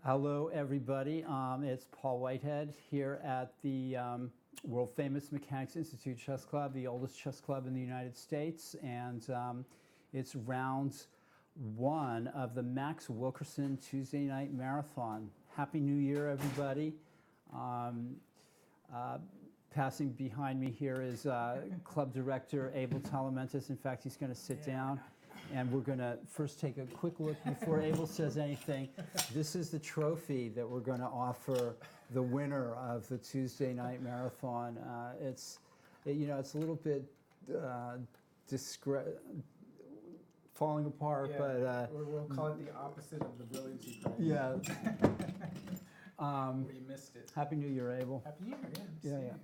Hello, everybody. It's Paul Whitehead here at the world famous Mechanics Institute Chess Club, the oldest chess club in the United States, and it's round one of the Max Wilkerson Tuesday Night Marathon. Happy New Year, everybody. Passing behind me here is Club Director Abel Talamentis. In fact, he's going to sit down. And we're going to first take a quick look before Abel says anything. This is the trophy that we're going to offer the winner of the Tuesday Night Marathon. It's a little bit falling apart, but we'll call it the opposite of the Brilliancy Prize. Yeah. We missed it. Happy New Year, Abel. Happy New Year,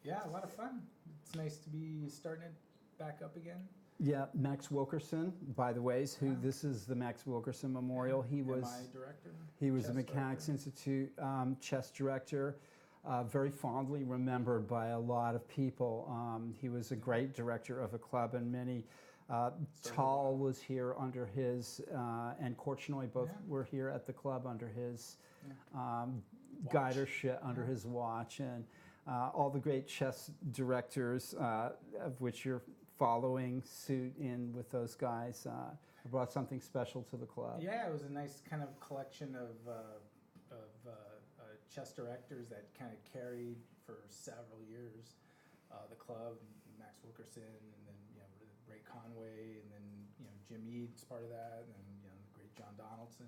yeah. A lot of fun. It's nice to be starting it back up again. Yeah, Max Wilkerson, by the way, this is the Max Wilkerson Memorial. He was director. He was the Mechanics Institute chess director, very fondly remembered by a lot of people. He was a great director of the club, and many. Tal was here under his, and Korchnoi both were here at the club under his guidership, under his watch, and all the great chess directors, of which you're following suit in with those guys, brought something special to the club. Yeah, it was a nice kind of collection of chess directors that kind of carried for several years the club. Max Wilkerson, and then Ray Conway, and then Jim Eads part of that, and then the great John Donaldson.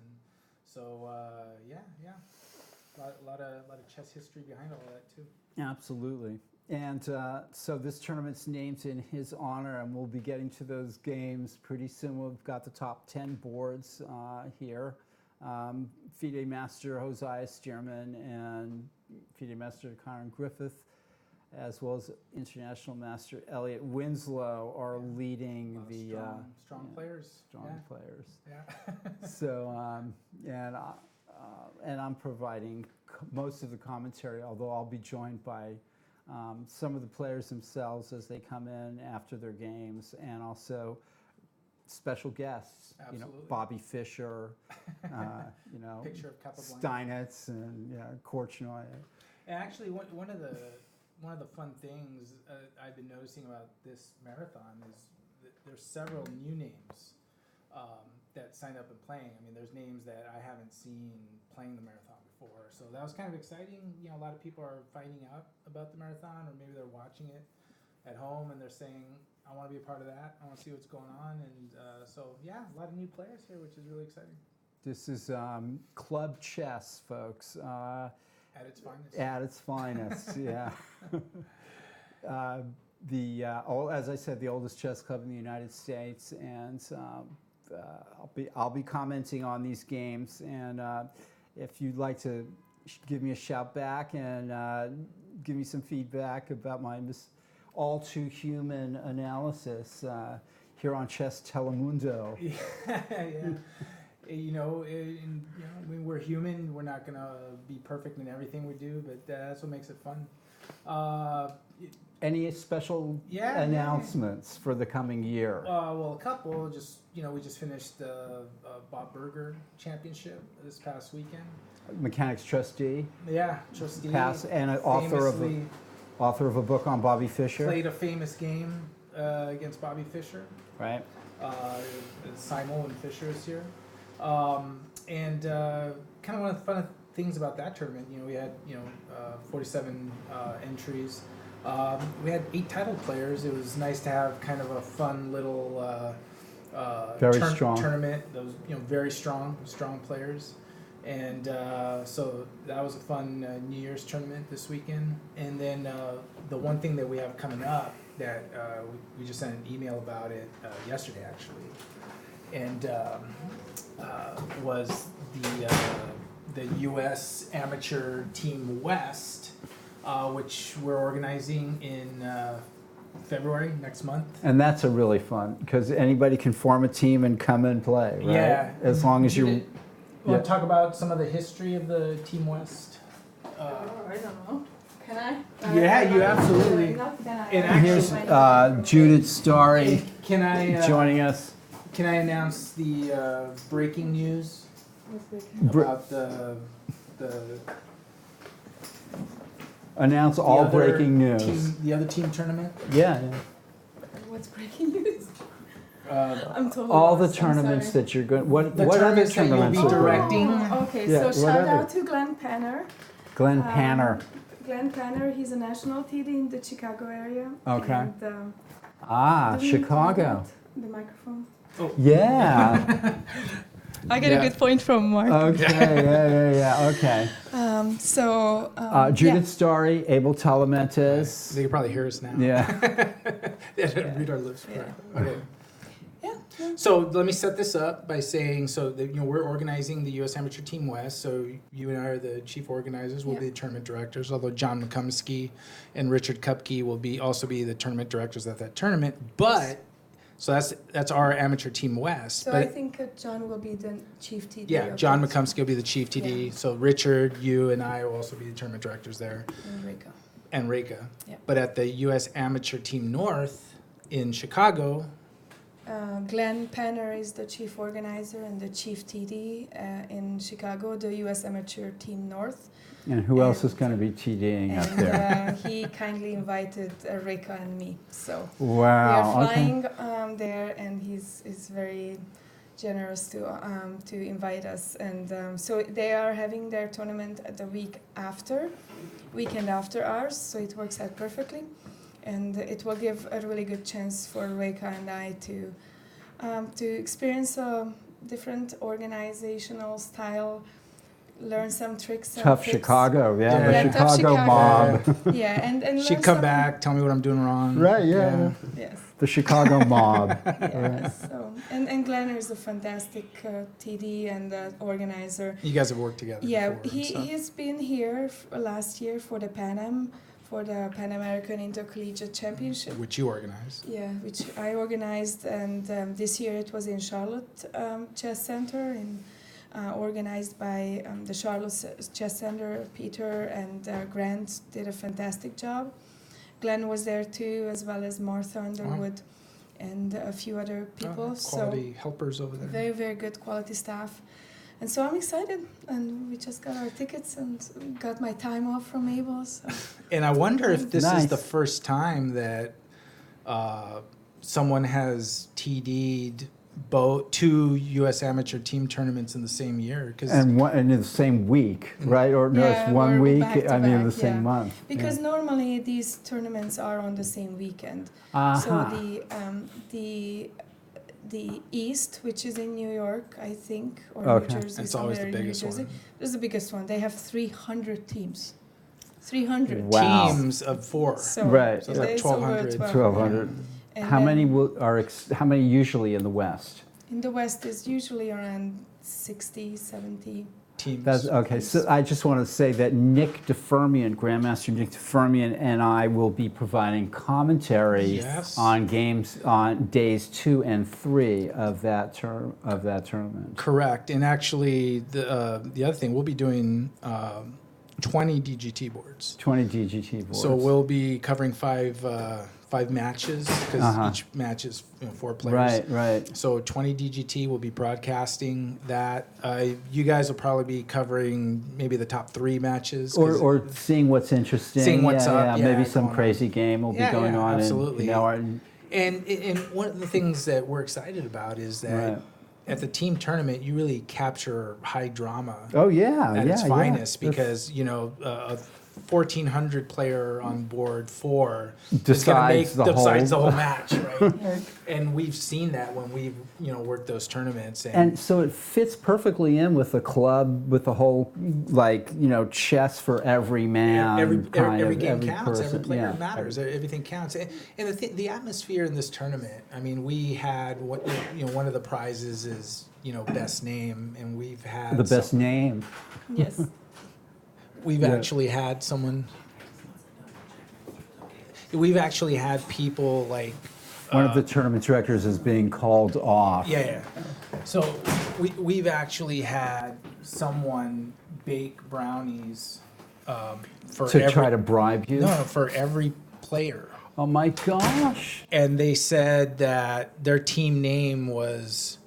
So a lot of chess history behind all that too. Absolutely. And so this tournament's named in his honor, and we'll be getting to those games pretty soon. We've got the top 10 boards here. FIDE Master Josiah Stearman and FIDE Master Kyron Griffith, as well as International Master Elliot Winslow, are leading the strong players. Strong players. Yeah. So and I'm providing most of the commentary, although I'll be joined by some of the players themselves as they come in after their games, and also special guests. Absolutely. Bobby Fischer, Picture of Capablanca. Steinitz, and Korchnoi. Actually, one of the fun things I've been noticing about this marathon is that there's several new names that signed up and playing. I mean, there's names that I haven't seen playing the marathon before, so that was kind of exciting. A lot of people are finding out about the marathon, or maybe they're watching it at home and they're saying, I want to be a part of that. I want to see what's going on. And a lot of new players here, which is really exciting. This is club chess, folks. At its finest. At its finest, yeah. As I said, the oldest chess club in the United States, and I'll be commenting on these games, and if you'd like to give me a shout back and give me some feedback about my all too human analysis here on Chess Telemundo. Yeah. When we're human, we're not going to be perfect in everything we do, but that's what makes it fun. Any special announcements for the coming year? Well, a couple. We just finished the Bob Berger Championship this past weekend. Mechanics trustee. Yeah, trustee. And an author of a book on Bobby Fischer. Played a famous game against Bobby Fischer. Right. Simon and Fischer is here. And kind of one of the fun things about that tournament, we had 47 entries. We had 8 title players. It was nice to have kind of a fun little tournament. Those very strong players, and so that was a fun New Year's tournament this weekend. And then the one thing that we have coming up that we just sent an email about it yesterday actually, and was the U.S. Amateur Team West, which we're organizing in February next month. And that's a really fun, because anybody can form a team and come and play, right? Yeah. As long as you want to talk about some of the history of the Team West? I don't know. Can I? Yeah, you absolutely. And here's Judith Starry joining us. Can I announce the breaking news What's breaking? Br- about the Announce all other breaking news. the other team tournament. Yeah, What's breaking news? Uh, I'm totally all the lost, I'm tournaments sorry. that you're going. What The other tournaments that you'll tournaments? be are there? directing. Oh, okay, Yeah, so what shout other? out to Glenn Panner. Glenn Um, Panner. Glenn Panner, he's a national TD in the Chicago area. Okay. And, Ah, do we need to do Chicago. that? The microphone. Yeah. I get Yeah. a good point from Mark. Okay. Yeah. Okay. So, Judith Starry, Abel Telementes. They can probably hear us now. Yeah. They had to read our lips. Yeah. Okay. Yeah. So let me set this up by saying, so that, we're organizing the U.S. Amateur Team West. So you and I are the chief organizers. We'll Yeah. be the tournament directors. Although John McCumsky and Richard Kupke will also be the tournament directors at that tournament. But so that's our Amateur Team West. So but I think John will be the chief TD. yeah, of John that. McCumsky will be the chief TD. So Richard, you, and I will also be the tournament directors there, And Rico. and Reka. Yeah. But at the U.S. Amateur Team North in Chicago, Glenn Panner is the chief organizer and the chief TD in Chicago, the U.S. Amateur Team North. And who else is And- going to be TDing up And there? he kindly invited Reka and me. So we Wow. are Okay. flying there, and he's very generous to invite us. And so they are having their tournament the weekend after ours. So it works out perfectly, and it will give a really good chance for Reka and I to experience a different organizational style, learn some tricks. And Tough tips. Chicago, yeah, Yeah, the tough Chicago Chicago. mob. Yeah, and she'd learn come some- back, tell me what I'm doing wrong. Right, yeah. Yes. The Chicago mob. Yeah, so, and Glenn is a fantastic TD and organizer. You guys have worked together. Yeah, before and stuff. he's been here last year for the Pan American Intercollegiate Championship. Which you organized. Yeah, which I organized, and this year it was in Charlotte Chess Center, organized by the Charlotte Chess Center. Peter and Grant did a fantastic job. Glenn was there too, as well as Martha Underwood and a few other people. Quality helpers over there. Very, very good quality staff. And so I'm excited, and we just got our tickets and got my time off from Abel. So. And I wonder if this is Nice. the first time that someone has TD'd two U.S. amateur team tournaments in the same year. And in the same week, right? Or no, Yeah, it's one we're week. back to I mean, back, the same yeah. month. Because normally these tournaments are on the same weekend. Uh-huh. So the East, which is in New York, I think, or Okay. New Jersey, It's always the somewhere in New biggest Jersey. one. This is the biggest one. They have 300 teams. 300. Wow. Teams of 4. So Right. So it's like it's over 1,200. 1,200. And How then many how many usually in the West? in the West is usually around 60, 70. Teams. That's okay. So I just want to say that Nick DeFermian, Grandmaster Nick DeFermian, and I will be providing commentary Yes. on games on days 2 and 3 of that tournament. Correct. And actually, the other thing, we'll be doing 20 DGT boards. 20 DGT boards. So we'll be covering five matches because Uh-huh. each match is 4 players. Right. So 20 DGT will be broadcasting that. You guys will probably be covering maybe the top 3 matches. 'cause Or seeing what's interesting. Seeing what's yeah, up, Yeah, yeah, maybe some going on. crazy game will Yeah, be going yeah, on. absolutely. And, and one of the things that we're excited about is that right. at the team tournament, you really capture high drama Oh yeah, at yeah, its yeah. finest That's- because a 1,400 player on board 4 is gonna decides the decides whole. the whole match, right? And we've seen that when we've worked those tournaments. And so it fits perfectly in with the club, with the whole chess for every man. every game counts. Every person. player Yeah. matters. Everything counts. And the atmosphere in this tournament. I mean, we had one of the prizes is best name, and we've had The best name. Yes. We've Yeah. actually had someone. We've actually had people like. One of the tournament directors is being called off. Yeah. So we've actually had someone bake brownies for To every, try to bribe you. no for every player. Oh my gosh. And they said that their team name was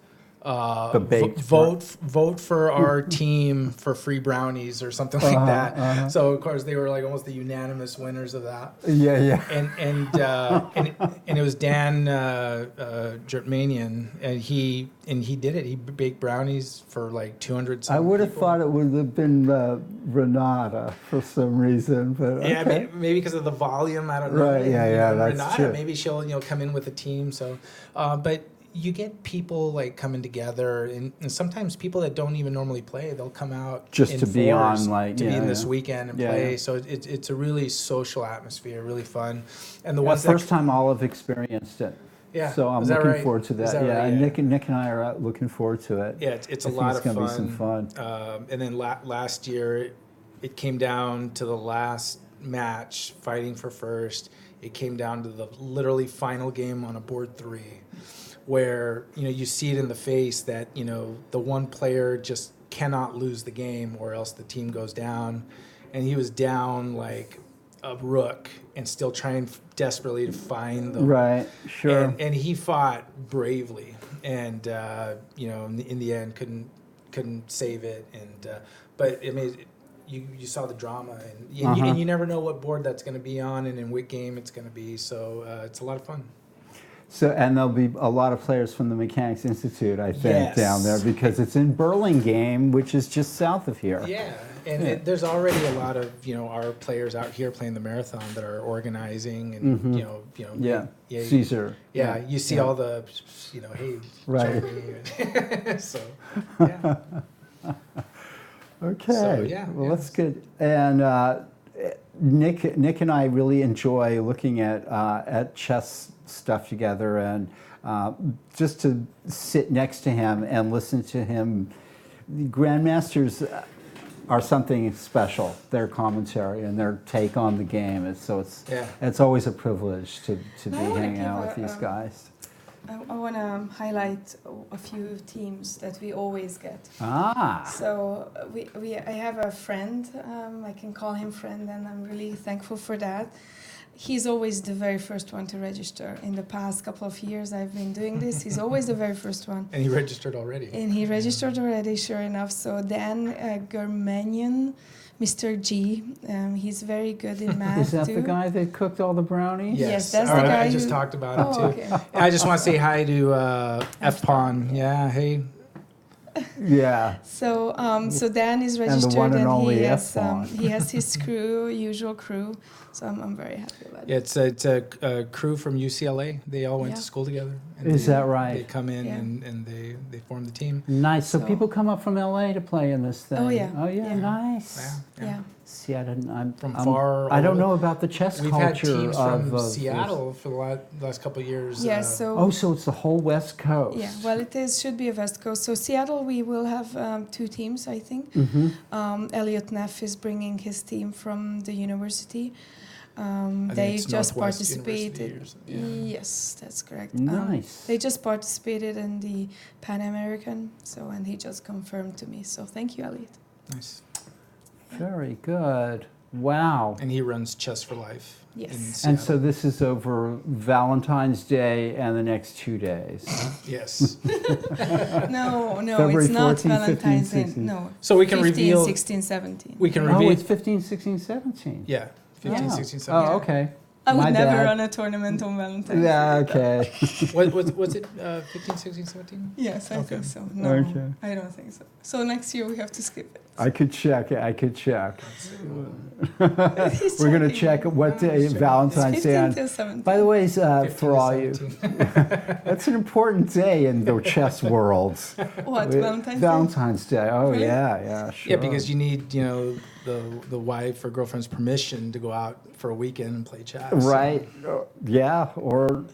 The baked vote for our team for free brownies or something like that. So of course they were like almost the unanimous winners of that. Yeah. And it was Dan Jertmanian, and he did it. He baked brownies for like 200. I would have thought it would have been Renata for some reason, but yeah, okay. maybe because of the volume. I don't know. Right. Yeah. That's Renata, true. maybe she'll come in with a team. So, but you get people like coming together, and sometimes people that don't even normally play, they'll come out Just in to be force on, like, to be yeah, in this yeah. weekend and Yeah, play. yeah. So it's a really social atmosphere, really fun. And the The ones first time Olive experienced it. yeah, So I'm is that looking right? forward to that. Is that Yeah, right? and Yeah. Nick and I are looking forward to it. Yeah, it's a I think lot it's of gonna fun. be some fun. And then last year, it came down to the last match, fighting for first. It came down to the literally final game on a board 3, where you see it in the face that the one player just cannot lose the game, or else the team goes down. And he was down like a rook and still trying desperately to find the Right, sure. and he fought bravely, and in the end couldn't save it. And but I mean, you saw the drama, and you never know what board that's going to be on and in what game it's going to be. So it's a lot of fun. So, and there'll be a lot of players from the Mechanics Institute, I think, down there, Yes. because it's in Burlingame, which is just south of here. Yeah, and there's already a lot of our players out here playing the marathon that are organizing, and Yeah, Caesar. Yeah, you see all the hey, Right. Jeremy. So yeah. Okay. So, yeah, Well, yeah. that's good. And Nick and I really enjoy looking at chess stuff together, and just to sit next to him and listen to him. The grandmasters are something special. Their commentary and their take on the game it's always a privilege to be I wanna hanging give out with these guys. I want to highlight a few teams that we always get. Ah. So I have a friend, I can call him friend, and I'm really thankful for that. He's always the very first one to register. In the past couple of years I've been doing this, he's always the very first one. And he registered already. And he registered already, sure enough. So Dan Germanian, Mr. G, he's very good in math Is that too. the guy that cooked all the brownies? Yes, that's All the right, guy I just who- talked about him Oh, too. okay. And I just want to say hi to F-Pon. Yeah, hey. Yeah. So Dan is the registered, one and only he has F-Pon. he has his usual crew. So I'm very happy about Yeah, it. it's a crew from UCLA. They all went to Yeah. school together. And Is that right? They come in Yeah. and they form the team. Nice. So So- people come up from LA to play in this thing. Oh, yeah. Oh yeah. Yeah. Nice. Yeah. See, I didn't. From far. I don't all know about the chess We've had culture teams of from this. Seattle for the last couple of years. Yeah. So Oh, so it's the whole West Coast. yeah. Well, should be a West Coast. So Seattle, we will have 2 teams, I think. Mm-hmm. Elliot Neff is bringing his team from the university. I think They it's just Northwest University participated. or something, yeah. Yes, that's correct. Nice. They just participated in the Pan American, and he just confirmed to me. So thank you, Elliot. Nice. Very good. Wow. And he runs Chess for Life. Yes. In And Seattle. so this is over Valentine's Day and the next 2 days. Yes. No, February it's not 14, 15, Valentine's Day. 16. No. So we can 15, reveal. 16, 17. We can Oh, reveal. it's 15, 16, 17. Yeah. 15, Oh. 16, 17. Oh, okay. I would My never bad. run a tournament on Valentine's Yeah, Day. okay. Was it 15, 16, 17? Yes, I Okay. think so. No, Okay. I don't think so. So next year we have to skip it. I could check. I could check. He's We're going to checking. check what day It's Valentine's Day. 15 on- till 17. By the way, 15 for to all you, 17. that's an important day in the chess world. What, Valentine's Day? Valentine's Day. Oh, Really? yeah, sure. Yeah, because you need the wife or girlfriend's permission to go out for a weekend and play chess. Right. Yeah, or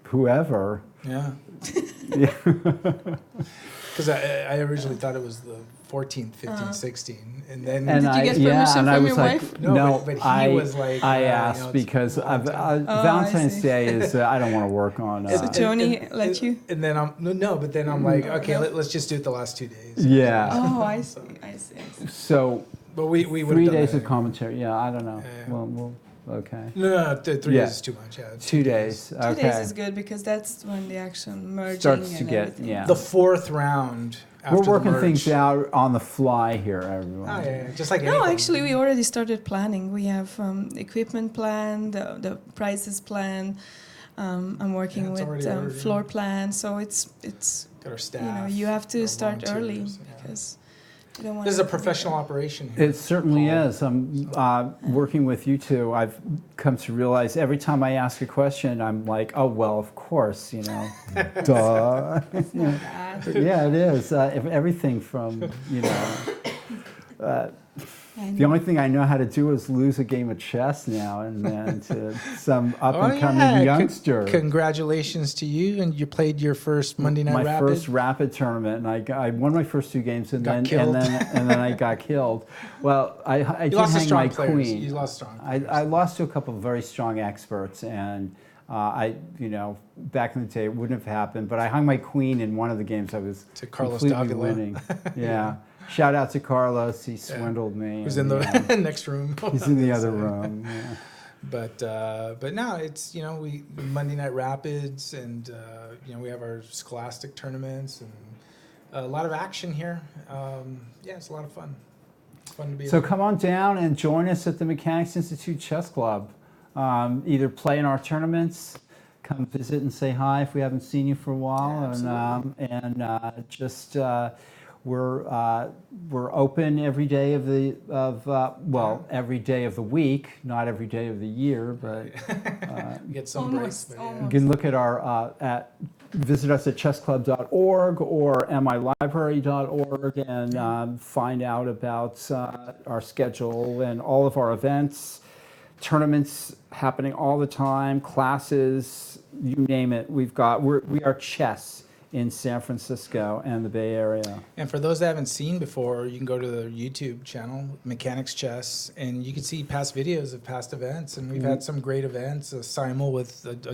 whoever. Yeah. Yeah. Because I originally thought it was the 14th, 15th, 16th, and then And Did you I, get yeah, permission and I from was your like, wife? No, but he I, was like, I you know, asked it's because Valentine's. I Valentine's see. Day is I don't want to work on. So Joni let you? And then but then I'm like, okay, let's just do it the last 2 days. Yeah. Oh, I see. So But we would 3 have done days that of commentary. Yeah, I don't know. Yeah. Well, okay. No, 3 Yeah. days is too much. Yeah, it's 2 days, 2 okay. days is good because that's when the action merging Starts to and get, everything. yeah. The fourth round. After We're the working merge. things out on the fly here, everyone. Oh yeah, just like No, anything. actually, we already started planning. We have equipment plan, the prices plan. I'm working Yeah, it's with already ordered, yeah. floor plan, so it's Got our staff. you know you have to our start early volunteers, yeah. because you don't want. This is a professional operation here. It certainly Paul. is. Working with you two, I've come to realize every time I ask a question, I'm like, oh, well, of course, you know, duh. It's not bad. Yeah, it is. Everything from, you know, And the only thing I know how to do is lose a game of chess now and then to some Oh, up-and-coming yeah. youngster. Congratulations to you, and you played your first Monday Night My Rapid. first rapid tournament, and I won my first 2 games, and Got then killed. and then I got killed. Well, I You did lost to hang strong my players. queen. You lost strong I players. lost to a couple of very strong experts, and you know, back in the day, it wouldn't have happened. But I hung my queen in one of the games. I was To Carlos completely Davila. winning. Yeah. Shout out to Carlos. He swindled me. Who's and, in the yeah, next room? he's in the other room. Yeah. But no, it's you know we Monday Night Rapids, and you know we have our scholastic tournaments and a lot of action here. Yeah, it's a lot of fun. It's fun to be. So come on down and join us at the Mechanics Institute Chess Club. Either play in our tournaments, come visit and say hi if we haven't seen you for a while, Yeah, just we're open every day of the every day of the week, not every day of the year, but get some breaks. But, yeah. you can look at our visit us at chessclub.org or milibrary.org and find out about our schedule and all of our events, tournaments happening all the time, classes, you name it. We are chess in San Francisco and the Bay Area. And for those that haven't seen before, you can go to the YouTube channel, Mechanics Chess, and you can see past videos of past events. And we've had some great events, a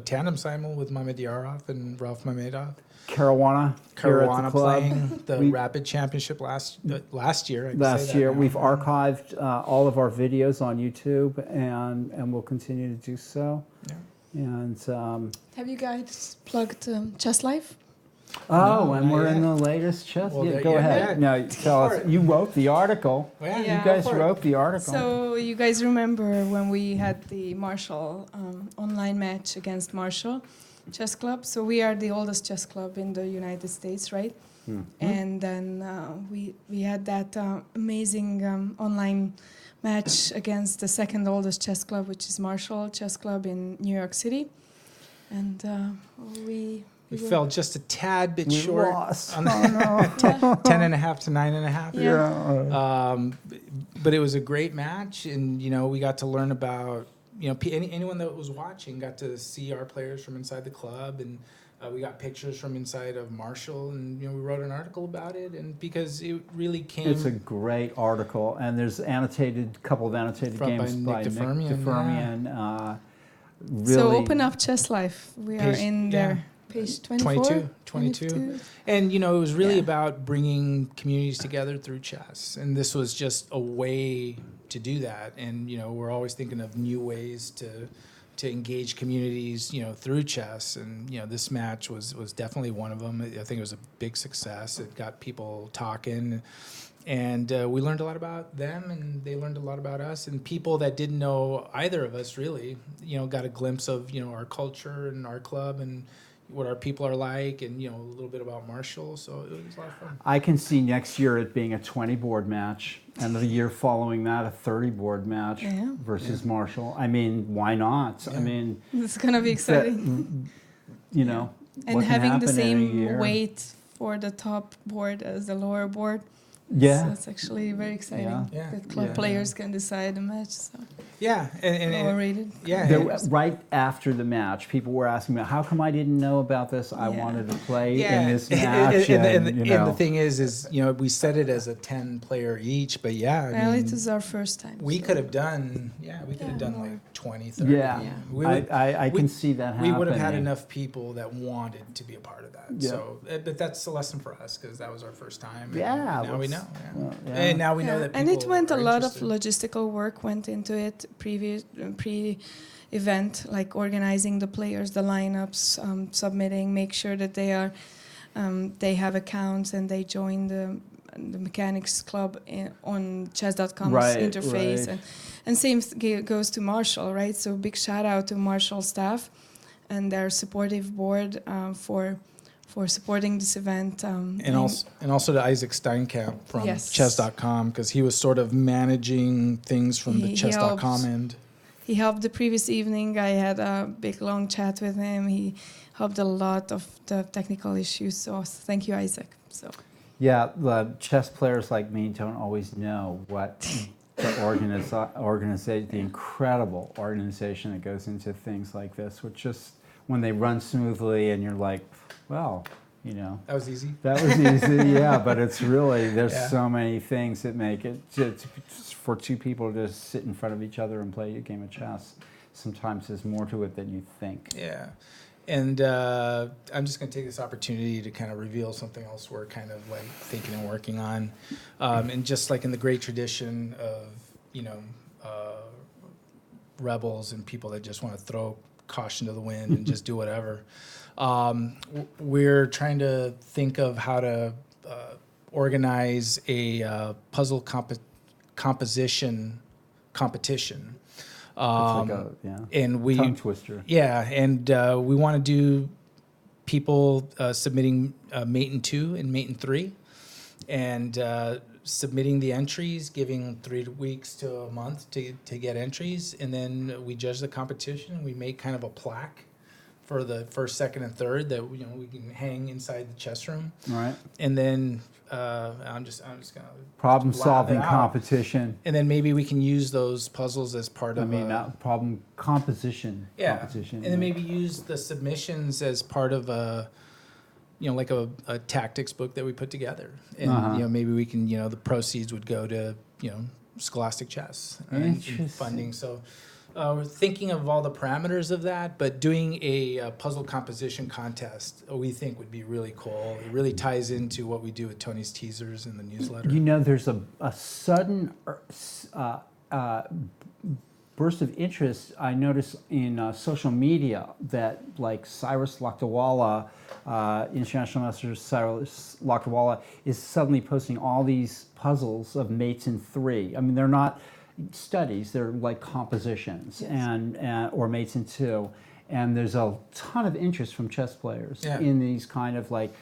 tandem simul with Mehmed Yarov and Ralph Mamedov. Caruana here at the Caruana club. playing the Rapid Championship last year. I can say Last that year, now. we've archived all of our videos on YouTube, and we'll continue to do so. Yeah. And have you guys plugged Chess Life? oh, No, and not we're in yet. the latest chess. Well, Go yeah, ahead. yeah. No, tell us. for it. You wrote the article. Well, yeah, Yeah. You guys go for it. wrote the article. So you guys remember when we had the Marshall online match against Marshall Chess Club? So we are the oldest chess club in the United States, right? Mhm. And then we had that amazing online match against the second oldest chess club, which is Marshall Chess Club in New York City, and we We were- fell just a tad bit We short. lost. On Oh, no. 10.5 to 9.5. Yeah. But it was a great match, and you know we got to learn about anyone that was watching got to see our players from inside the club, and we got pictures from inside of Marshall, and you know we wrote an article about it, and because it really came. It's a great article, and there's couple of annotated By games Nick by Nick DeFermian, DeFermian. Really, So open up Chess Life. We are Page- in yeah. there. Page 24? 22. And you know it was really Yeah. about bringing communities together through chess, and this was just a way to do that. And you know we're always thinking of new ways to engage communities, you know, through chess. And you know this match was definitely one of them. I think it was a big success. It got people talking, and we learned a lot about them, and they learned a lot about us. And people that didn't know either of us really, you know, got a glimpse of our culture and our club and what our people are like, and a little bit about Marshall. So it was a lot of fun. I can see next year it being a 20-board match, and the year following that a 30-board match Yeah. versus Marshall. I mean, why not? I Yeah. mean, It's gonna be that, exciting. you know, And what can having the happen in a same year. weight for the top board as the lower board. Yeah. So it's actually very exciting. Yeah. Yeah. That club Yeah. players can decide the match. So Yeah, and lower rated. yeah, There- and- right after the match, people were asking me, "How come I didn't know about this? I Yeah. wanted to play yeah. in this And- match." and you know. the thing is we set it as a 10-player each, but yeah, Well, I it mean, was our first time. we so- could have done more. like 20, 30. Yeah. Yeah. We would, I we- can see that we happening. would have had enough people that wanted to be a part of that. Yeah. So, but that's a lesson for us because that was our first time. And Yeah, now we let's know. Yeah. Well, yeah. And now we know that and people it went a are lot of interested. logistical work went into it pre-event, like organizing the players, the lineups, submitting, make sure that they have accounts and they join the mechanics club on chess.com's Right, interface, right. and same goes to Marshall, right? So big shout out to Marshall staff and their supportive board for supporting this event. And also to Isaac Steinkamp from Yes. chess.com, because he was sort of managing things from the He chess.com helped. end. He helped the previous evening. I had a big long chat with him. He helped a lot of the technical issues. So thank you, Isaac. So Yeah, the chess players like me don't always know what the incredible organization that goes into things like this, which just when they run smoothly and you're like, well, you know, That was easy. that was easy, yeah, but it's really, there's Yeah. so many things that make it, just for two people to just sit in front of each other and play a game of chess, sometimes there's more to it than you think. Yeah. And I'm just going to take this opportunity to kind of reveal something else we're kind of like thinking and working on. And just like in the great tradition of, you know, rebels and people that just want to throw caution to the wind and just do whatever. We're trying to think of how to organize a puzzle composition competition. It's like a, yeah, And we tongue twister. yeah, and we want to do people submitting mate and 2 and mate and 3, and submitting the entries, giving 3 weeks to a month to get entries, and then we judge the competition. We make kind of a plaque for the first, second, and third that we can hang inside the chess room, Right. and then I'm just gonna Problem blab it solving out. competition. And then maybe we can use those puzzles as part I of mean, problem composition Yeah, competition. and then maybe use the submissions as part of a, you know, like a tactics book that we put together, and you know, maybe we can, you know, the proceeds would go to, you know, Scholastic Chess and Interesting. funding. So we're thinking of all the parameters of that, but doing a puzzle composition contest we think would be really cool. It really ties into what we do with Tony's teasers in the newsletter. You know, there's a sudden burst of interest I noticed in social media that, like, Cyrus Lakdawala, International Master Cyrus Lakdawala, is suddenly posting all these puzzles of mates in 3. I mean, they're not studies, they're like compositions, and or mates in 2. And there's a ton of interest from chess players in these kind of, like,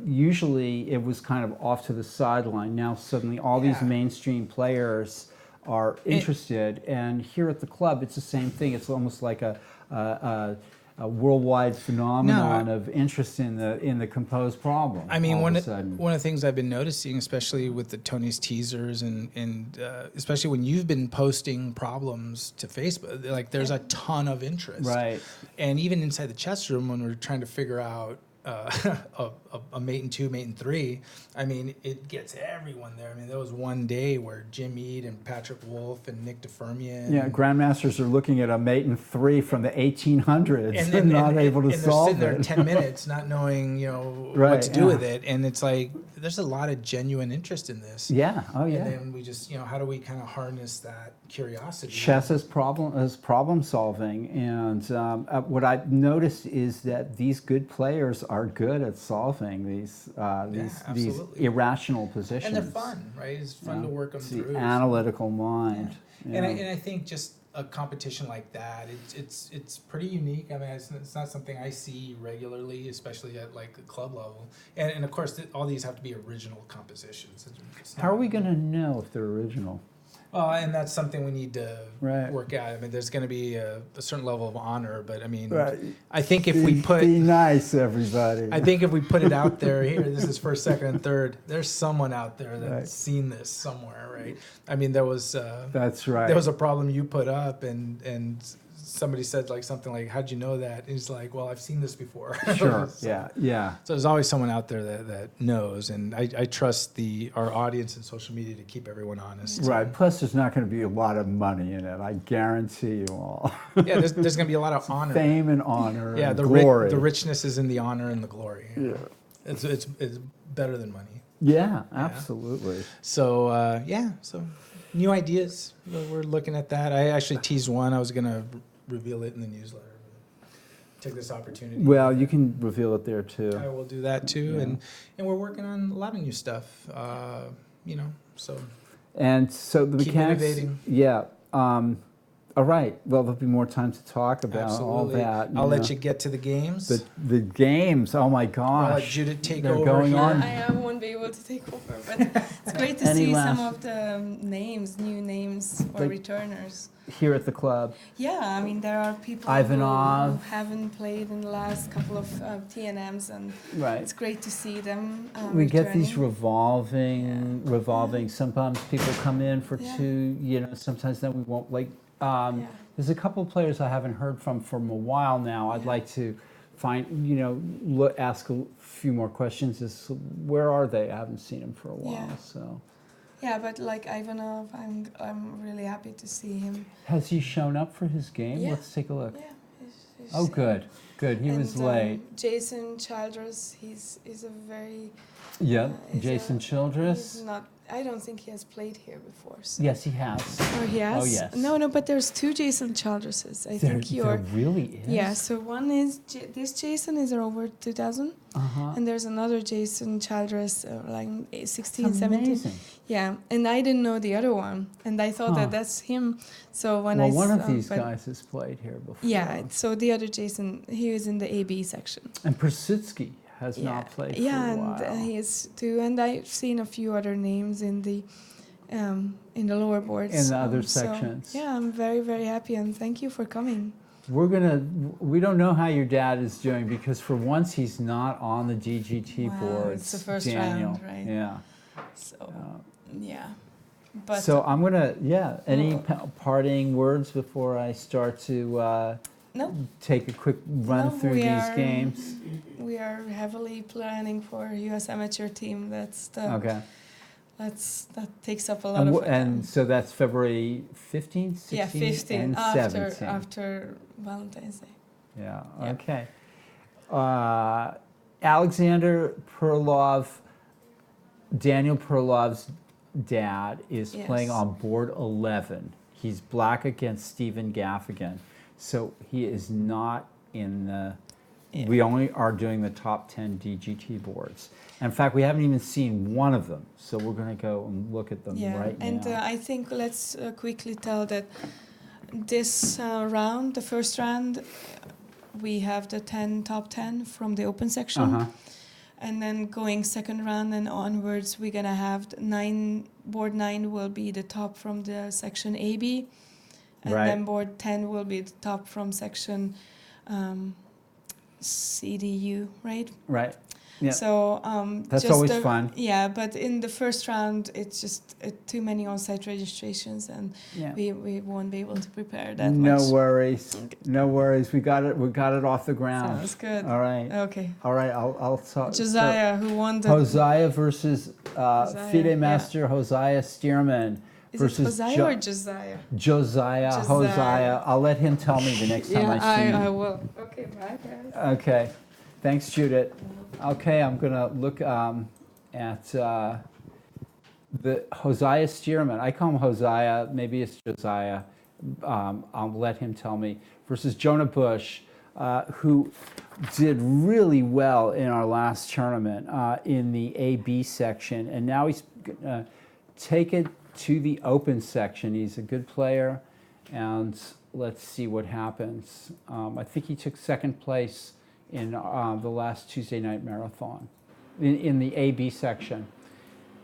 usually it was kind of off to the sideline. Now suddenly all these mainstream players are interested, and here at the club it's the same thing. It's almost like a worldwide phenomenon of interest in the composed problem. I mean, one one of the things I've been noticing, especially with the Tony's teasers, and especially when you've been posting problems to Facebook, like there's a ton of interest. Right. And even inside the chess room, when we're trying to figure out a mate and 2, mate and 3, I mean, it gets everyone there. I mean, there was one day where Jim Eade and Patrick Wolf and Nick DeFermian. Yeah, grandmasters are looking at a mate in 3 from the 1800s and, then, not able to and solve they're it. sitting there 10 minutes not knowing, you know, Right, what to do yeah. with it. And it's like, there's a lot of genuine interest in this. Yeah. Oh, yeah. And then we just, you know, how do we kind of harness that curiosity? Chess as problem solving, and what I've noticed is that these good players are good at solving these absolutely. irrational positions. And they're fun, right? It's fun to work them It's through. the analytical mind. Yeah. And I think just a competition like that, it's pretty unique. I mean, it's not something I see regularly, especially at like the club level. And of course, all these have to be original compositions. How are we going to know if they're original? And that's something we need to Right. work out. I mean, there's going to be a certain level of honor, but I mean, Right. I think if we put, be nice, everybody. I think if we put it out there, here, this is first, second, and third. There's someone out there that's Right. seen this somewhere, right? I mean, there was That's right. there was a problem you put up, and somebody said like something like, "How'd you know that?" And he's like, "Well, I've seen this before." Sure. So- Yeah. Yeah. So there's always someone out there that knows, and I trust our audience and social media to keep everyone honest. Right. Plus, there's not going to be a lot of money in it. I guarantee you all. Yeah, there's going to be a lot of honor. Fame and honor. Yeah, and the glory. the richness is in the honor and the glory. Yeah. It's better than money. Yeah, absolutely. So so new ideas. We're looking at that. I actually teased one. I was gonna reveal it in the newsletter. Took this opportunity. Well, you can reveal it there too. I will do that too, Yeah. and we're working on a lot of new stuff. So And so the keep mechanics. innovating. Yeah. All right. Well, there'll be more time to talk about all Absolutely. that. I'll let you get to the games. The games. Oh my I'll let gosh. Judith take They're over. going here. on. I won't be able to take over, but it's great to Any see some last- of the names, new names or Like- returners. Here at the club. Yeah, I mean there are people Ivanov. who haven't played in the last couple of TNMs, and Right. it's great to see them. We get these returning. revolving. Sometimes people come in for Yeah. 2. Sometimes then we won't like. Yeah. There's a couple of players I haven't heard from a while now. I'd Yeah. like to find, ask a few more questions. Where are they? I haven't seen them for a while. Yeah. So, Yeah, but like Ivanov, I'm really happy to see him. has he shown up for his game? Yeah. Let's take a look. Yeah. he's- Oh, he's- good, good. He was and, late. Jason Childress, he's a very Yeah, he's Jason a- Childress. He's not. I don't think he has played here before. So. Yes, he has. Oh, he has? yes. No, but there's 2 Jason Childresses. I think There you're. really is. Yeah, so one is this Jason is over 2000, Uh-huh. and there's another Jason Childress, like 16, It's 17. amazing. Yeah, and I didn't know the other one, and I thought Huh. that that's him. So when Well, I one of saw- these but- guys has played here before. Yeah, so the other Jason, he was in the AB section. And Persitsky has Yeah, not played yeah, for a and while. he is too. And I've seen a few other names in the lower boards. In the other so, sections. yeah, I'm very, very happy, and thank you for coming. We don't know how your dad is doing because for once he's not on the DGT Wow, boards. it's the first Daniel. round, right? Yeah. So Uh, yeah, but so I'm gonna, any Well- parting words before I start to no, take a quick run No, through we these are- games? we are heavily planning for U.S. amateur team. That's the Okay. that takes up a lot of our time. And so that's February 15th, 16th, Yeah, 15 and after 17th. after Valentine's Day. Yeah, Yeah. okay. Alexander Perlov, Daniel Perlov's dad is playing Yes. on board 11. He's black against Stephen Gaffigan. So he is not in the, Yeah. we only are doing the top 10 DGT boards. In fact, we haven't even seen one of them. So we're going to go and look at them Yeah, right and now. I think let's quickly tell that this round, the first round, we have the top 10 from the open section. Uh-huh. And then going second round and onwards, we're gonna have board 9 will be the top from the section AB, and Right. then board 10 will be the top from section CDU, right? Right. Yeah. So That's just always fun. Yeah, but in the first round, it's just too many on-site registrations, and Yeah. we won't be able to prepare that No much. worries. No worries. We got it off the ground. Sounds good. All right. Okay. All right. I'll talk. Josiah, who won the Hosea versus Hosea, FIDE yeah. master Hosea Stearman Is versus it Hosea or Josiah? Josiah. Josiah. Hosea. I'll let him tell me the next time Yeah, I see I him. will. Okay, bye guys. Okay. Thanks, Judith. Okay, I'm gonna look at the Hosea Stearman. I call him Hosea. Maybe it's Josiah. I'll let him tell me. Versus Jonah Bush, who did really well in our last tournament in the AB section, and now he's gonna take it to the open section. He's a good player, and let's see what happens. I think he took second place in the last Tuesday night marathon in the AB section,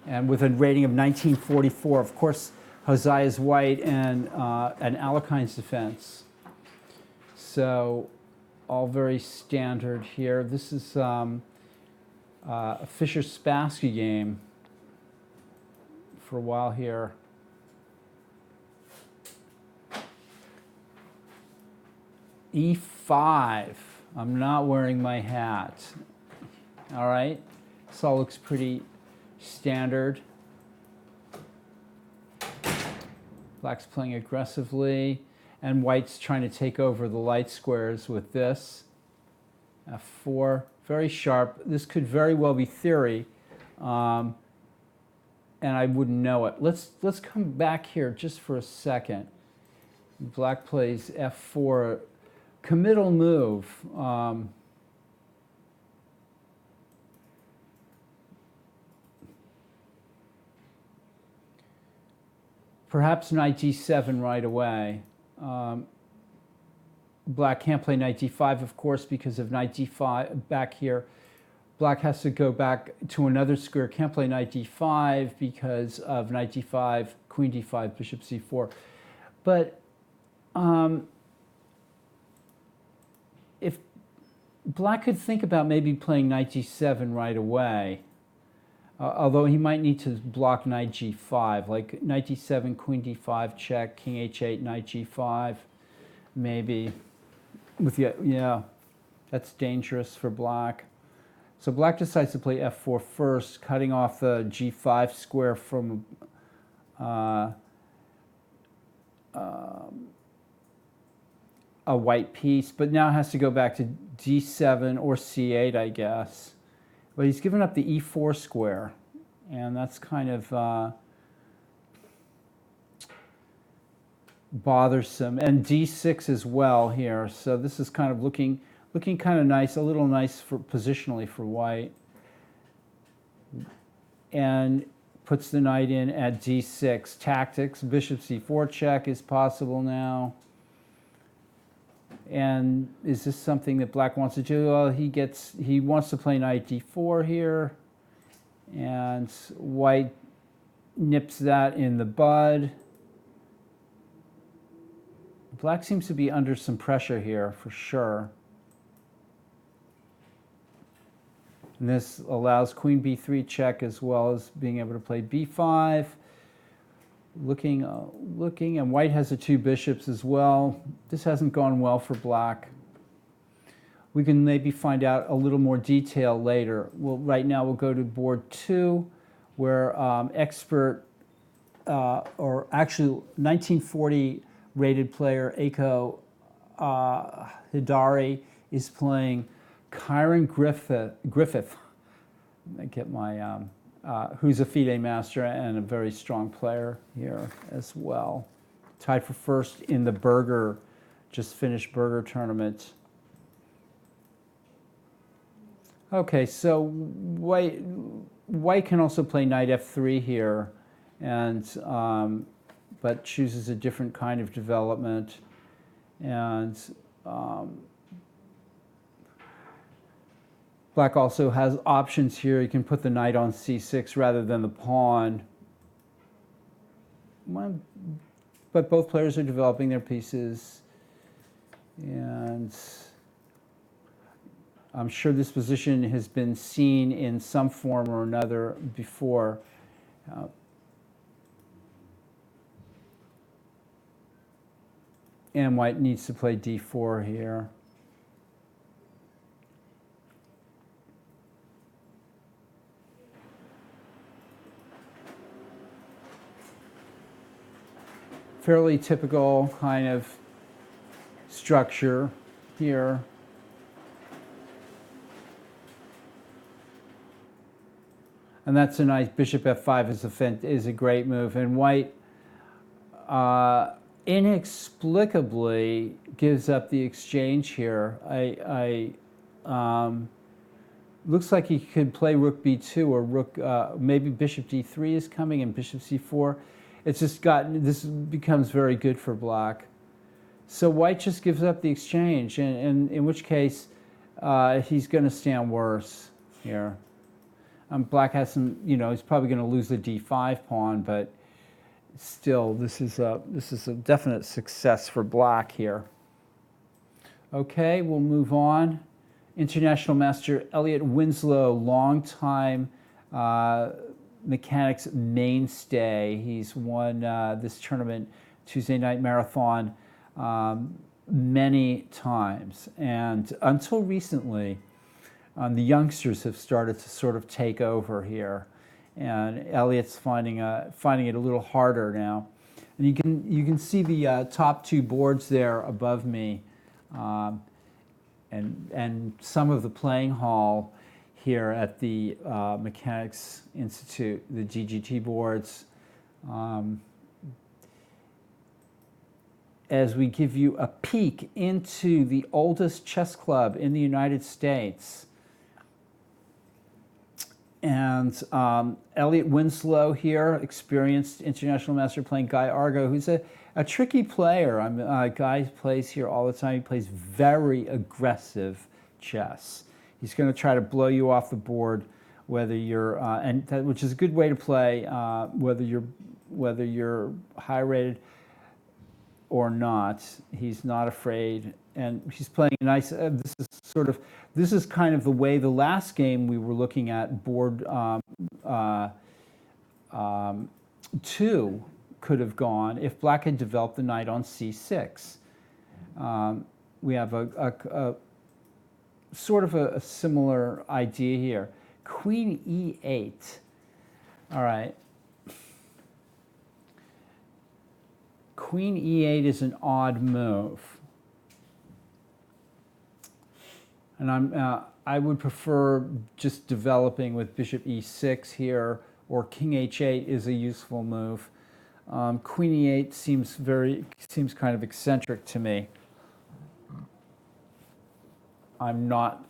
and with a rating of 1944. Of course, Hosea's white and Alekine's defense. So all very standard here. This is a Fischer-Spassky game for a while here. E5. I'm not wearing my hat. All right. This all looks pretty standard. Black's playing aggressively, and white's trying to take over the light squares with this. F4, very sharp. This could very well be theory. and I wouldn't know it. Let's come back here just for a second. Black plays f4, committal move. Perhaps knight d7 right away. Black can't play knight d5, of course, because of knight d5 back here. Black has to go back to another square. Can't play knight d5 because of knight d5, queen d5, bishop c4. But if Black could think about maybe playing knight g7 right away, although he might need to block knight g5, like knight d7, queen d5, check, king h8, knight g5, maybe. With yeah, that's dangerous for Black. So Black decides to play f4 first, cutting off the g5 square from a white piece, but now has to go back to d7 or c8, I guess. But he's given up the e4 square, and that's kind of bothersome. And d6 as well here, so this is kind of looking kind of nice, a little nice for positionally for white. And puts the knight in at d6. Tactics, bishop c4 check is possible now. And is this something that Black wants to do? Well, he wants to play knight d4 here, and white nips that in the bud. Black seems to be under some pressure here for sure. And this allows queen b3 check as well as being able to play b5. Looking, and white has the two bishops as well. This hasn't gone well for Black. We can maybe find out a little more detail later. Well, right now we'll go to board 2, where expert, or actually 1940 rated player Aiko Hidari is playing Kyron Griffith. I get my who's a FIDE master and a very strong player here as well. Tied for first in the Berger, just finished Berger tournament. Okay, so white can also play knight f3 here, and but chooses a different kind of development. And Black also has options here. You can put the knight on c6 rather than the pawn. But both players are developing their pieces. And I'm sure this position has been seen in some form or another before. And white needs to play d4 here. Fairly typical kind of structure here. And that's a nice bishop f5 is a great move. And white inexplicably gives up the exchange here. Looks like he could play rook b2 or rook, maybe bishop d3 is coming and bishop c4. It's just this becomes very good for Black. So white just gives up the exchange, and in which case he's going to stand worse here. Black has some, he's probably going to lose the d5 pawn, but still, this is a definite success for Black here. Okay, we'll move on. International master Elliot Winslow, longtime mechanics mainstay. He's won this tournament, Tuesday Night Marathon, many times. And until recently, the youngsters have started to sort of take over here. And Elliot's finding it a little harder now. And you can see the top two boards there above me, and some of the playing hall. here at the Mechanics Institute, the GGT boards. As we give you a peek into the oldest chess club in the United States. And Elliot Winslow here, experienced international master, playing Guy Argo, who's a tricky player. Guy plays here all the time. He plays very aggressive chess. He's going to try to blow you off the board, whether you're, which is a good way to play, whether you're high rated or not. He's not afraid, and he's playing a nice. This is kind of the way the last game we were looking at, board 2 could have gone if Black had developed the knight on c6. We have a sort of a similar idea here. Queen e8. All right. Queen e8 is an odd move. And I would prefer just developing with bishop e6 here, or king h8 is a useful move. Queen e8 seems kind of eccentric to me. I'm not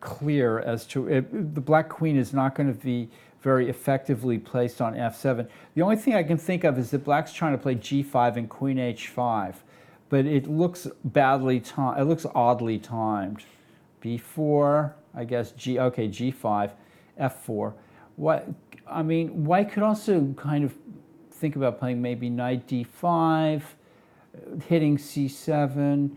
clear as to it. The black queen is not going to be very effectively placed on f7. The only thing I can think of is that black's trying to play g5 and queen h5, but it looks badly timed. It looks oddly timed. b4, I guess g5, f4. White could also kind of think about playing maybe knight d5, hitting c7,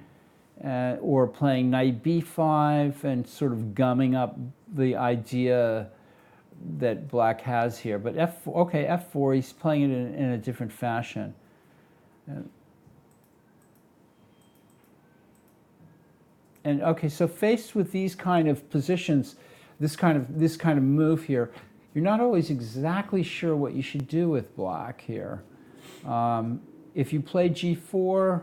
or playing knight b5 and sort of gumming up the idea that black has here. But f4, he's playing it in a different fashion. And okay, so faced with these kind of positions, this kind of move here, you're not always exactly sure what you should do with black here. If you play g4,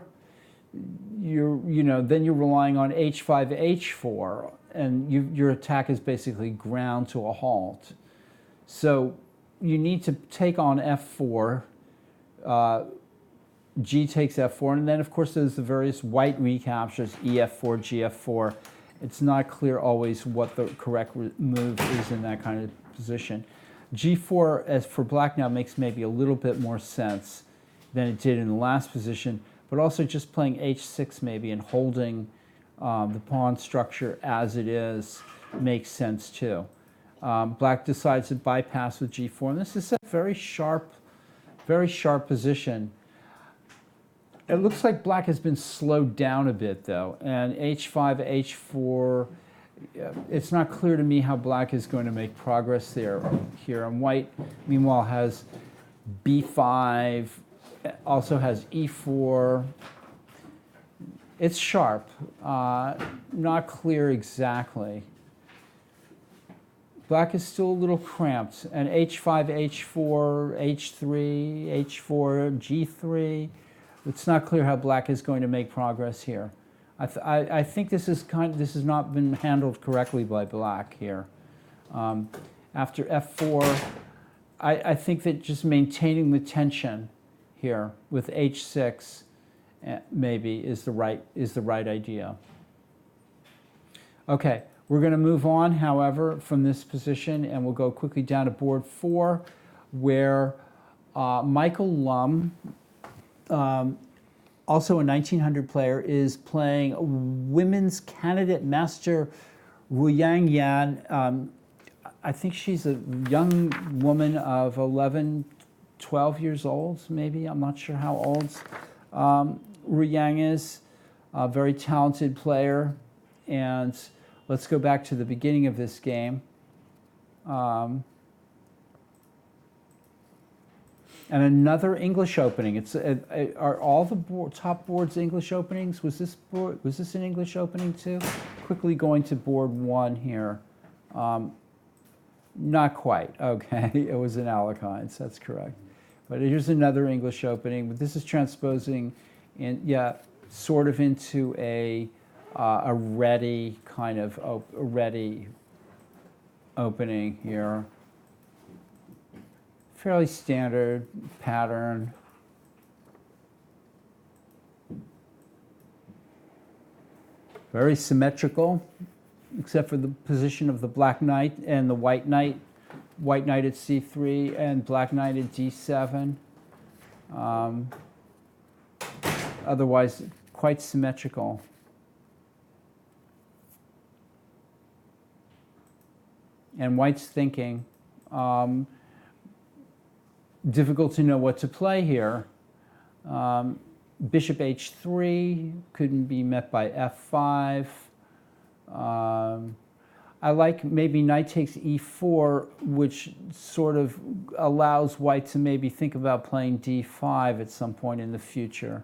then you're relying on h5, h4, and your attack is basically ground to a halt. So you need to take on f4. G takes f4, and then of course there's the various white recaptures, ef4, gf4. It's not clear always what the correct move is in that kind of position. g4, as for black now, makes maybe a little bit more sense than it did in the last position, but also just playing h6 maybe and holding the pawn structure as it is makes sense too. Black decides to bypass with g4, and this is a very sharp position. It looks like black has been slowed down a bit though, and h5, h4, it's not clear to me how black is going to make progress here. And white, meanwhile, has b5, also has e4. It's sharp, not clear exactly. Black is still a little cramped, and h5, h4, h3, h4, g3. It's not clear how black is going to make progress here. I think this has not been handled correctly by black here. After f4, I think that just maintaining the tension here with h6 maybe is the right idea. Okay, we're going to move on, however, from this position, and we'll go quickly down to board 4, where Michael Lum, also a 1900 player, is playing women's candidate master Ruyang Yan. I think she's a young woman of 11, 12 years old, maybe. I'm not sure how old Ruyang is. A very talented player. And let's go back to the beginning of this game. And another English opening. It's are all the top boards English openings? Was this an English opening too? Quickly going to board 1 here. Not quite. Okay, it was an Alekhines. That's correct. But here's another English opening. But this is transposing, sort of into a a ready kind of a ready opening here. Fairly standard pattern. Very symmetrical, except for the position of the black knight and the white knight. White knight at c3 and black knight at d7. Otherwise, quite symmetrical. And white's thinking. Difficult to know what to play here. Bishop h3 couldn't be met by f5. I like maybe knight takes e4, which sort of allows white to maybe think about playing d5 at some point in the future.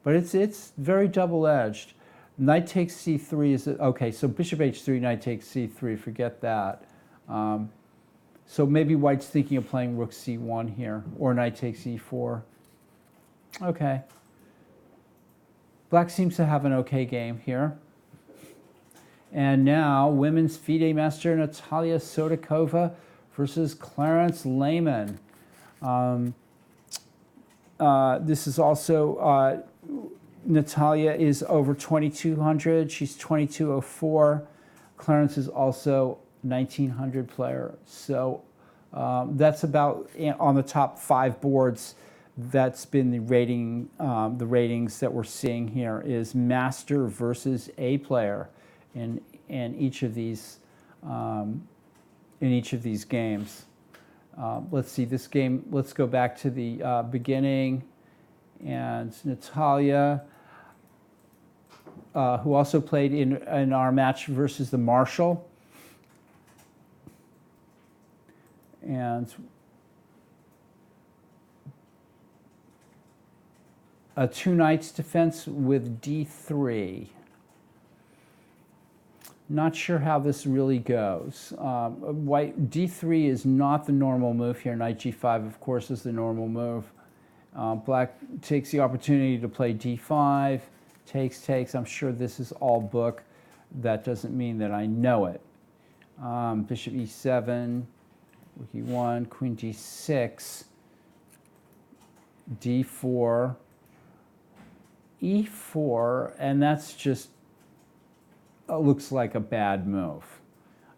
But it's very double-edged. Knight takes c3 is, okay, so bishop h3, knight takes c3, forget that. So maybe white's thinking of playing rook c1 here, or knight takes e4. Okay. Black seems to have an okay game here. And now, women's FIDE master Natalia Sodakova versus Clarence Lehman. This is also, Natalia is over 2,200. She's 2,204. Clarence is also 1,900 player. So that's about, on the top 5 boards, that's been the rating, the ratings that we're seeing here is master versus A player in each of these games. Let's see this game. Let's go back to the beginning, and Natalia, who also played in our match versus the Marshal, and a 2 knights defense with d3. Not sure how this really goes. White d3 is not the normal move here. Knight g5, of course, is the normal move. Black takes the opportunity to play d5, takes. I'm sure this is all book. That doesn't mean that I know it. Bishop e7, rook e1, queen d6, d4, e4, and that's just looks like a bad move.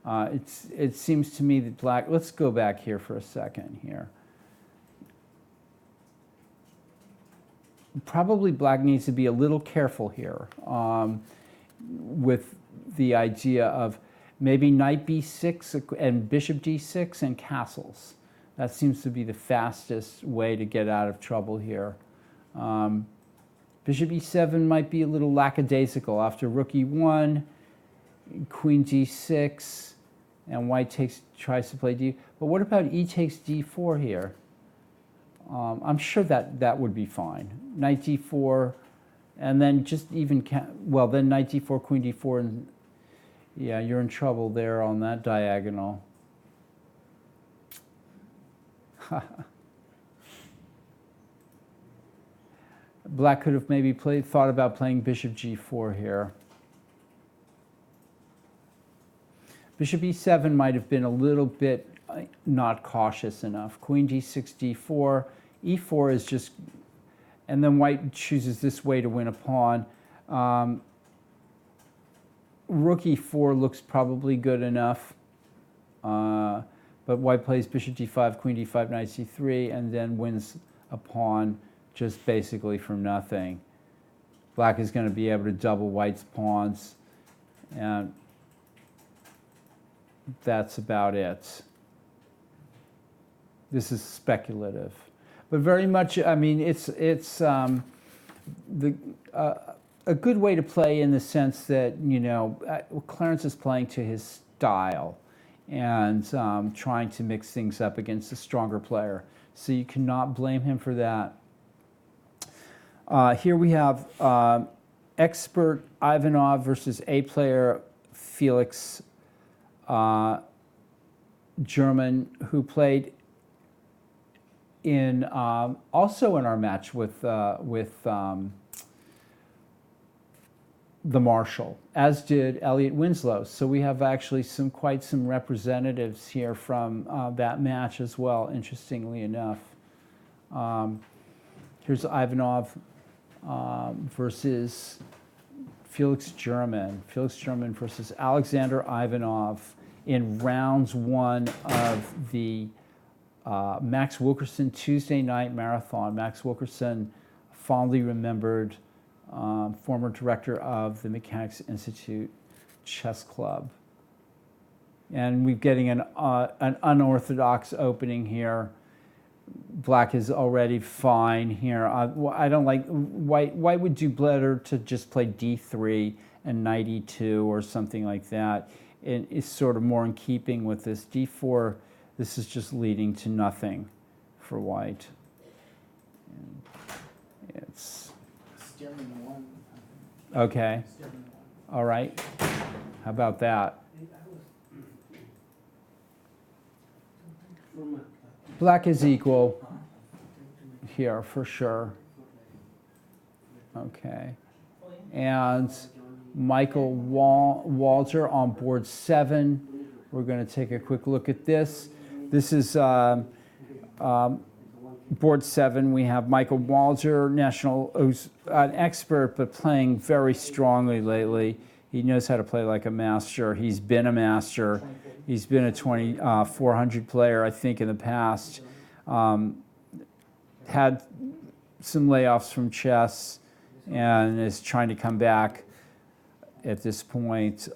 It seems to me that black, let's go back here for a second here. Probably black needs to be a little careful here with the idea of maybe knight b6 and bishop d6 and castles. That seems to be the fastest way to get out of trouble here. Bishop e7 might be a little lackadaisical. After rook e1, queen d6, and white tries to play d. But what about e takes d4 here? I'm sure that would be fine. Knight d4, and then just even well, then knight d4, queen d4, and yeah, you're in trouble there on that diagonal. Black could have maybe thought about playing bishop g4 here. Bishop e7 might have been a little bit not cautious enough. Queen d6, d4. e4 is just, and then white chooses this way to win a pawn. Rook e4 looks probably good enough. But white plays bishop d5, queen d5, knight c3, and then wins a pawn just basically from nothing. Black is going to be able to double white's pawns, and that's about it. This is speculative, but very much, I mean, it's a good way to play in the sense that, you know, Clarence is playing to his style and trying to mix things up against a stronger player. So you cannot blame him for that. Here we have expert Ivanov versus A player Felix German, who played in also in our match with the marshal, as did Elliot Winslow. So we have actually quite some representatives here from that match as well, interestingly enough. Here's Ivanov versus Felix German. Felix German versus Alexander Ivanov in rounds 1 of the Max Wilkerson Tuesday night marathon. Max Wilkerson, fondly remembered former director of the Mechanics Institute Chess Club. And we're getting an unorthodox opening here. Black is already fine here. I don't like, White would do better to just play d3 and knight e2 or something like that. It's sort of more in keeping with this. d4, this is just leading to nothing for White. And it's German won. okay. German won. All right. How about that? Black is equal here for sure. Okay. And Michael Walter on board 7. We're going to take a quick look at this. This is board 7. We have Michael Walter, who's an expert but playing very strongly lately. He knows how to play like a master. He's been a master. He's been a 400 player, I think, in the past. Had some layoffs from chess and is trying to come back at this point.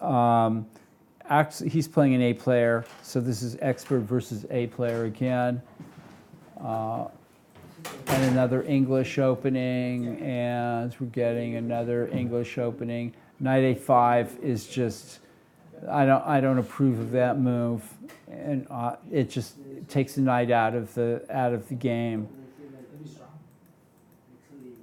Actually, he's playing an A player, so this is expert versus A player again. And another English opening, and we're getting another English opening. Knight A5 is just, I don't approve of that move, and it just takes the knight out of the game.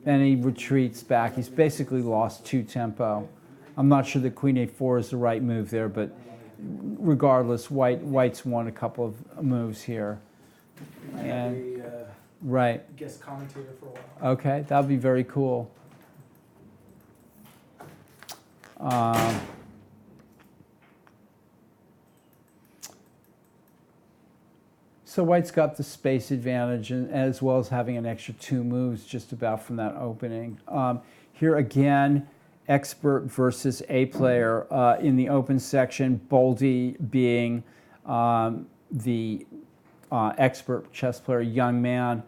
And he retreats back. He's basically lost 2 tempo. I'm not sure that Queen A4 is the right move there, but regardless, White's won a couple of moves here. And right. Guest commentator for a while. Okay, that would be very cool. So White's got the space advantage, as well as having an extra 2 moves just about from that opening. Here again, expert versus A player in the open section, Boldy being the expert chess player, young man.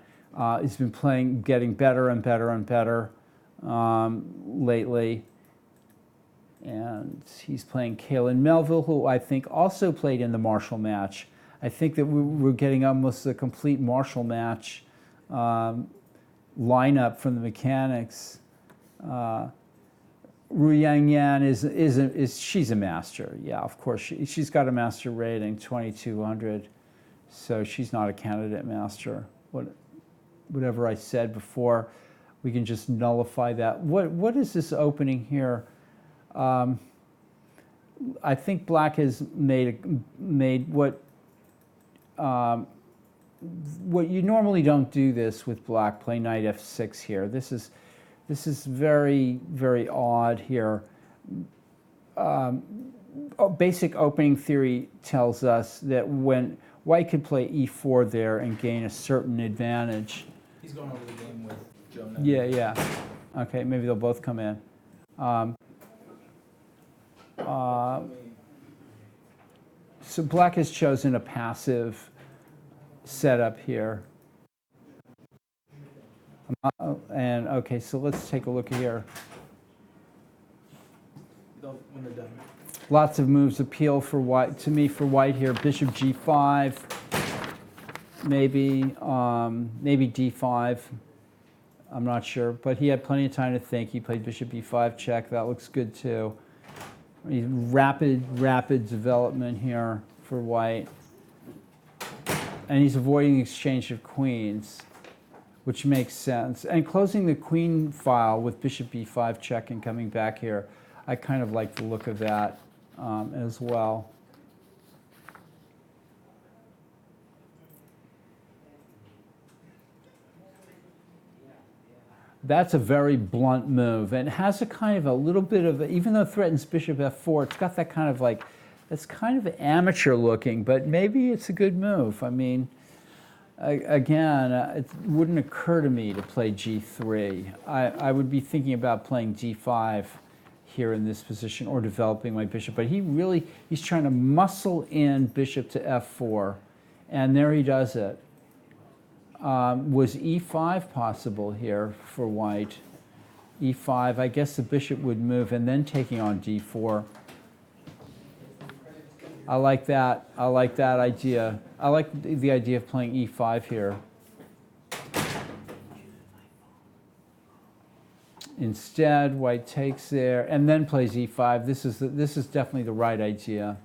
He's been getting better and better and better lately. And he's playing Kalen Melville, who I think also played in the Marshall match. I think that we're getting almost a complete Marshall match lineup from the Mechanics. Ru Yang she's a master. Yeah, of course. She's got a master rating, 2200. So she's not a candidate master. Whatever I said before, we can just nullify that. What is this opening here? I think Black has made what you normally don't do this with Black, play knight f6 here. This is very, very odd here. Basic opening theory tells us that when White could play e4 there and gain a certain advantage. He's going over the game with Jonah. Yeah. Okay, maybe they'll both come in. So Black has chosen a passive setup here. And okay, so let's take a look here. When they're done. Lots of moves appeal for White to me for White here. Bishop g5, maybe d5. I'm not sure, but he had plenty of time to think. He played bishop b5 check. That looks good too. Rapid development here for White, and he's avoiding the exchange of queens, which makes sense. And closing the queen file with bishop b5 check and coming back here, I kind of like the look of that as well. That's a very blunt move, and it has a kind of a little bit of, even though it threatens bishop f4, it's got that kind of like, it's kind of amateur looking, but maybe it's a good move. I mean, again, it wouldn't occur to me to play g3. I would be thinking about playing d5 here in this position, or developing my bishop, but he's trying to muscle in bishop to f4, and there he does it. Was e5 possible here for white? e5, I guess the bishop would move and then taking on d4. I like that. I like that idea. I like the idea of playing e5 here. Instead, white takes there and then plays e5. This is definitely the right idea,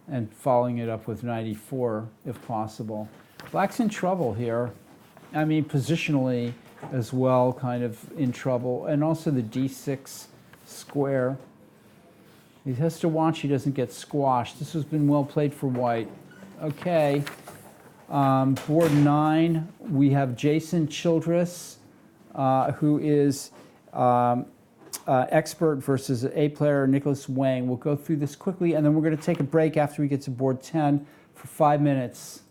and following it up with knight e4 if possible. Black's in trouble here. I mean, positionally as well, kind of in trouble, and also the d6 square. He has to watch he doesn't get squashed. This has been well played for white. Okay, board 9, we have Jason Childress, who is expert versus A player Nicholas Wang. We'll go through this quickly, and then we're going to take a break after we get to board 10 for 5 minutes.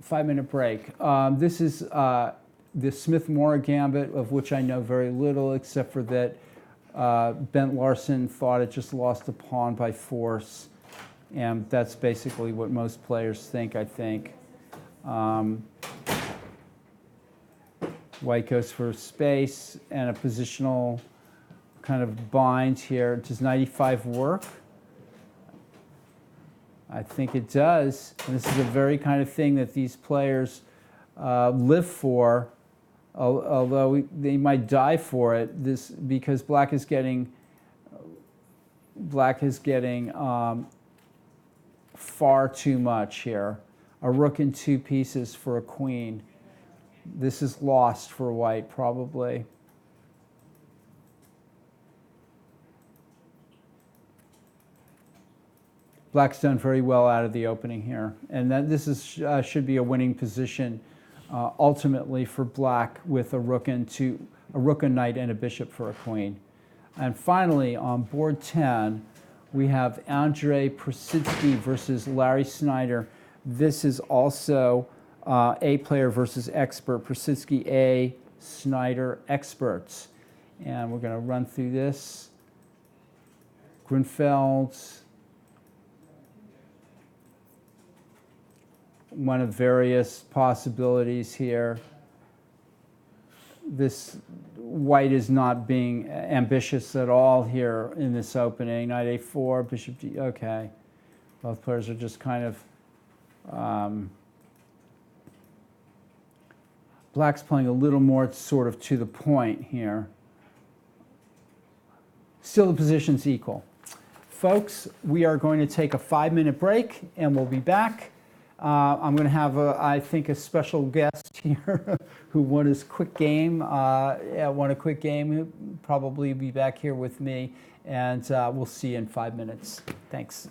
5-minute break. This is the Smith-Morra Gambit, of which I know very little, except for that Bent Larson thought it just lost a pawn by force, and that's basically what most players think, I think. White goes for space and a positional kind of bind here. Does knight e5 work? I think it does. And this is a very kind of thing that these players live for, although they might die for it. Because black is getting far too much here. A rook in 2 pieces for a queen. This is lost for white, probably. Black's done very well out of the opening here, and should be a winning position ultimately for black, with a rook a knight, and a bishop for a queen. And finally, on board 10, we have Andrei Persitsky versus Larry Snyder. This is also A player versus expert. Persitsky A, Snyder experts. And we're going to run through this. Grunfeld, one of various possibilities here. This white is not being ambitious at all here in this opening. Knight a4, bishop d. Okay, both players are just kind of. Black's playing a little more sort of to the point here. Still, the position's equal. Folks, we are going to take a 5-minute break, and we'll be back. I'm going to have, I think, a special guest here who won his quick game. Won a quick game. He'll probably be back here with me, and we'll see you in 5 minutes. Thanks.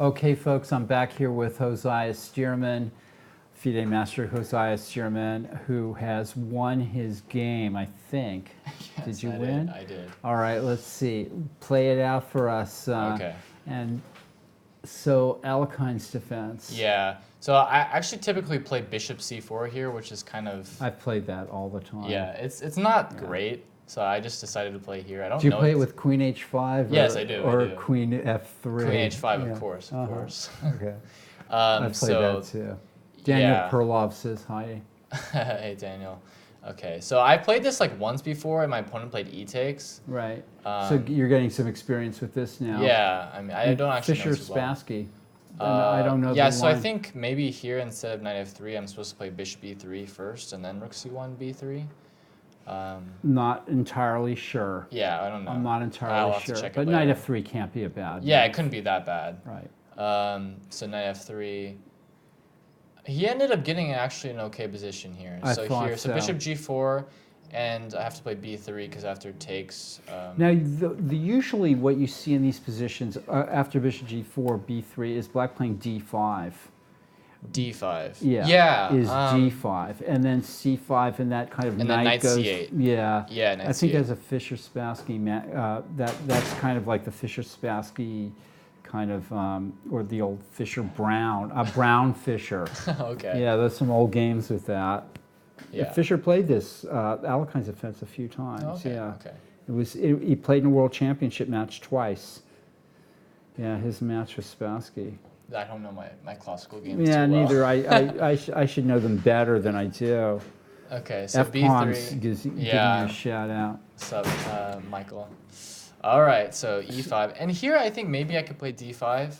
Okay, folks, I'm back here with Josiah Stearman, FIDE Master Josiah Stearman, who has won his game, I think. Yes, Did you win? I did. All right, let's see. Play it out for us. Okay. And so, Alekine's defense. Yeah. So I actually typically play bishop c4 here, which is kind of I've played that all the time. yeah. It's not great. So I just decided to play here. I don't Do you know. play it with Queen H5? Yes, I do, I Or do. Queen F3? Queen h5, Yeah. of course, of course. Okay. I played So that too. Daniel yeah. Perlov says hi. Hey Daniel. Okay, so I played this like once before, and my opponent played e takes. Right. So you're getting some experience with this now. Yeah, I mean I don't actually Fischer know too well. Spassky. I don't know. Yeah, the so I line. think maybe here instead of knight f3, I'm supposed to play bishop b3 first, and then rook c1 b3. Not entirely sure. Yeah, I don't know. I'm not I'll entirely have to sure. check it But later. knight f3 can't be a bad. Yeah, move. it couldn't be that bad. Right. So knight f3. He ended up getting actually an okay position here. I so thought here, so so. bishop g4, and I have to play b3 because after takes. Now, the usually what you see in these positions after bishop g4, b3 is black playing d5. d5. Yeah. Yeah. Is d5, and then c5, and that kind of And then knight goes. c8. Yeah. Yeah, knight I think c8. as a Fischer Spassky, that's kind of like the Fischer Spassky kind of, or the old Fischer Brown, Brown Fischer. Okay. Yeah, there's some old games with that. Yeah. Fischer played this Alekine's defense a few times. Okay. Yeah, Okay. he played in a World Championship match twice. Yeah, his match with Spassky. I don't know my classical games Yeah, too well. neither. I should know them better than I do. Okay, so F Pawns b3. giving you Yeah. a shout out. Sub, Michael. All right, so e5, and here I think maybe I could play d5.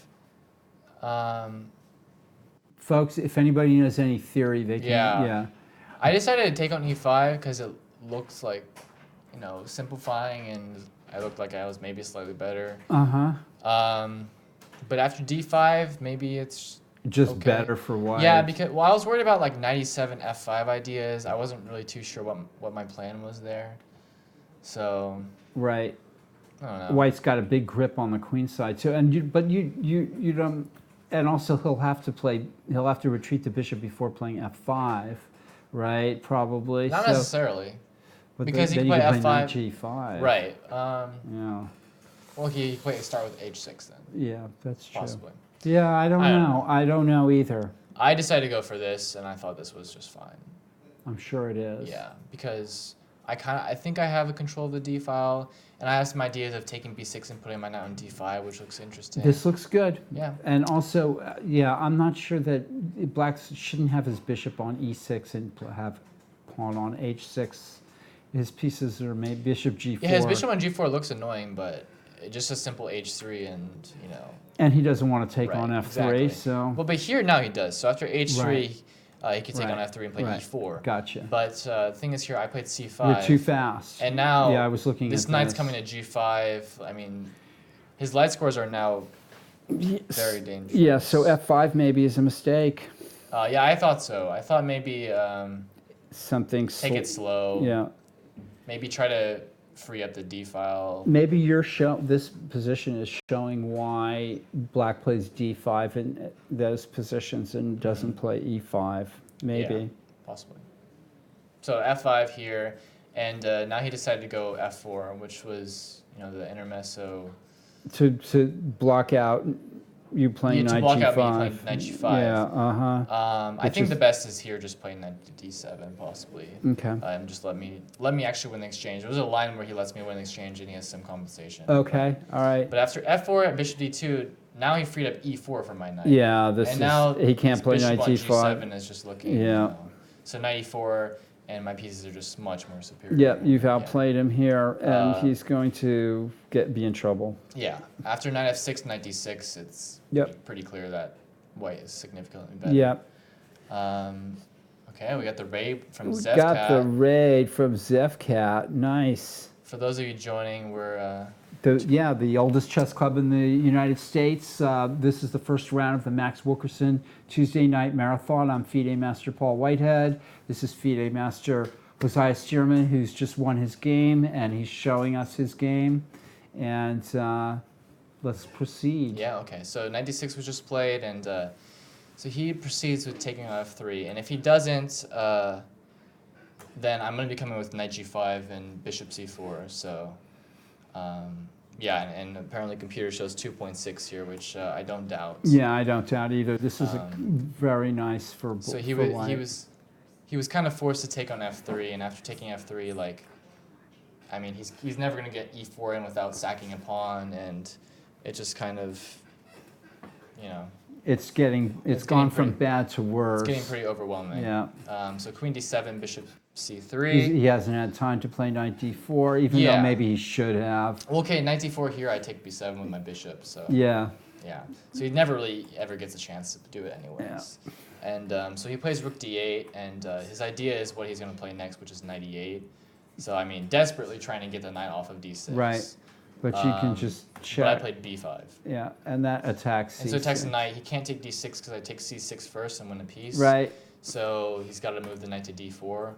Folks, if anybody knows any theory, they can. Yeah. I decided to take on e5 because it looks like, simplifying, and I looked like I was maybe slightly better. But after d5, maybe it's Just okay. better for white. Yeah, because I was worried about like 97 f5 ideas. I wasn't really too sure what my plan was there. So Right. I don't know. White's got a big grip on the queen side too, and you don't. And also he'll have to retreat the bishop before playing f5, right? Probably. Not so, necessarily. but because he then can you play could play f5. knight g5. Right. Yeah. Well, he start with h6 then. Yeah, that's true. Possibly. Yeah, I don't know. I don't know either. I decided to go for this, and I thought this was just fine. I'm sure it is. Yeah, because I think I have a control of the d file, and I have some ideas of taking b6 and putting my knight on d5, which looks interesting. This looks good. Yeah. And also, yeah, I'm not sure that black shouldn't have his bishop on e6 and have pawn on h6. His pieces are maybe bishop g4. Yeah, his bishop on g4 looks annoying, but just a simple h3 and, And he doesn't want to take Right, on f3, exactly. so. Well, but here now he does. So after h3, Right. he can take on Right, f3 and play right. e4. Gotcha. But the thing is here, I played c5. You're too fast. And now yeah, I was looking this at knight's this. coming to g5. I mean, his light scores are now very dangerous. Yeah, so f5 maybe is a mistake. Yeah, I thought so. I thought maybe Something. take it slow. Yeah. Maybe try to free up the d file. Maybe this position is showing why black plays d5 in those positions and doesn't play e5. Maybe. Yeah, possibly. So f5 here, and now he decided to go f4, which was the intermezzo. To block out you playing to knight block g5. out me playing knight g5. Yeah. I Which think is- the best is here, just playing knight to d7, possibly. Okay. And just let me actually win the exchange. There was a line where he lets me win the exchange, and he has some compensation. Okay. All right. But after f4 bishop d2, now he freed up e4 for my knight. Yeah. This And is now he can't his play bishop knight on g5. g7 is just looking. Yeah. So knight e4, and my pieces are just much more superior. Yeah, you've outplayed him here, and Uh, he's going to be in trouble. Yeah. After knight f6, knight d6, it's Yep. pretty clear that white is significantly better. Yeah. Okay, we got the raid from We Zevcat. got the raid from Zevcat. Nice. For those of you joining, we're The oldest chess club in the United States. This is the first round of the Max Wilkerson Tuesday night marathon. I'm FIDE Master Paul Whitehead. This is FIDE Master Josiah Stearman, who's just won his game, and he's showing us his game. And let's proceed. Yeah, okay. So 96 was just played, and so he proceeds with taking on f3. And if he doesn't, then I'm going to be coming with knight g5 and bishop c4. So, yeah, and apparently computer shows 2.6 here, which I don't doubt. Yeah, I don't doubt either. This is very nice for So he was kind of forced to take on f3, and after taking f3, like, I mean, he's never going to get e4 in without sacking a pawn, and it just kind of, you know. It's gone from bad to worse. It's getting pretty overwhelming. Yeah. So queen d7, bishop c3. He hasn't had time to play knight d4, even though maybe he should have. Well, okay, knight d4 here, I take b7 with my bishop, so. Yeah. Yeah. So he never really ever gets a chance to do it anyways. Yeah. And so he plays rook d8, and his idea is what he's going to play next, which is knight e8. So, I mean, desperately trying to get the knight off of d6. Right. But you can just check. But I played b5. Yeah, and that attacks c6. And so it attacks the knight. He can't take d6 because I take c6 first and win a piece. Right. So he's got to move the knight to d4,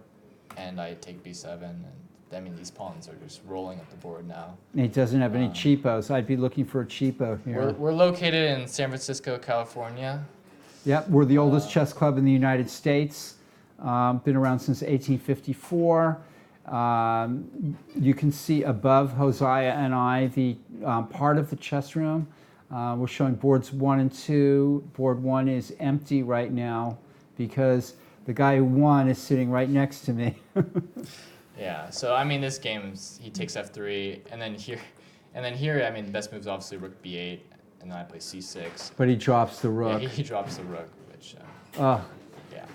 and I take b7. And I mean, these pawns are just rolling up the board now. He doesn't have any cheapos. I'd be looking for a cheapo here. We're located in San Francisco, California. Yep, we're the oldest chess club in the United States. Been around since 1854. You can see above Hosea and I the part of the chess room. We're showing boards 1 and 2. Board 1 is empty right now because the guy who won is sitting right next to me. Yeah, so I mean, this game he takes f3, and then here, I mean, the best move is obviously rook b8, and then I play c6. But he drops the rook. Yeah, he drops the rook, which. Yeah.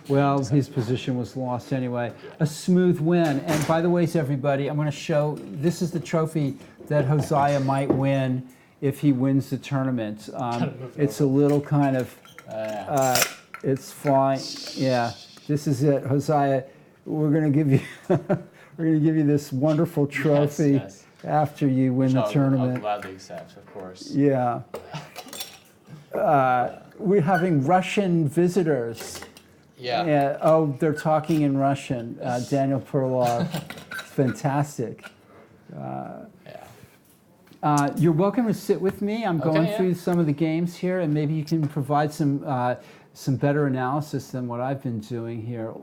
Well, his position was lost anyway. Yeah. A smooth win. And by the way, everybody, I'm going to show, this is the trophy that Hosea might win if he wins the tournament. It's a little kind of, it's fine. Yeah, this is it, Hosea. We're going to give you, we're going to give you this wonderful trophy after you win the tournament. I'll gladly accept, of course. Yeah. We're having Russian visitors. Yeah. Oh, they're talking in Russian. Daniel Perlov. Fantastic. You're welcome to sit with me. I'm going through some of the games here, and maybe you can provide some better analysis than what I've been doing here.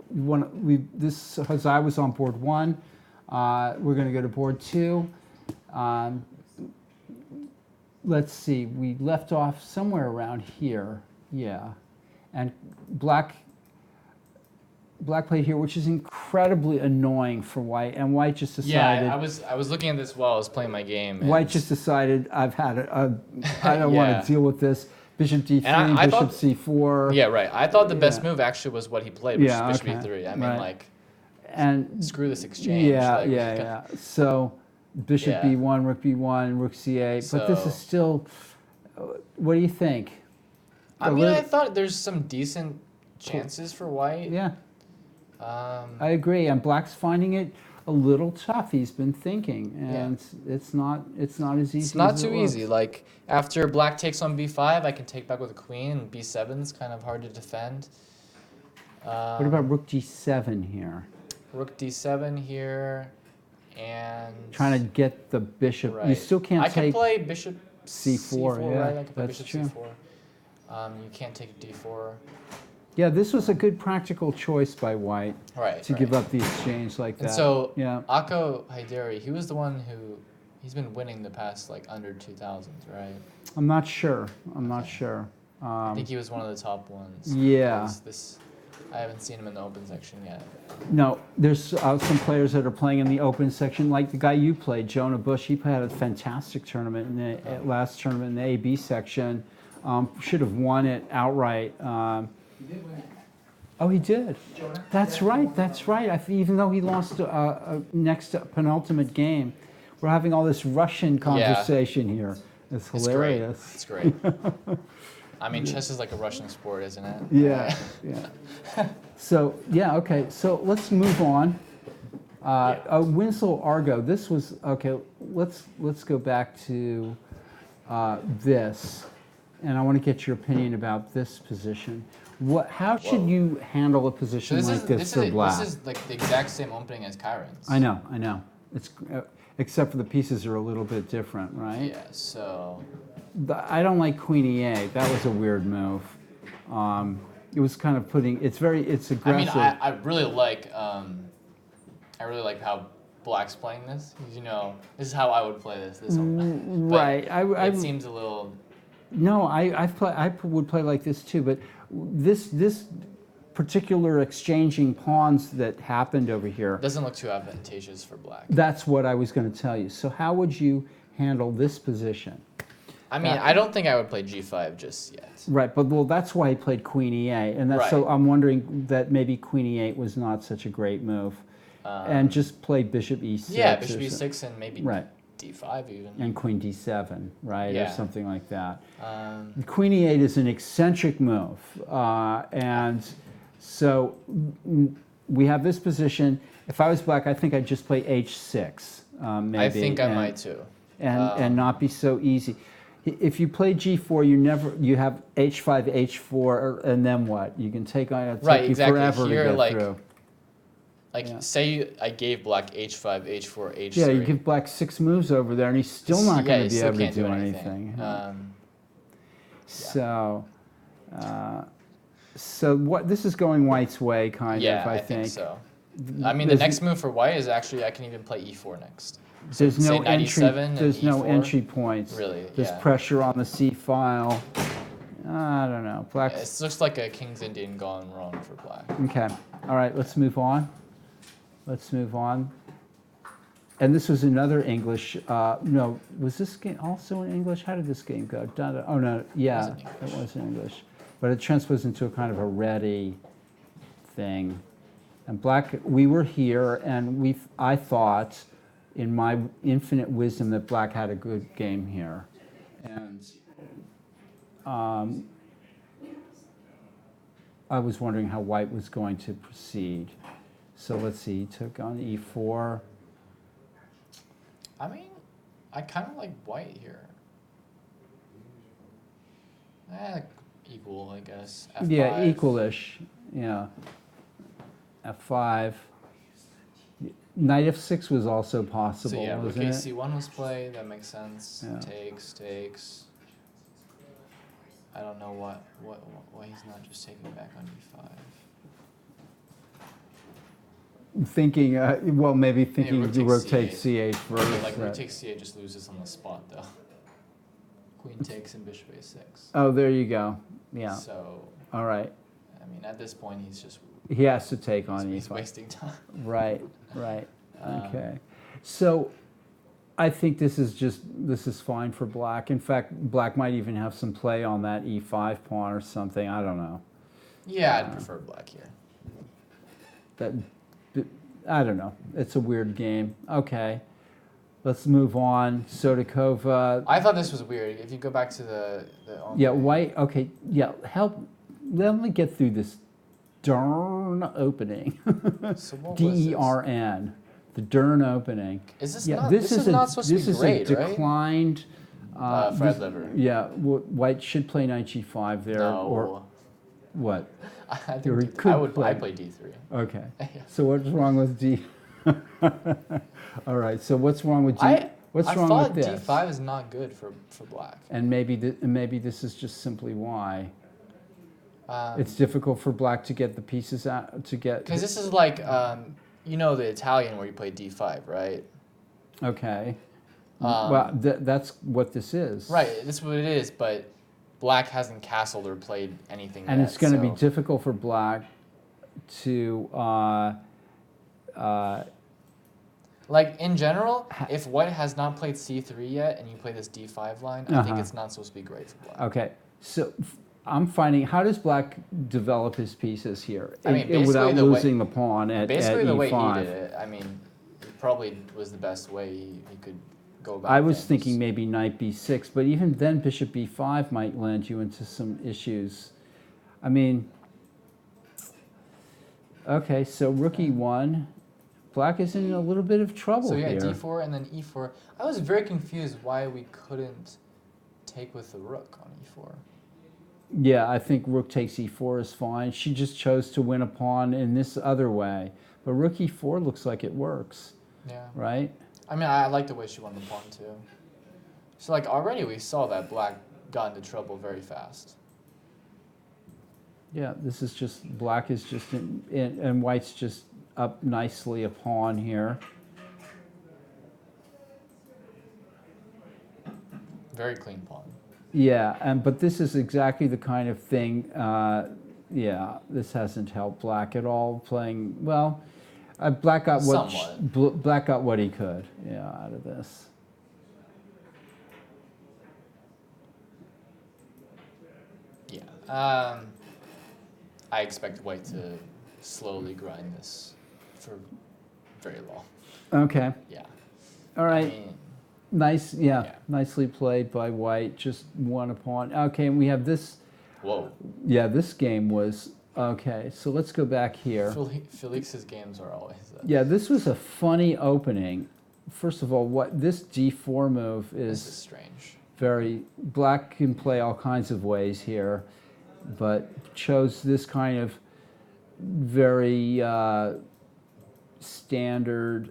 Hosea was on board 1. We're going to go to board 2. Let's see. We left off somewhere around here. Yeah. And Black played here, which is incredibly annoying for White, and White just decided. Yeah, I was looking at this while I was playing my game. White just decided I've had it. I don't want to deal with this. Bishop d3, bishop c4. Yeah, right. I thought the best move actually was what he played, which is bishop e3. I mean, like, and screw this exchange. Yeah, like, yeah. So bishop b1, rook b1, rook c8. But this is still. What do you think? I mean, I thought there's some decent chances for White. Yeah. I agree, and Black's finding it a little tough. He's been thinking, and it's not as easy. It's not as too easy. Like after Black takes on b5, I can take back with a queen. And b7's kind of hard to defend. What about rook d7 here? Rook d7 here, and trying to get the bishop. Right. You still can't take. I can play bishop c4. Yeah, right? I can play that's bishop true. c4. You can't take d4. Yeah, this was a good practical choice by White to give up the exchange like that. And so, yeah. Akko Haidari, he was the one he's been winning the past like under 2000s, right? I'm not sure. I'm not sure. I think he was one of the top ones. Yeah. I haven't seen him in the open section yet. No, there's some players that are playing in the open section, like the guy you played, Jonah Bush. He had a fantastic tournament in the last tournament in the AB section. Should have won it outright. He did win it. Oh, he did. Jonah? That's right. That's right. Even though he lost next penultimate game, we're having all this Russian conversation here. It's hilarious. It's great. I mean, chess is like a Russian sport, isn't it? Yeah. Yeah. So okay. So let's move on. Winslow Argo. This was okay. Let's go back to this, and I want to get your opinion about this position. How should you handle a position like this for Black? This is like the exact same opening as Kyron's. I know. It's except for the pieces are a little bit different, right? Yeah, so I don't like Queen E8. That was a weird move. It was kind of putting. It's I mean, aggressive. I really like how Black's playing this. 'Cause, you know, this is how I would play this one. But Right. it seems a little. No, I would play like this too, but this particular exchanging pawns that happened over here, Doesn't look too advantageous for Black. that's what I was going to tell you. So how would you handle this position? I mean, I don't think I would play G5 just yet. Right, but well, that's why he played Queen E8, and that's, so Right. I'm wondering that maybe Queen E8 was not such a great move, and just play Bishop E6. Yeah, Bishop or E6 and maybe Right. D5 even. and Queen D7, right, or Yeah. something like that. Um, Queen E8 is an eccentric move, and so we have this position. If I was Black, I think I'd just play H6, maybe. I think I and- might too. and not be so easy. If you play G4, you have H5, H4, and then what? You can take on. It'll Right, take you exactly. forever Here, to get like, through. Like, Yeah. say I gave Black H5, H4, H3. Yeah, you give Black 6 moves over there, and he's still not Yeah, going he to be still able to can't do do anything. Yeah. So what? This is going White's way, kind Yeah, of. I think think. so. I mean, the There's- next move for White is actually I can even play E4 next. There's say no entry. 97 and There's no E4. entry points. Really? There's Yeah. pressure on the C file. I don't know. Black. Yeah, it looks like a King's Indian gone wrong for Black. Okay. All right, let's move on. Let's move on. And this was another English, no, was this game also in English? How did this game go? Oh, no, yeah, in it was in English. But it transposed into a kind of a ready thing. And Black, we were here, and I thought, in my infinite wisdom, that Black had a good game here. And I was wondering how White was going to proceed. So let's see, he took on E4. I mean, I kind of like White here. Equal, I guess. F5. Yeah, equal-ish, yeah. F5. Knight F6 was also possible, So yeah, rook wasn't it? C1 was played. That makes sense. Yeah. Takes. I don't know why he's not just taking back on E5. Thinking, well, maybe thinking rook the takes rook takes C8. C8 first. Like rook right. takes C8 just loses on the spot though. Queen takes and bishop A6. Oh, there you go. Yeah. So All right. I mean, at this point, he's just He has to take on he's E5. wasting time. Right. Right. Um, Okay. So I think this is fine for Black. In fact, Black might even have some play on that E5 pawn or something. I don't know. Yeah, I'd prefer Black here. I don't know. It's a weird game. Okay. Let's move on. Sodakova. I thought this was weird. If you go back to the Yeah, White. Okay. Yeah. Let me get through this darn opening. So what was this? DERN. The Dern opening. Is this Yeah, not? this is not supposed to be great, a right? declined. Fred Liver. Yeah, White should play knight G5 there, or No. what? I Or he think could I play. play D3. Okay. Yeah. So what's wrong with D? All right. So what's wrong with D? What's I wrong thought with this? D5 is not good for Black. And maybe this is just simply why. Um, It's difficult for Black to get the pieces out to get. Because this is like, you know, the Italian where you play D5, right? Okay. Um, Well, that's what this is. Right, this is what it is, but Black hasn't castled or played anything And yet, it's going to be so- difficult for Black to. Like, in general, if White has not played C3 yet and you play this D5 line, I think Uh-huh. it's not supposed to be great for Black. Okay. So I'm finding, how does Black develop his pieces here? I mean, basically without the way- losing the pawn at Basically, the way he E5. did it, I mean, it probably was the best way he could go about I was things. thinking maybe knight b6, but even then bishop b5 might land you into some issues. I mean, okay, so rook e1. Black is in a little bit of trouble So yeah, here. D4 and then E4. I was very confused why we couldn't take with the rook on E4. Yeah, I think rook takes e4 is fine. She just chose to win a pawn in this other way. But rook e4 looks like it works, Yeah. right? I mean, I like the way she won the pawn too. So like already we saw that black got into trouble very fast. Yeah, this is just, black is just and white's just up nicely a pawn here. Very clean pawn. Yeah, but this is exactly the kind of thing, yeah, this hasn't helped black at all playing, well, black got black got what he could, yeah, out of this. Yeah. I expect white to slowly grind this for very long. Okay. Yeah. All right. I mean, Nice, yeah, Yeah. nicely played by white, just one a pawn. Okay, and we have this, whoa. yeah, this game was, okay, so let's go back here. Felix's games are always that. Yeah, this was a funny opening. First of all, what this d4 move This is is strange. very, black can play all kinds of ways here, but chose this kind of very standard.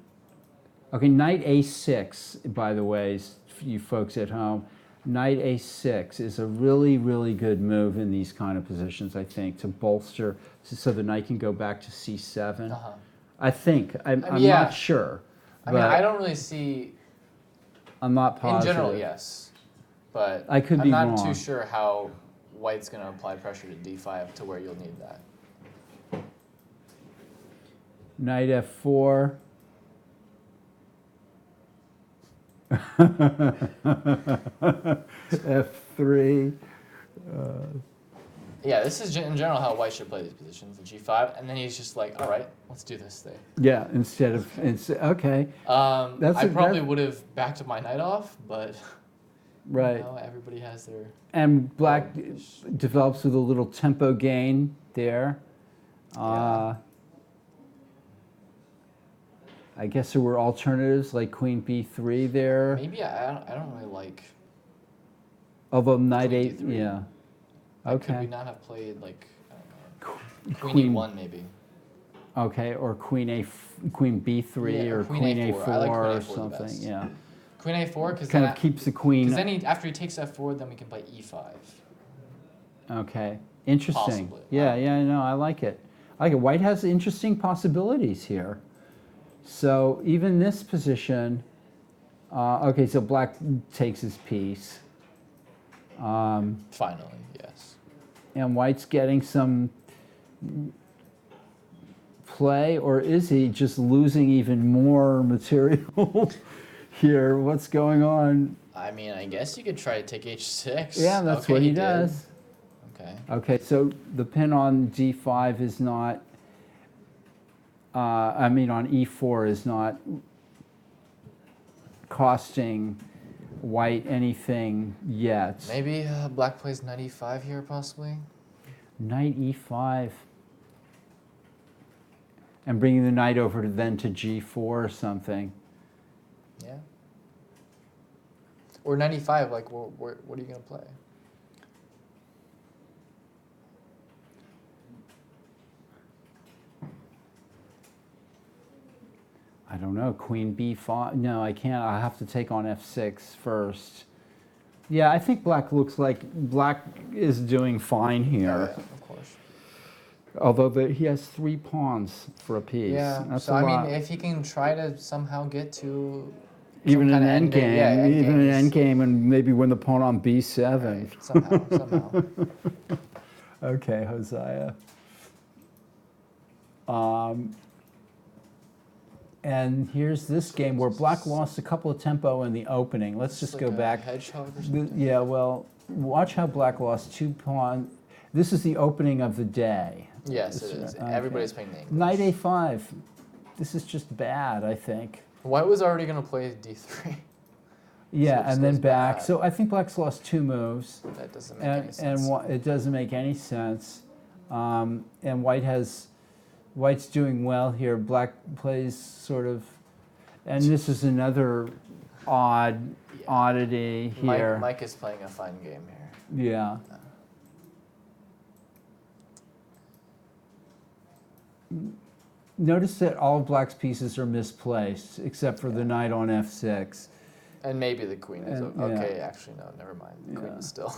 Okay, knight a6, by the way, you folks at home, knight a6 is a really, really good move in these kind of positions, I think, to bolster, so the knight can go back to c7. Uh-huh. I think, I'm yeah. not sure. I mean, but I don't really see. I'm not positive. In general, yes, but I could I'm be not wrong. too sure how white's going to apply pressure to d5 to where you'll need that. Knight f4. f3. Yeah, this is in general how white should play these positions, the g5, and then he's just like, all right, let's do this thing. Yeah, instead of, okay, I probably would have backed up my knight off, but right. you know, everybody has their... And black develops with a little tempo gain there. Yeah. I guess there were alternatives like queen b3 there. Maybe I don't really like... Although knight Queen 8, D3. yeah. Like, could Okay. we not have played like, I don't know, Queen- queen e1 maybe? Okay, or queen b3 Yeah, or or queen queen a4, A4. I like queen or A4 the something. best. Yeah, Queen a4, because kind then, of keeps the queen. then after he takes f4, then we can play e5. Okay, interesting. Possibly. Yeah, yeah, no, I like it. I like it. White has interesting possibilities here. So even this position, okay, so black takes his piece. Finally, yes. And white's getting some play, or is he just losing even more material here? What's going on? I mean, I guess you could try to take h6. Yeah, that's Okay, what he did. does. Okay. Okay, so the pin on d5 is not, I mean on e4 is not costing white anything yet. Maybe black plays knight e5 here, possibly? Knight e5. And bringing the knight over to then to g4 or something. Yeah. Or knight e5, like, what are you going to play? I don't know, queen b5. No, I can't. I have to take on f6 first. Yeah, I think black looks like black is doing fine here. Oh, yeah, of course. Although he has 3 pawns for a piece. Yeah, That's so a I lot. mean, if he can try to somehow get to Even some an kinda endgame, yeah, even endgames. an endgame, and maybe win the pawn on b7. Right, somehow. Okay, Hosea. And here's this game where black lost a couple of tempo in the opening. Let's just go Like a back. hedgehog or The- something? yeah, well, watch how black lost 2 pawns. This is the opening of the day. Yes, it is. Okay. Everybody's playing the English. Knight a5. This is just bad, I think. White was already going to play d3. Yeah, So it and then goes back. bad. So I think black's lost 2 moves. That doesn't make any And sense. it doesn't make any sense. And white's doing well here. Black plays sort of, and this is another oddity here. Mike is playing a fine game here. Yeah. notice that all of black's pieces are misplaced, except for the knight on f6. And maybe the queen is And- okay. yeah. Actually, no, never mind. The queen Yeah. is still.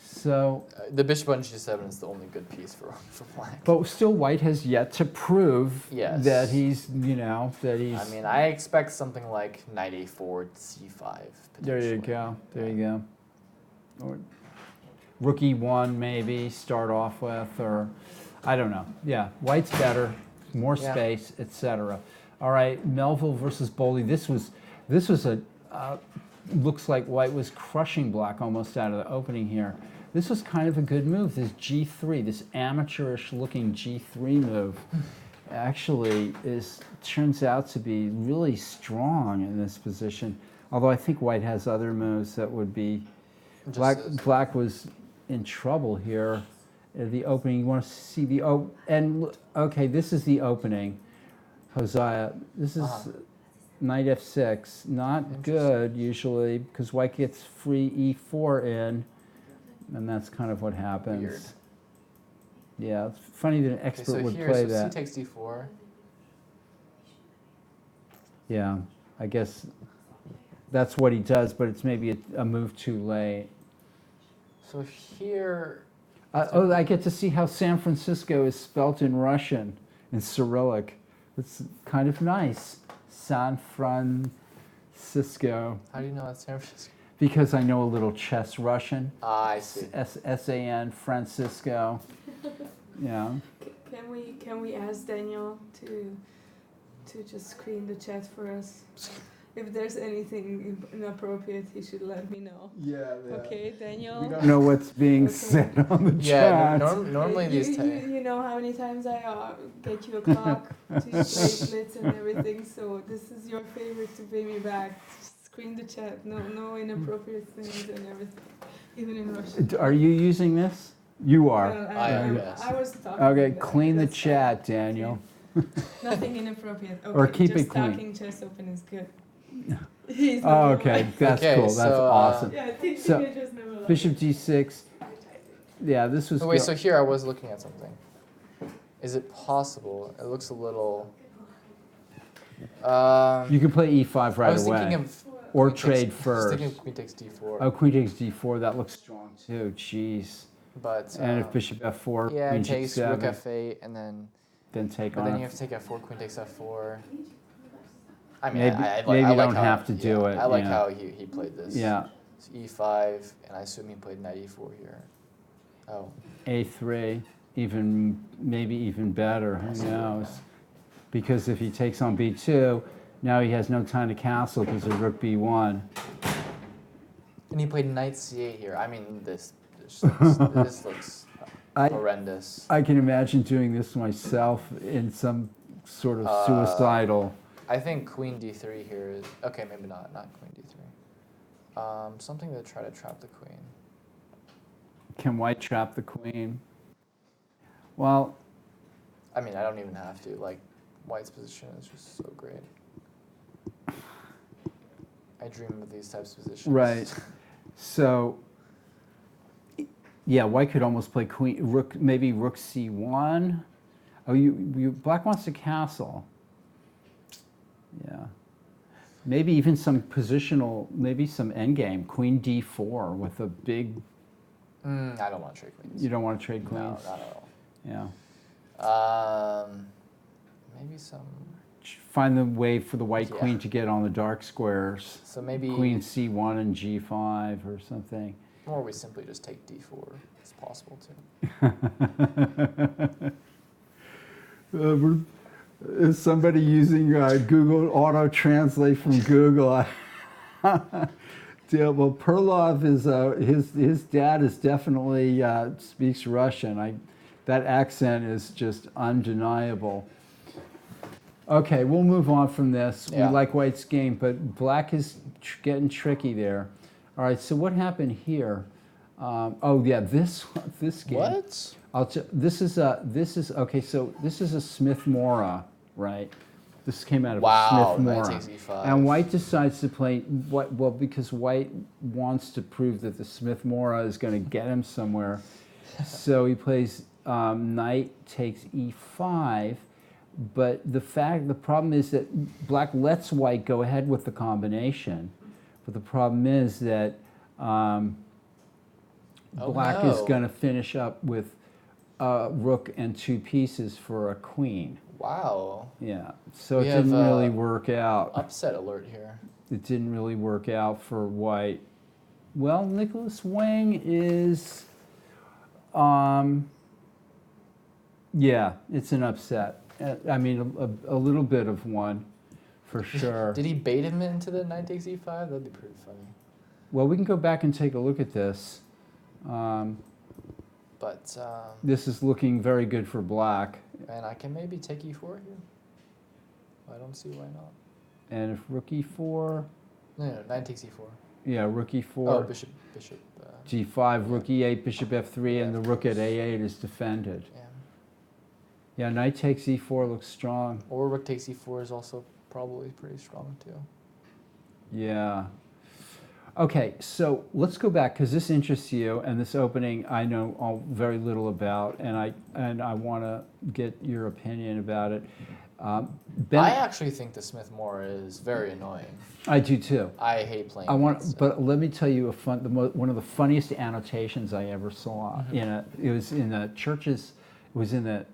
So, The bishop on g7 is the only good piece for black. but still white has yet to prove Yes. that he's, that he's... I mean, I expect something like knight a4, c5. There you potentially. go. There you go. Or rook e1 maybe start off with, or I don't know. Yeah, white's better, more Yeah. space, etc. All right, Melville versus Bowley. This was a looks like white was crushing black almost out of the opening here. This was kind of a good move. This g3, this amateurish looking g3 move, actually turns out to be really strong in this position. Although I think white has other moves that would be. Just Black was in trouble here. The opening. You want to see the okay. This is the opening. Hosea. This is knight f6. Not good usually because white gets free e4 in, and that's kind of what happens. Weird. Yeah, it's funny that an Okay, expert so would here, play so that. c takes d4. Yeah, I guess that's what he does, but it's maybe a move too late. So here, I get to see how San Francisco is spelt in Russian, in Cyrillic. It's kind of nice. San Francisco. how do you know that's San Francisco? Because I know a little chess Russian. I see. S-A-N, Francisco. Yeah. Can we ask Daniel to just screen the chat for us? If there's anything inappropriate, he should let me know. Yeah. Okay, Daniel. We don't know what's being Okay. said on the Yeah, chat. normally you, these. you know how many times I get you a clock to play blitz and everything. So this is your favorite to pay me back. Just screen the chat. No inappropriate things and everything, even in Russian. Are you using this? You are. I am, yes. I was talking. Okay, about clean the just- chat, Daniel. Nothing inappropriate. Okay, Or keep just it clean. talking chess open is good. He's Oh, not okay, gonna that's Okay, cool. That's so, awesome. lie. Yeah, So, teenagers never lie. Bishop d6. Yeah, this was. Oh, wait, go- so here I was looking at something. Is it possible? It looks a little. You can play e5 right I was away. thinking of. Or queen takes- trade I was first. thinking of queen takes d4. Oh, queen takes d4. That looks strong too. Jeez. But. And if bishop f4, Yeah, queen it takes rook g7, f8, and then. then take But on. then it. you have to take f4, queen takes f4. I mean, Maybe- I maybe I you like don't how, have to do it, I like yeah. how he played this. Yeah, So e5, and I assume he played knight e4 here. Oh. a3, maybe even better. Who Possibly, knows? Because if he takes on b2, now he has no time to castle because of rook b1. And he played knight c8 here. I mean, this looks I horrendous. I can imagine doing this myself in some sort of suicidal. I think queen d3 here is okay. Maybe not queen d3. Something to try to trap the queen. Can white trap the queen? Well, I mean, I don't even have to. Like, white's position is just so great. I dream of these types of positions. right. So, yeah, white could almost play maybe rook c1. Oh, black wants to castle. Yeah. Maybe even some positional, maybe some endgame, queen d4 with a big. I don't want to trade queens. You don't want to trade No, queens. not at all. Yeah. Maybe some. Find the way for the white Yeah. queen to get on the dark squares. So maybe. Queen c1 and g5 or something. Or we simply just take d4. It's possible too. Is somebody using Google Auto Translate from Google? Yeah, well, Perlov is his dad is definitely speaks Russian. That accent is just undeniable. Okay, we'll move on from this. Yeah. We like white's game, but black is getting tricky there. All right, so what happened here? Oh yeah, this game. What? This is okay. So this is a Smith-Morra, right? This came out of Wow, a knight Smith-Morra. takes e5. And white decides to play well because white wants to prove that the Smith-Morra is going to get him somewhere. So he plays knight takes e5, But the problem is that black lets white go ahead with the combination. But the problem is that black is no. going to finish up with a rook and 2 pieces for a queen. Wow. Yeah, so We it have, didn't really work out. Upset alert here. It didn't really work out for white. Well, Nicholas Wang is, yeah, it's an upset. I mean, a little bit of one, for sure. Did he bait him into the knight takes e5? That'd be pretty funny. Well, we can go back and take a look at this. But, This is looking very good for black. and I can maybe take e4 here. I don't see why not. And if rook e4, No, knight takes e4. yeah, rook e4, Oh, bishop. g5, rook e8, bishop f3, and the rook at a8 is defended. Yeah. Yeah, knight takes e4 looks strong. Or rook takes e4 is also probably pretty strong too. Yeah. Okay, so let's go back because this interests you, and this opening I know very little about, and I want to get your opinion about it. Ben, I actually think the Smith Moore is very annoying. I do too. I hate playing. I want, against it. but let me tell you one of the funniest annotations I ever saw. It was in the churches. It was in the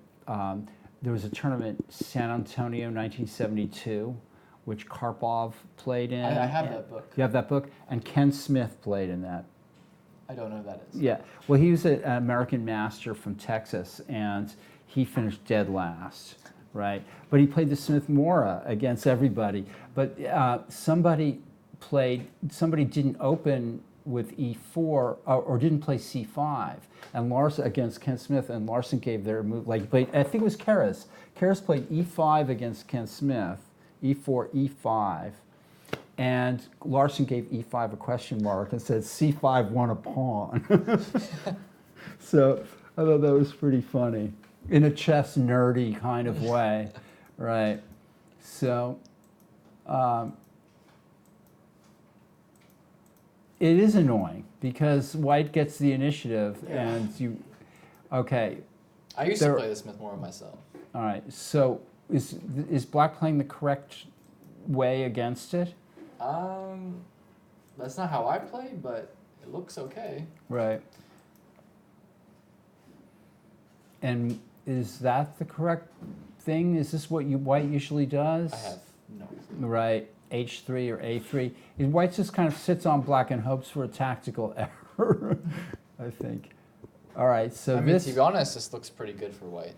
there was a tournament, San Antonio, 1972, which Karpov played in. I have that book. You have that book, and Ken Smith played in that. I don't know who that is. Yeah, well, he was an American master from Texas, and he finished dead last, right? But he played the Smith Mora against everybody. But somebody didn't open with e4 or didn't play c5, and Larson against Ken Smith, and Larson gave their move like he played. I think it was Karras. Karras played e5 against Ken Smith, e4, e5. And Larson gave e5 a question mark and said c5 won a pawn. So I thought that was pretty funny in a chess nerdy kind of way, right? So it is annoying because white gets the initiative and you, okay. I used to play the Smith Moore myself. All right, so is black playing the correct way against it? That's not how I play, but it looks okay. Right. And is that the correct thing? Is this what white usually does? I have no clue. Right, h3 or a3. White just kind of sits on black and hopes for a tactical error, I think. All right, so I mean, to be honest, this looks pretty good for white.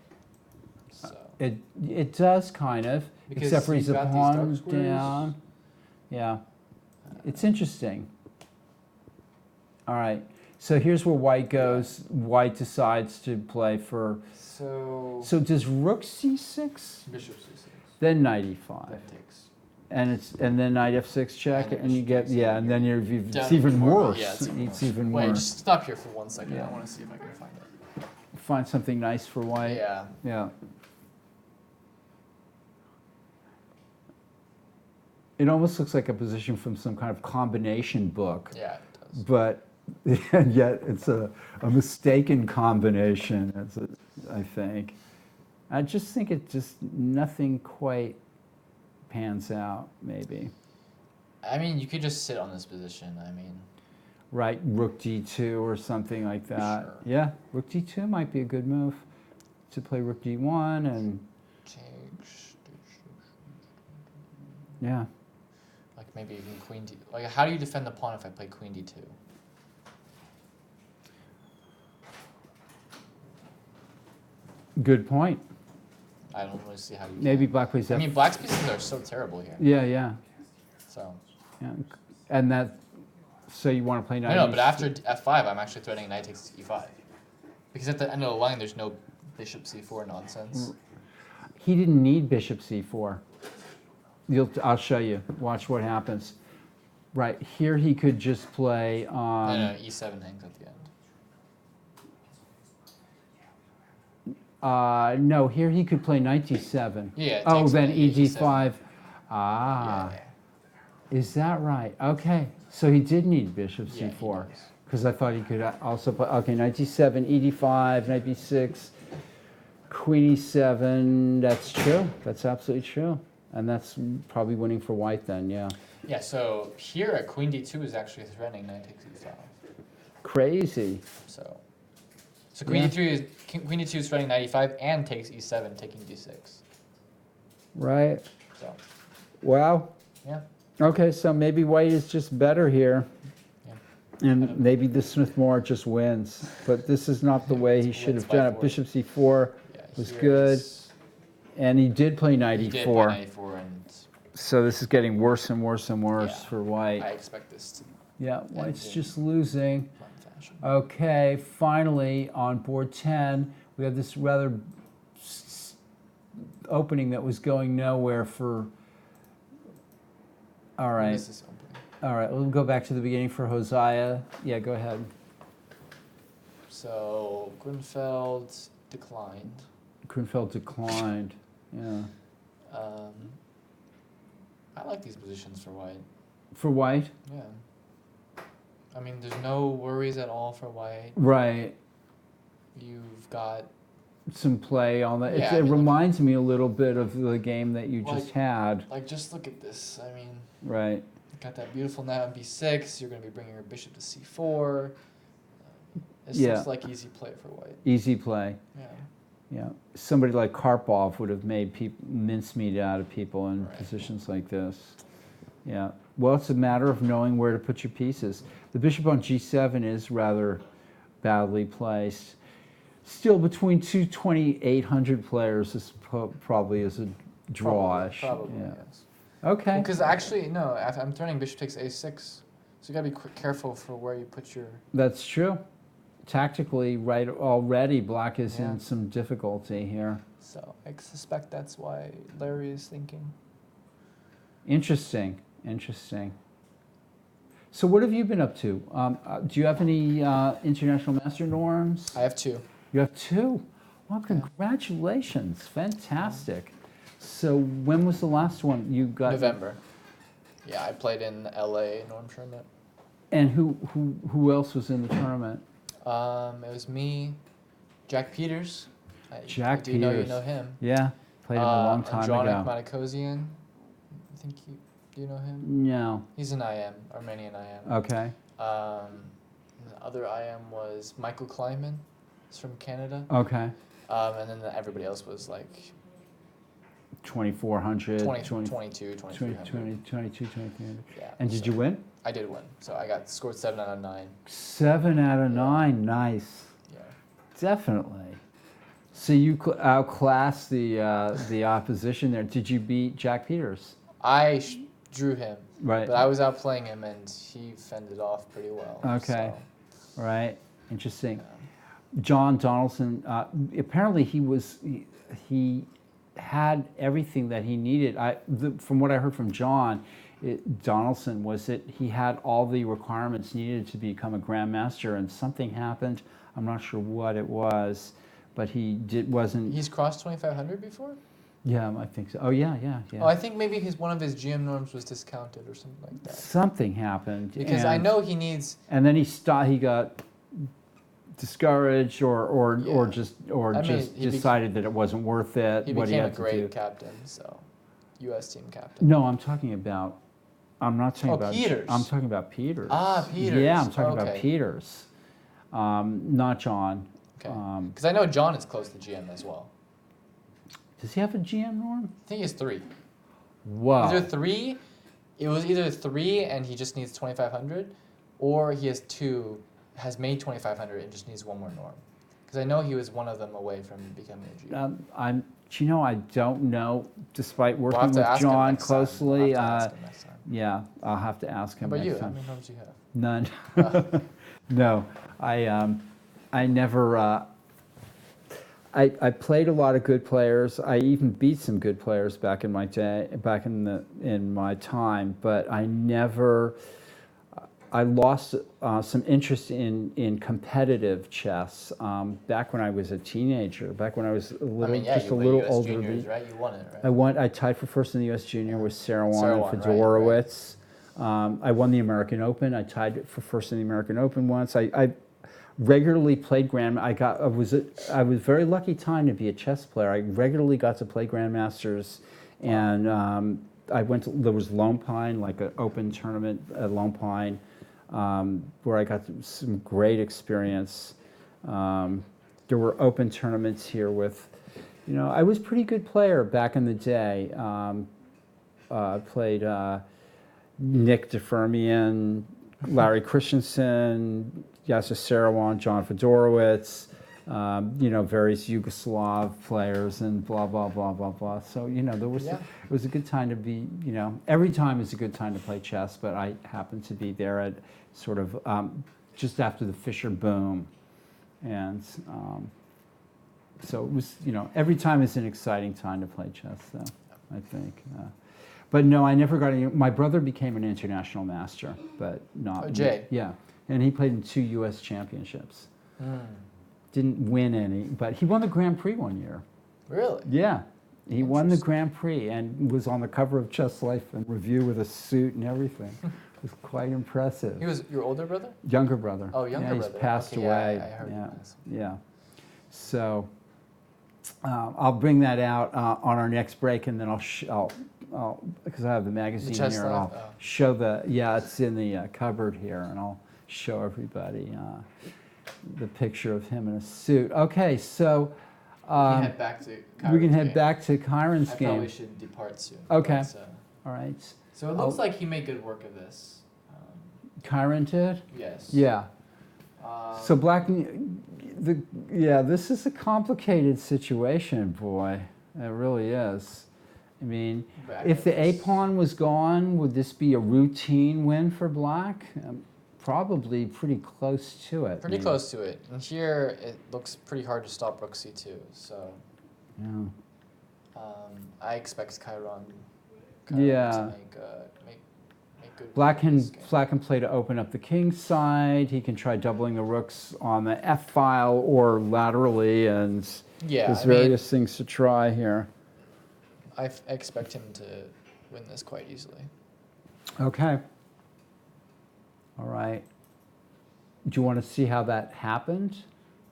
So it does kind of, because except for he's you've a got these dark pawn squares. down. Yeah, it's interesting. All right, so here's where white goes. White decides to play for. So does rook c6? Bishop c6. Then knight e5. That takes. And then knight f6 check, And and you get bishop and then it's Down even more. worse. Yeah, It's even Wait, worse. just stop here for 1 second. Yeah. I want to see if I can find it. Find something nice for white. Yeah. Yeah. It almost looks like a position from some kind of combination book, Yeah, it does. but and yet it's a mistaken combination. I think. I just think it just nothing quite pans out. Maybe. I mean, you could just sit on this position. I mean, Right, rook d2 or something like that. Sure. Yeah, rook d2 might be a good move to play rook d1 and yeah. like maybe even queen d. Like, how do you defend the pawn if I play queen d2? Good point. I don't really see how you. Maybe can. black plays I f. mean, black's pieces are so terrible here. Yeah, yeah, So. yeah. And that. So you want to play knight? No, but after f5, I'm actually threatening knight takes e5. Because at the end of the line, there's no bishop c4 nonsense. He didn't need bishop c4. I'll show you. Watch what happens. Right here, he could just play. No, e7 hangs at the end. No, here he could play knight d7. Yeah. It Oh, takes then knight e d7. d5. Yeah, Ah, yeah. is that right? Okay, so he did need bishop Yeah, he c4 does. because I thought he could also play. Okay, knight d7, e d5, knight b6. Queen e7, that's true. That's absolutely true. And that's probably winning for white then, yeah. Yeah, so here at Queen D2 is actually threatening knight takes E5. Crazy. So Queen Yeah. D3 is Queen D2 is threatening knight E5 and takes E7, taking D6. Right. So Wow. yeah. Okay, so maybe white is just better here. Yeah. And maybe the Smith-Morra just wins. But this is not the way he It's should wins have by done it. 4. Bishop c4 Yeah, was here good. is- And he did play knight He did e4. play knight E4, and So this is getting worse and worse and worse Yeah. for white. I expect this to Yeah, white's in just losing. run fashion. Okay, finally on board 10, we have this rather opening that was going nowhere for. All right, This is opening. all right. We'll go back to the beginning for Hosea. Yeah, go ahead. So Grunfeld declined. Grunfeld declined. Yeah, I like these positions for white. for white. Yeah. I mean, there's no worries at all for white. Right. You've got Some play on that. Yeah, I It mean, look- reminds me a little bit of the game that you just Like- had. like just look at this. I mean, Right. you got that beautiful knight on B6. You're going to be bringing your bishop to C4. It Yeah. looks like easy play for white. Easy play. Yeah. Yeah, somebody like Karpov would have made mincemeat out of people in Right. positions like this. Yeah, well, it's a matter of knowing where to put your pieces. The bishop on g7 is rather badly placed. Still, between two 2,800 players, this probably is a drawish. Probably, Yeah. yes. Okay. Because actually, no, I'm threatening bishop takes A6. So you got to be careful for where you put your. That's true. Tactically, right already, black is Yeah. in some difficulty here. So I suspect that's why Larry is thinking. Interesting. Interesting. So what have you been up to? Do you have any international master norms? I have two. You have two. Well, congratulations. Fantastic. So when was the last one you got? November. Yeah, I played in the LA norm tournament. And who else was in the tournament? It was me, Jack Peters. Jack I do know you Peters. know him. Yeah, played him a long time Andronic ago. Manikosian. I think do you know him? No. He's an IM, Armenian IM. Okay. The other IM was Michael Kleiman. He's from Canada. Okay. And then everybody else was like 2,400. 22, 20, 2300. 22, 2300. Yeah. And did so you win? I did win. So I got scored 7 out of 9. 7 out of 9. Nice. Yeah. Definitely. So you outclassed the opposition there. Did you beat Jack Peters? I drew him, Right. but I was outplaying him, and he fended off pretty well. Okay. Right. Interesting. So, John Donaldson. Apparently, he had everything that he needed. From what I heard from John, Donaldson was that he had all the requirements needed to become a grandmaster, and something happened. I'm not sure what it was, but wasn't. he's crossed 2500 before? Yeah, I think so. Oh yeah. Oh, I think maybe one of his GM norms was discounted or something like that. Something happened Because I know he needs. And then he got discouraged, or Yeah. just I mean, he decided that it wasn't worth it. He what he became a had to do. great captain, so U.S. team captain. No, I'm not talking Oh, about. Peters. I'm talking about Peters. Ah, Peters. Yeah, I'm talking about Okay. Peters. Not John. Okay. Because I know John is close to GM as well. Does he have a GM norm? I think he has 3. Wow. Either 3. It was either 3 and he just needs 2500, or he has 2, has made 2500 and just needs 1 more norm. Because I know he was one of them away from becoming a GM. I don't know. Despite We'll working have to with ask him John next time. We'll closely, have to ask him next time. yeah, I'll have to ask How him. about you? next How time. many norms do you have? None. No, I never. I played a lot of good players. I even beat some good players back in my day, in my time. But I never. I lost some interest in competitive chess back when I was a teenager. Back when I was a little, I mean, yeah, just you a won little US older. juniors, right? You won it, right? I tied for first in the U.S. Junior with Sarah Won Sarah and Won, right, Fedorowicz. I won the American Open. I tied for first in the American Open once. I regularly played I was very lucky time to be a chess player. I regularly got to play grandmasters, and there was Lone Pine, like an open tournament at Lone Pine, where I got some great experience. There were open tournaments here with, I was a pretty good player back in the day. I played Nick DeFermian, Larry Christensen, Yasser Seirawan, John Fedorowicz, various Yugoslav players and blah, blah, blah, blah, blah. So, it was a good time to be, every time is a good time to play chess, but I happened to be there at sort of just after the Fischer boom. And so it was, every time is an exciting time to play chess, though, I think. But no, I never got any. My brother became an international master, but not Oh, Jay. Yeah, and he played in 2 U.S. championships. Didn't win any, but he won the Grand Prix one year. Really? Yeah, he won the Grand Prix and was on the cover of Chess Life and Review with a suit and everything. It was quite impressive. He was your older brother? Younger brother. Oh, younger brother. He's passed Okay, away. I heard that. Yeah. So I'll bring that out on our next break, and then I'll because I have the magazine chess here, life? I'll Oh. show it's in the cupboard here, and I'll show everybody the picture of him in a suit. Okay, so We can head back to we can Kyron's head game. back to Kyron's I game. probably should depart soon. Okay. But, All right. so it looks like he made good work of this. Kyron did? Yes. Yeah. So Um, this is a complicated situation, boy. It really is. I mean, if the A pawn was gone, would this be a routine win for black? Probably pretty close to it. Pretty close to it. And here it looks pretty hard to stop rook c2. So Yeah. I expect Chiron Yeah. to make good Black work of this game. can play to open up the king side. He can try doubling the rooks on the f file or laterally, and Yeah, there's I mean, various things to try here. I expect him to win this quite easily. Okay. All right. Do you want to see how that happened?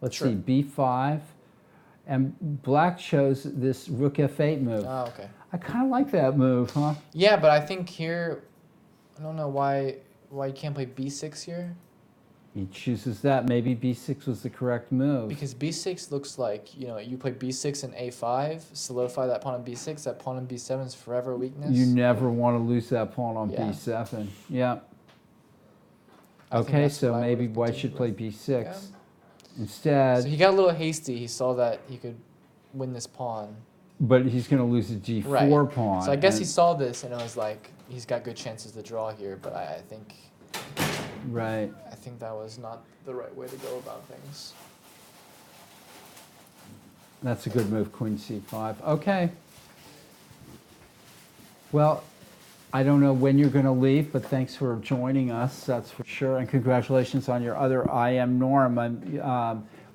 Let's Sure. see, b5. And black chose this rook f8 move. Oh, okay. I kind of like that move, huh? Yeah, but I think here, I don't know why you can't play b6 here. He chooses that. Maybe b6 was the correct move. Because b6 looks like, you play b6 and a5, solidify that pawn on b6, that pawn on b7 is forever a weakness. You never want to lose that pawn on Yeah. b7. Yeah. I think Okay, that's so what I maybe would've white continued should play with. b6 Yeah. instead. So he got a little hasty. He saw that he could win this pawn. But he's going to lose the g4 Right. pawn. So I guess and- he saw this and it was like, he's got good chances to draw here, but I think Right. that was not the right way to go about things. That's a good move, queen c5. Okay. Well, I don't know when you're going to leave, but thanks for joining us, that's for sure. And congratulations on your other IM Norm.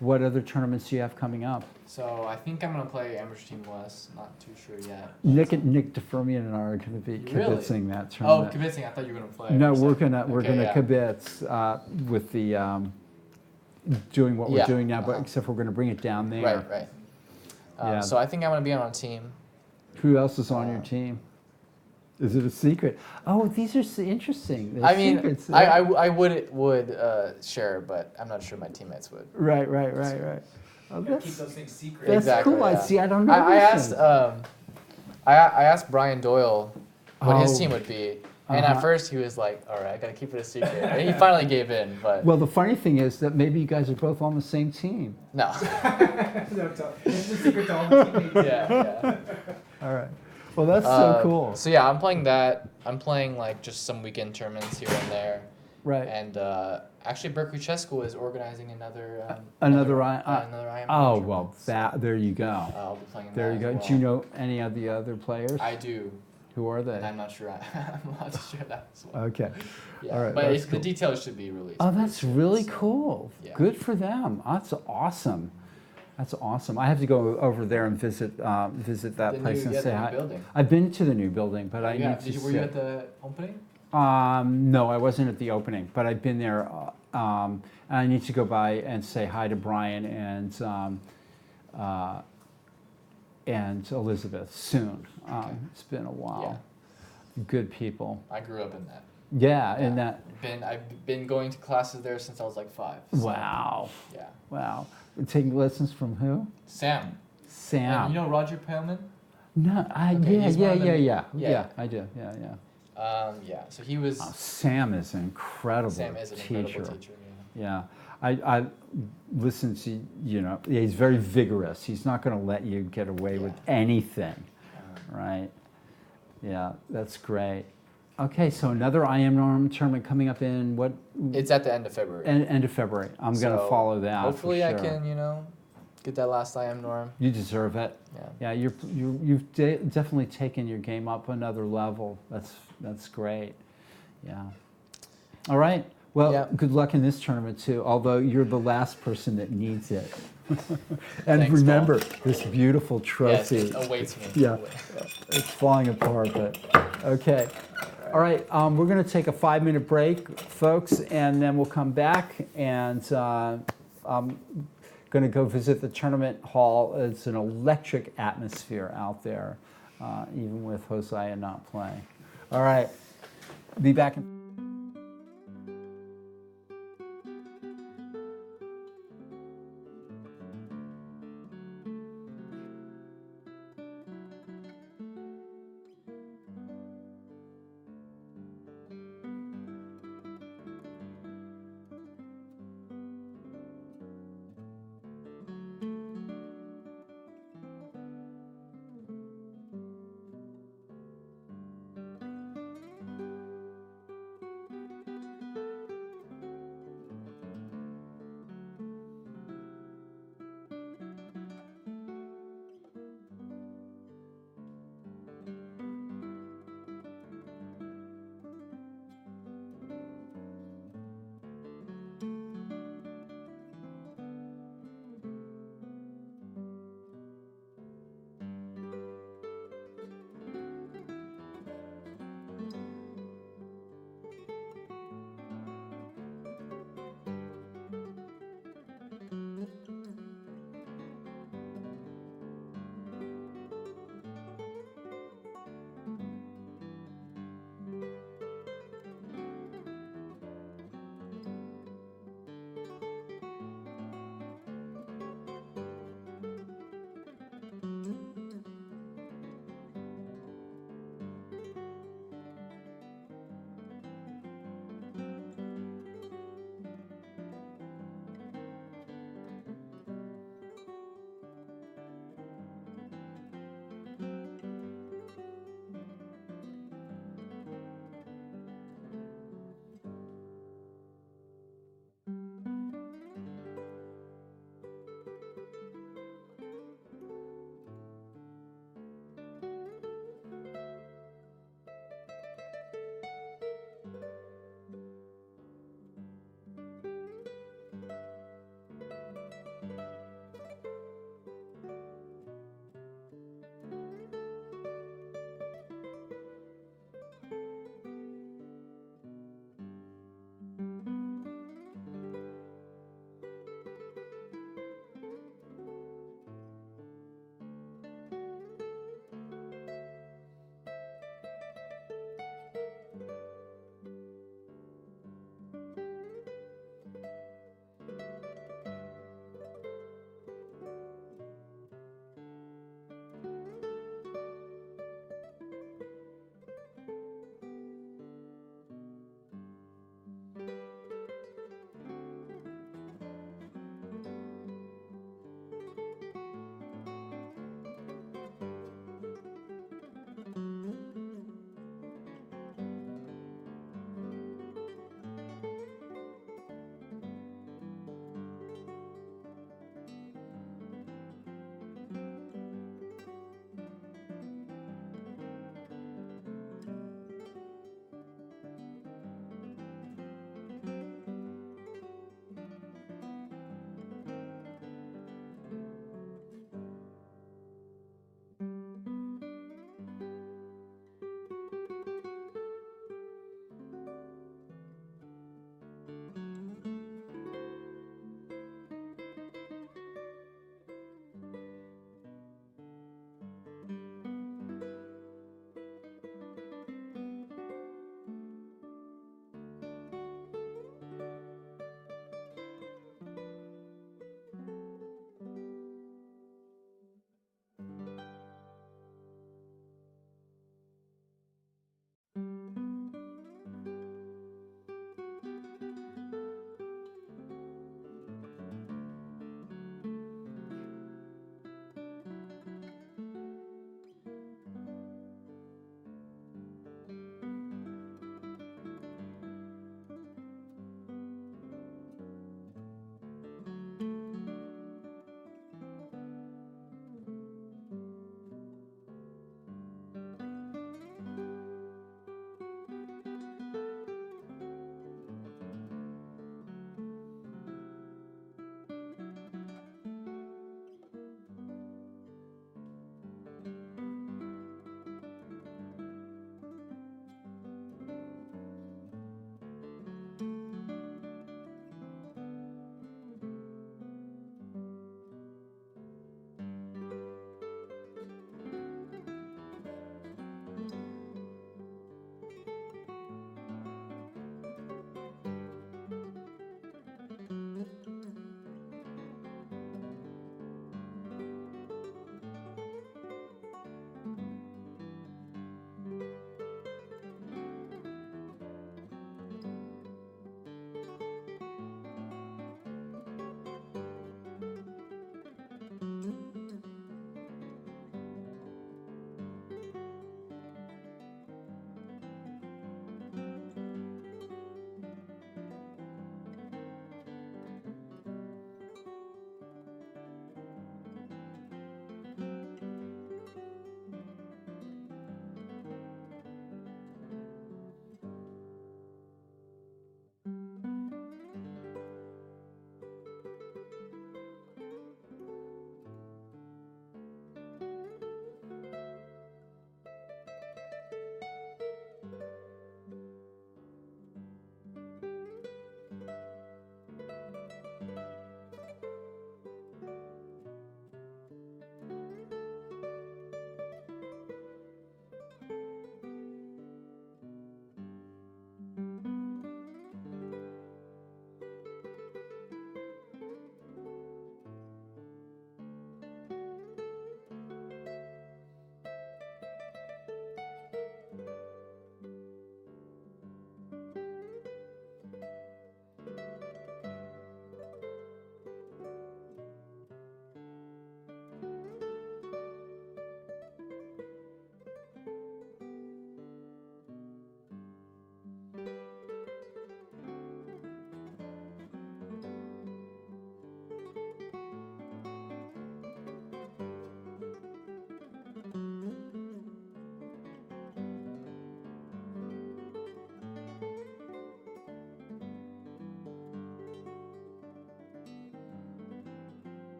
What other tournaments do you have coming up? So I think I'm going to play Amateur Team West. Not too sure yet. Nick DeFermian and I are going to be Really? kibitzing that Oh, tournament. convincing. I thought you were going to play. No, for a we're second. gonna Okay, yeah. kibitz with the doing what we're Yeah, doing now, but uh-huh. except we're gonna bring it down there. Right. Yeah. So I think I'm going to be on a team. Who else is on your team? Is it a secret? Oh, these are interesting. They're I mean, secrets. I would share, but I'm not sure my teammates would. Right. Oh, Gotta keep that's those things secret. that's Exactly, cool. I yeah. see. I don't know. I these asked things. I asked Brian Doyle what his Oh. team would be, and Uh-huh. at first he was like, "All right, I gotta keep it a secret," and he finally gave in. But Well, the funny thing is that maybe you guys are both on the same team. no, No, it's a secret to all the teammates. yeah. All right. Well, that's so cool. So yeah, I'm playing that. I'm playing like just some weekend tournaments here and there, Right. and actually Berkeley Chess School is organizing another Another IM Oh tournament. well, So, there you go. I'll be playing There that you go. as well. Do you know any of the other players? I do, Who are they? and I'm not sure. I'm allowed to share that as well. Okay. Yeah, all right, but that's the cool. details should be released. Oh, pretty that's soon, really so- cool. yeah. Good for them. That's awesome. That's awesome. I have to go over there and visit that The place new, and yeah, say the new hi. building. I've been to the new building, but I Yeah, need to were you sit. at the opening? No, I wasn't at the opening, but I've been there. And I need to go by and say hi to Brian and Elizabeth soon. Okay. It's been a while. Yeah. Good people. I grew up in that. Yeah, in that. I've been going to classes there since I was like 5. So, Wow. Yeah. Wow. Taking lessons from who? Sam. Sam. And you know Roger Paleman? No, Okay, he's one of the- yeah, yeah. I do. Yeah. Yeah. So he was. Sam is an incredible Sam is an teacher. incredible teacher. Yeah, I listen to, he's very vigorous. He's not going to let you get away with anything, right? Yeah, that's great. Okay, so another I Am Norm tournament coming up in what? It's at the end of February. End of February. I'm going to So, follow that. Hopefully, for I sure. can, get that last I Am Norm. You deserve it. Yeah. Yeah, you've definitely taken your game up another level. That's great. Yeah. All right. Well, Yeah. good luck in this tournament too. Although you're the last person that needs it. And Thanks, remember this beautiful Yes, trophy. it awaits me. Yeah, it's falling apart, but okay. All right, we're going to take a 5-minute break, folks, and then we'll come back and I'm going to go visit the tournament hall. It's an electric atmosphere out there, even with Hosea not playing. All right, be back in.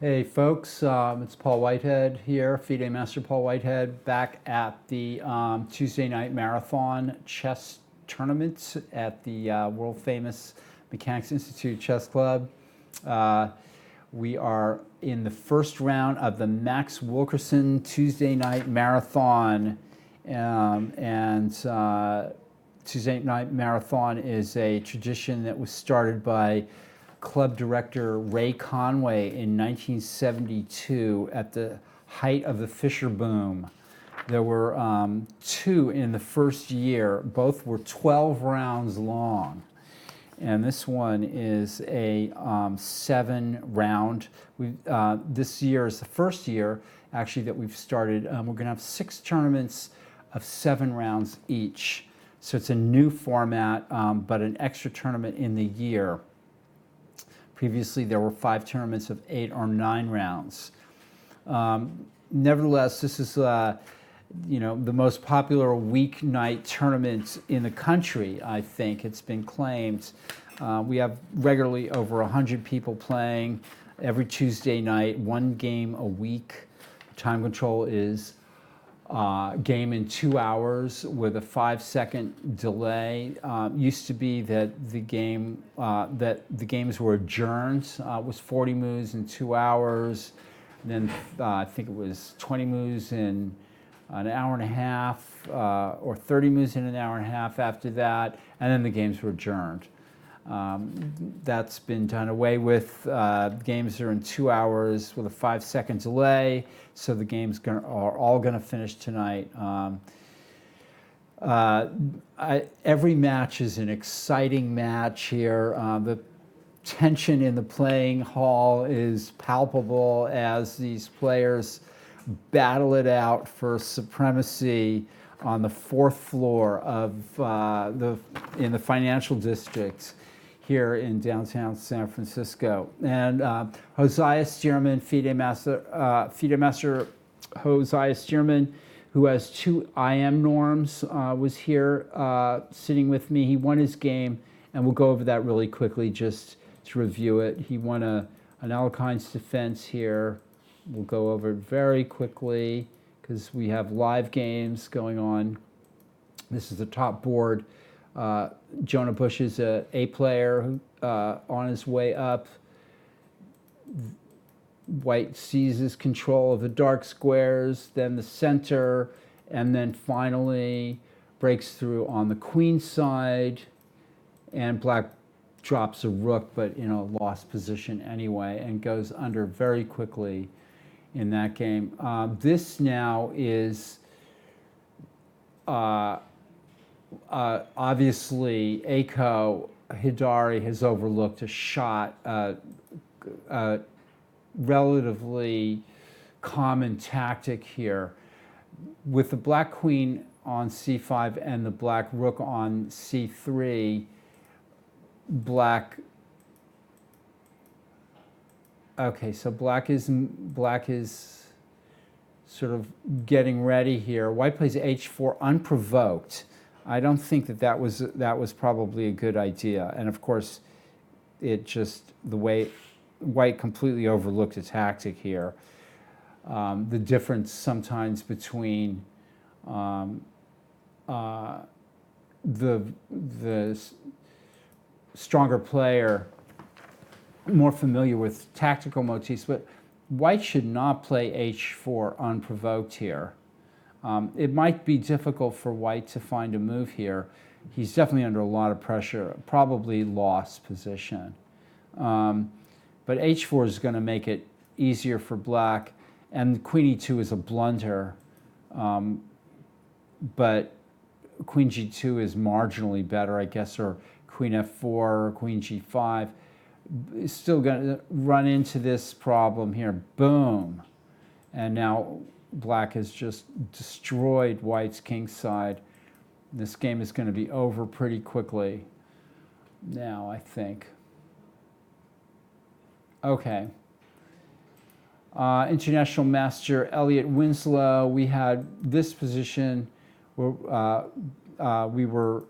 Hey folks, it's Paul Whitehead here, FIDE Master Paul Whitehead, back at the Tuesday night marathon chess tournament at the world famous Mechanics Institute Chess Club. We are in the first round of the Max Wilkerson Tuesday night marathon, Tuesday night marathon is a tradition that was started by club director Ray Conway in 1972 at the height of the Fisher boom. There were 2 in the first year. Both were 12 rounds long. And this one is a 7-round. This year is the first year, actually, that we've started. We're going to have 6 tournaments of 7 rounds each. So it's a new format, but an extra tournament in the year. Previously, there were 5 tournaments of 8 or 9 rounds. Nevertheless, this is the most popular weeknight tournament in the country, I think. It's been claimed. We have regularly over 100 people playing every Tuesday night, 1 game a week. Time control is game in 2 hours with a 5-second delay. Used to be that the games were adjourned. It was 40 moves in 2 hours. Then I think it was 20 moves in an hour and a half, or 30 moves in an hour and a half after that, and then the games were adjourned. That's been done away with. Games are in 2 hours with a 5-second delay, so the games are all going to finish tonight. Every match is an exciting match here. The tension in the playing hall is palpable as these players battle it out for supremacy on the 4th floor of in the financial district here in downtown San Francisco. And Hosea Stearman, FIDE Master Hosea Stearman, who has 2 IM norms, was here sitting with me. He won his game, and we'll go over that really quickly just to review it. He won an Alekhines defense here. We'll go over it very quickly because we have live games going on. This is the top board. Jonah Bush is an A player on his way up. White seizes control of the dark squares, then the center, and then finally breaks through on the queen side. And black drops a rook, but in a lost position anyway, and goes under very quickly in that game. This now is obviously Aiko Hidari has overlooked a shot, a relatively common tactic here. With the black queen on c5 and the black rook on c3, so black is sort of getting ready here. White plays h4 unprovoked. I don't think that was probably a good idea. And of course, it just, the way White completely overlooked a tactic here. The difference sometimes between the stronger player, more familiar with tactical motifs, but White should not play h4 unprovoked here. It might be difficult for White to find a move here. He's definitely under a lot of pressure, probably lost position. But h4 is going to make it easier for black, and queen e2 is a blunder. But queen g2 is marginally better, I guess, or queen f4 or queen g5. Is still going to run into this problem here. Boom. And now black has just destroyed White's king side. This game is going to be over pretty quickly now, I think. Okay. International Master Elliot Winslow, we had this position where we were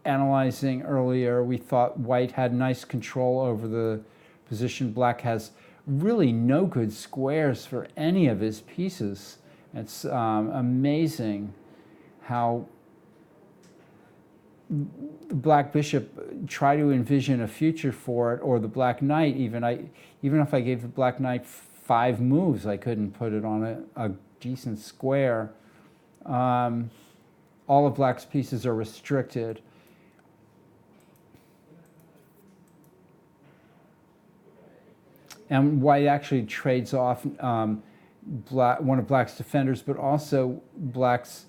analyzing earlier. We thought White had nice control over the position. Black has really no good squares for any of his pieces. It's amazing how the black bishop tried to envision a future for it, or the black knight even. Even if I gave the black knight 5 moves, I couldn't put it on a decent square. All of black's pieces are restricted. And white actually trades off one of black's defenders, but also black's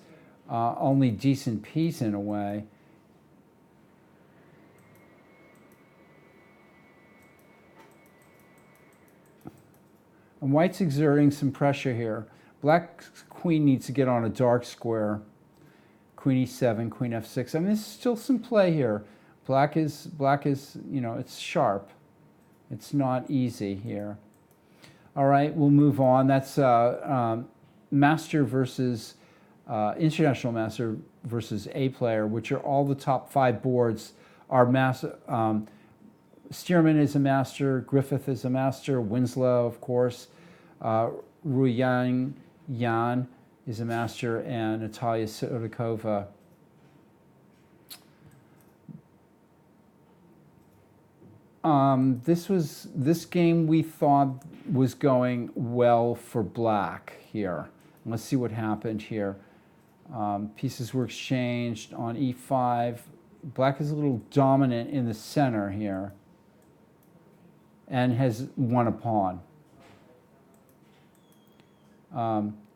only decent piece in a way. And white's exerting some pressure here. Black's queen needs to get on a dark square. Queen e7, queen f6. I mean, there's still some play here. Black is, you know, it's sharp. It's not easy here. All right, we'll move on. That's master versus international master versus A player, which are all the top 5 boards. Our master, Stearman is a master, Griffith is a master, Winslow, of course, Ruyan Yan is a master, and Natalia Sodakova. This game we thought was going well for black here. Let's see what happened here. Pieces were exchanged on e5. Black is a little dominant in the center here and has won a pawn.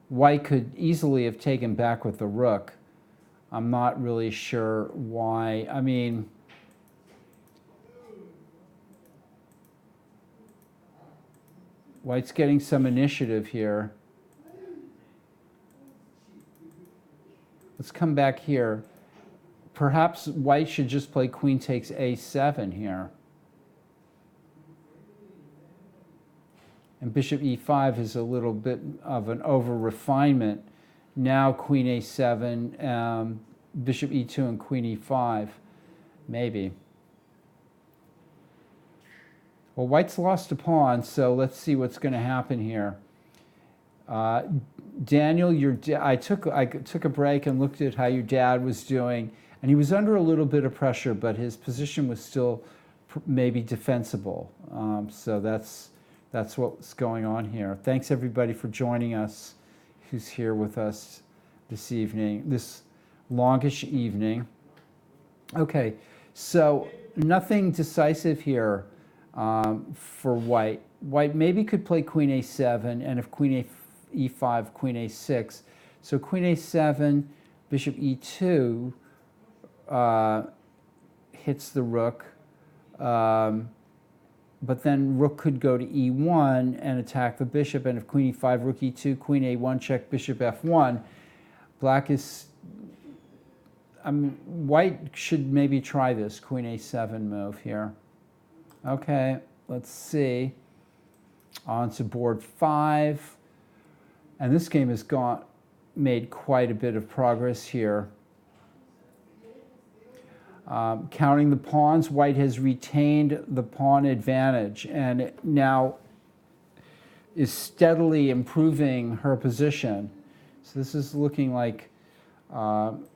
White could easily have taken back with the rook. I'm not really sure why. I mean, white's getting some initiative here. Let's come back here. Perhaps white should just play queen takes a7 here. And bishop e5 is a little bit of an over-refinement. Now queen a7, bishop e2 and queen e5, maybe. Well, white's lost a pawn, so let's see what's going to happen here. Daniel, I took a break and looked at how your dad was doing, and he was under a little bit of pressure, but his position was still maybe defensible. So that's what's going on here. Thanks everybody for joining us, who's here with us this evening, this longish evening. Okay, so nothing decisive here for white. White maybe could play queen a7, and if queen e5, queen a6. So queen a7, bishop e2 hits the rook. But then rook could go to e1 and attack the bishop, and if queen e5, rook e2, queen a1, check bishop f1. Black is, I mean, white should maybe try this queen a7 move here. Okay, let's see. On to board 5. And this game has made quite a bit of progress here. Counting the pawns, white has retained the pawn advantage and now is steadily improving her position. So this is looking like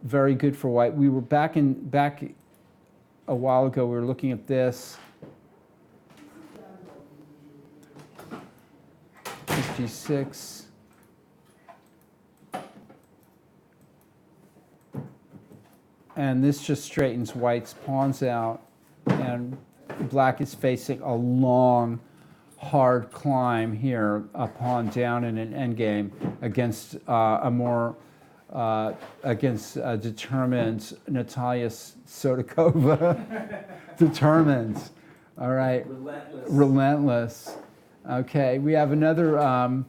very good for white. We were back a while ago, we were looking at this. 56. And this just straightens white's pawns out, and black is facing a long, hard climb here, a pawn down in an endgame against determined Natalia Sodakova. Determined. All right. Relentless. Okay, we have another.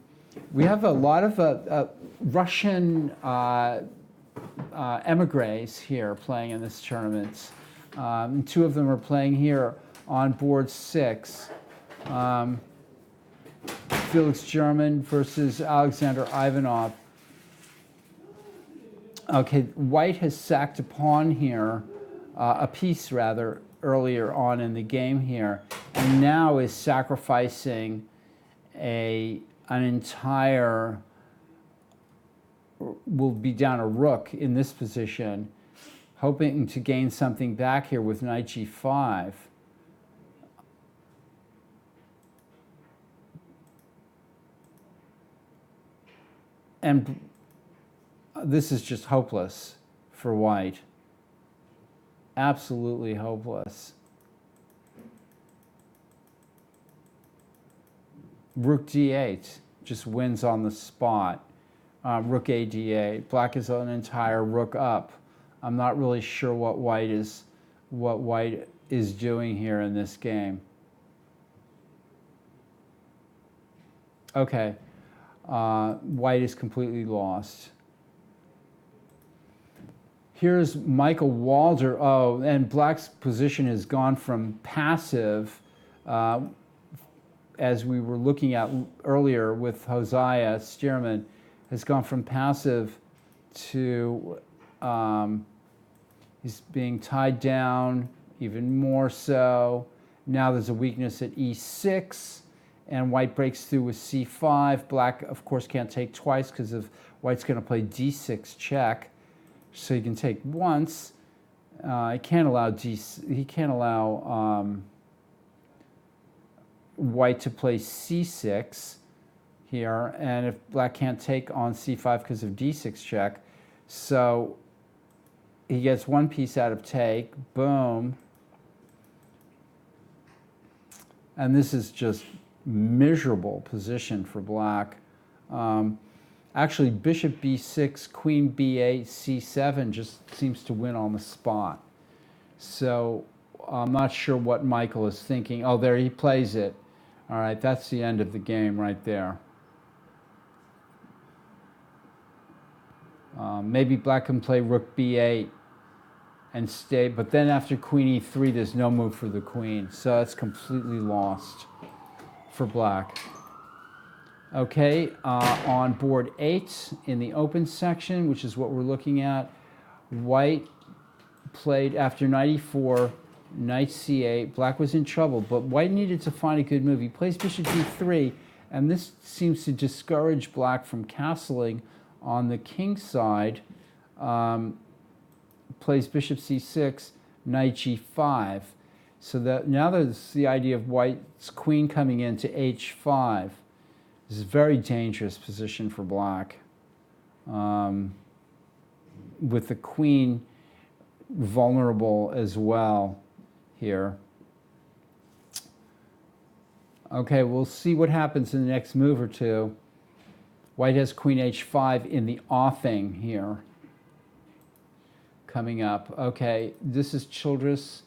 We have a lot of Russian. Emigres here playing in this tournament. 2 of them are playing here on board 6. Felix German versus Alexander Ivanov. Okay, white has sacked a pawn here, a piece rather, earlier on in the game here, and now is sacrificing an entire, will be down a rook in this position, hoping to gain something back here with knight g5. And this is just hopeless for white. Absolutely hopeless. Rook d8 just wins on the spot. Rook a d8. Black is an entire rook up. I'm not really sure what white is doing here in this game. Okay, white is completely lost. Here's Michael Walder. Oh, and black's position has gone from passive, as we were looking at earlier with Hosea Stearman, has gone from passive to he's being tied down even more so. Now there's a weakness at e6, and white breaks through with c5. Black, of course, can't take twice because of white's going to play d6 check. So he can take once. He can't allow white to play c6 here, and if black can't take on c5 because of d6 check, so he gets one piece out of take. Boom. And this is just miserable position for black. Actually, bishop b6, queen b8, c7 just seems to win on the spot. So I'm not sure what Michael is thinking. Oh, there he plays it. All right, that's the end of the game right there. Maybe black can play rook b8 and stay, but then after queen e3, there's no move for the queen. So it's completely lost for black. Okay, on board 8 in the open section, which is what we're looking at, white played after knight e4, knight c8. Black was in trouble, but white needed to find a good move. He plays bishop d3, and this seems to discourage black from castling on the king side. Plays bishop c6, knight g5. So that now there's the idea of white's queen coming into h5. This is a very dangerous position for black, with the queen vulnerable as well here. Okay, we'll see what happens in the next move or two. White has queen h5 in the offing here coming up. Okay, this is Childress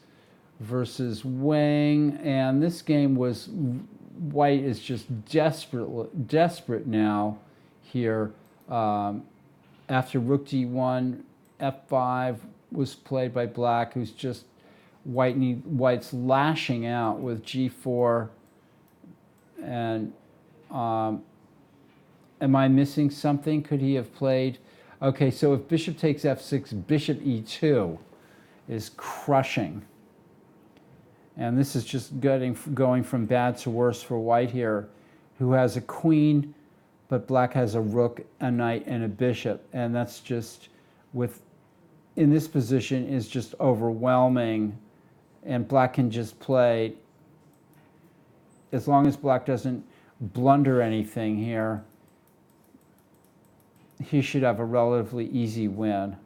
versus Wang, and this game was, white is just desperate now here. After rook d1, f5 was played by black, who's just, white's lashing out with g4. And am I missing something? Could he have played? Okay, so if bishop takes f6, bishop e2 is crushing. And this is just going from bad to worse for white here, who has a queen, but black has a rook, a knight, and a bishop. And that's just, in this position, is just overwhelming. And black can just play, as long as black doesn't blunder anything here, he should have a relatively easy win.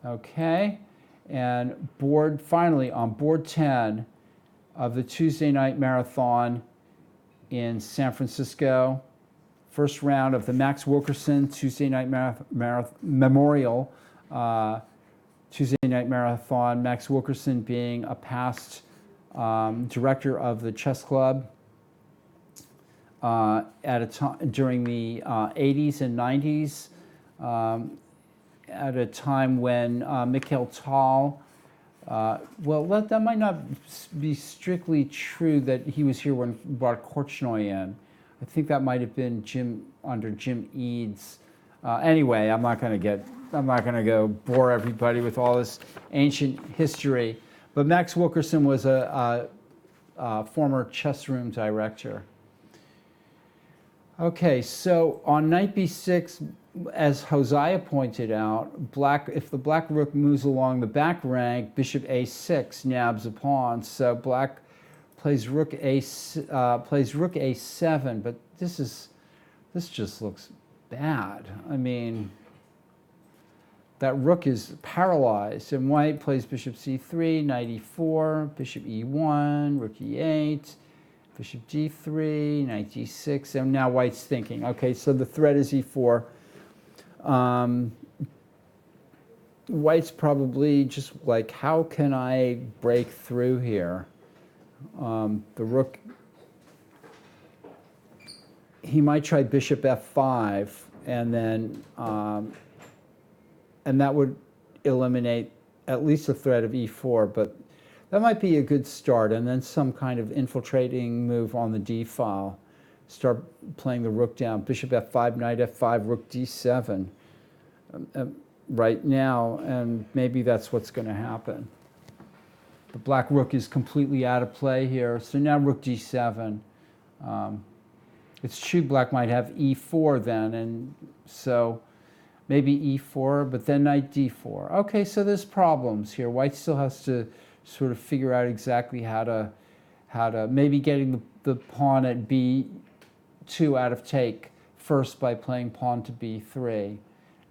Okay. And finally, on board 10 of the Tuesday night marathon in San Francisco, first round of the Max Wilkerson Tuesday night Memorial Tuesday night marathon. Max Wilkerson being a past director of the chess club at a time during the 80s and 90s. At a time when Mikhail Tal, well, that might not be strictly true that he was here when we brought Korchnoi in. I think that might have been under Jim Eads. Anyway, I'm not going to go bore everybody with all this ancient history. But Max Wilkerson was a former chess room director. Okay, so on knight b6, as Hosea pointed out, if the black rook moves along the back rank, bishop a6 nabs a pawn. So black plays rook a7, but this just looks bad. I mean, that rook is paralyzed, and white plays bishop c3, knight e4, bishop e1, rook e8, bishop d3, knight d6, and now white's thinking, okay, so the threat is e4. White's probably just like, how can I break through here? The rook, he might try bishop f5, and then and that would eliminate at least the threat of e4, but that might be a good start, and then some kind of infiltrating move on the d file. Start playing the rook down, bishop f5, knight f5, rook d7 right now, and maybe that's what's going to happen. The black rook is completely out of play here, so now rook d7. It's true black might have e4 then, and so maybe e4, but then knight d4. Okay, so there's problems here. White still has to sort of figure out exactly how to maybe getting the pawn at b2 out of take first by playing pawn to b3,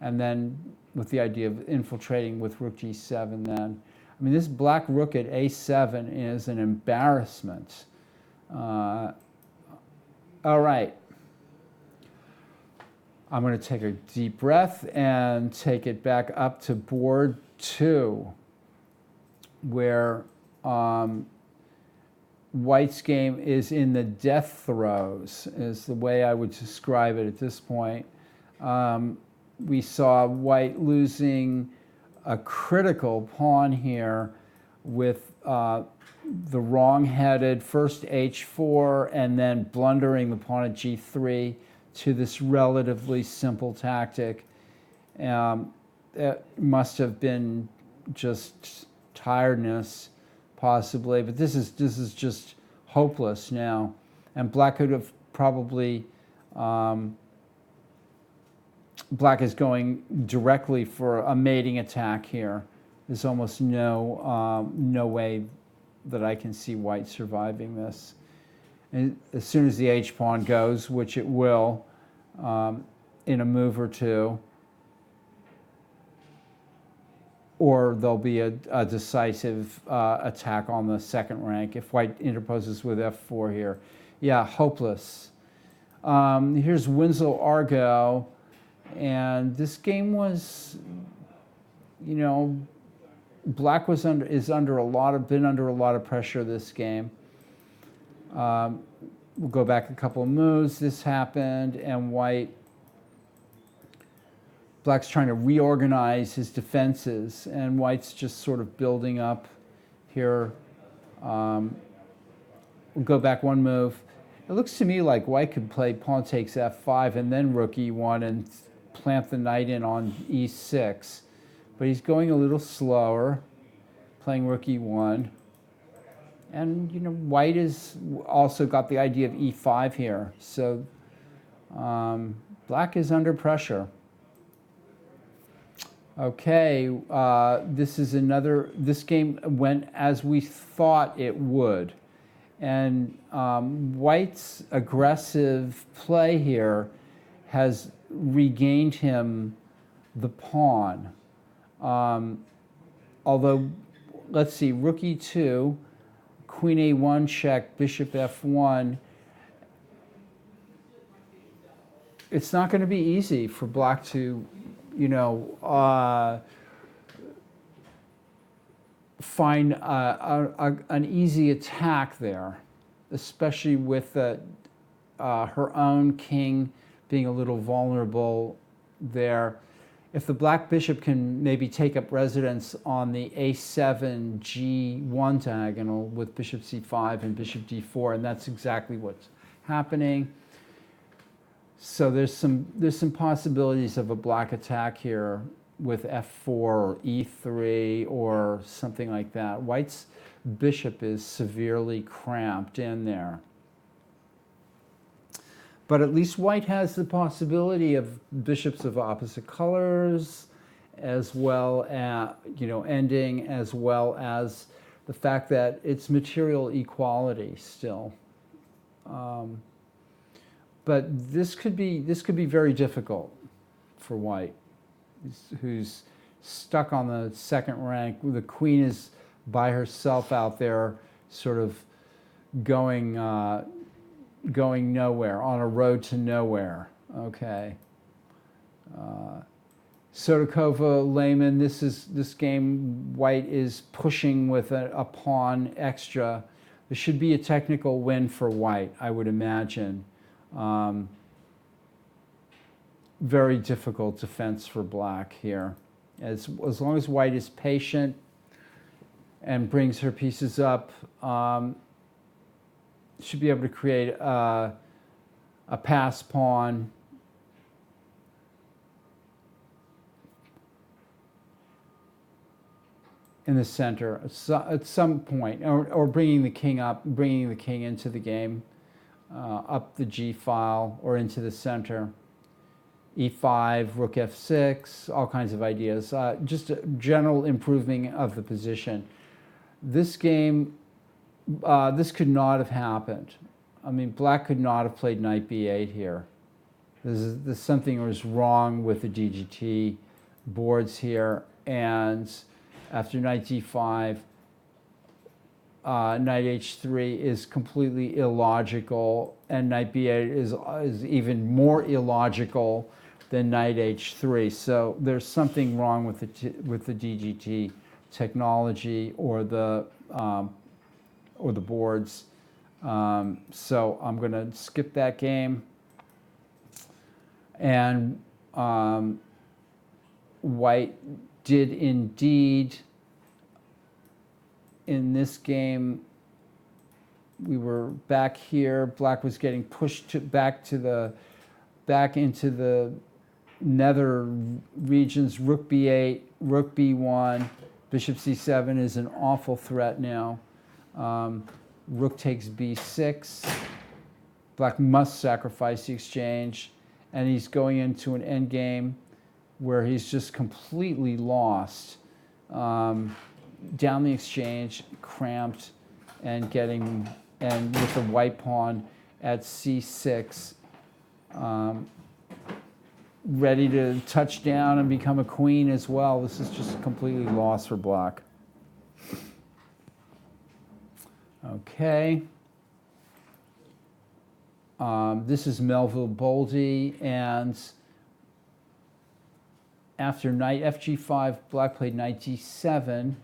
and then with the idea of infiltrating with rook g7 then. I mean, this black rook at a7 is an embarrassment. All right. I'm going to take a deep breath and take it back up to board 2, where white's game is in the death throes, is the way I would describe it at this point. We saw white losing a critical pawn here with the wrong-headed first h4 and then blundering the pawn at g3 to this relatively simple tactic. It must have been just tiredness, possibly, but this is just hopeless now. And black could have probably, black is going directly for a mating attack here. There's almost no way that I can see white surviving this. And as soon as the h-pawn goes, which it will, in a move or two, or there'll be a decisive attack on the second rank if white interposes with f4 here. Yeah, hopeless. Here's Winslow Argo, and this game was, you know, black was been under a lot of pressure this game. We'll go back a couple of moves. This happened, and black's trying to reorganize his defenses, and white's just sort of building up here. We'll go back one move. It looks to me like white could play pawn takes f5 and then rook e1 and plant the knight in on e6, but he's going a little slower, playing rook e1. And, you know, white has also got the idea of e5 here. So black is under pressure. Okay, this game went as we thought it would. And white's aggressive play here has regained him the pawn. Although, let's see, rook e2, queen a1 check, bishop f1. It's not going to be easy for black to, you know, find an easy attack there, especially with her own king being a little vulnerable there. If the black bishop can maybe take up residence on the a7 g1 diagonal with bishop c5 and bishop d4, and that's exactly what's happening. So there's some possibilities of a black attack here with f4 or e3 or something like that. White's bishop is severely cramped in there. But at least white has the possibility of bishops of opposite colors, as well as, ending, as well as the fact that it's material equality still. But this could be very difficult for white, who's stuck on the second rank. The queen is by herself out there, sort of going nowhere, on a road to nowhere. Okay. Sotokova, Lehman, this game, white is pushing with a pawn extra. This should be a technical win for white, I would imagine. Very difficult defense for black here. As long as white is patient and brings her pieces up, should be able to create a pass pawn. In the center at some point, or bringing the king up, bringing the king into the game, up the G file or into the center. E5, rook F6, all kinds of ideas. Just a general improving of the position. This game, this could not have happened. I mean, black could not have played knight B8 here. There's something was wrong with the DGT boards here, and after knight d5, knight h3 is completely illogical, and knight b8 is even more illogical than knight h3. So there's something wrong with the DGT technology or the boards. So I'm going to skip that game, and white did indeed, in this game, we were back here. Black was getting pushed back into the nether regions. Rook b8, rook b1, bishop c7 is an awful threat now. Rook takes b6. Black must sacrifice the exchange, and he's going into an endgame where he's just completely lost. Down the exchange, cramped, and with the white pawn at c6, ready to touch down and become a queen as well. This is just completely lost for black. Okay. This is Melville Boldy, and after knight fg5, black played knight d7,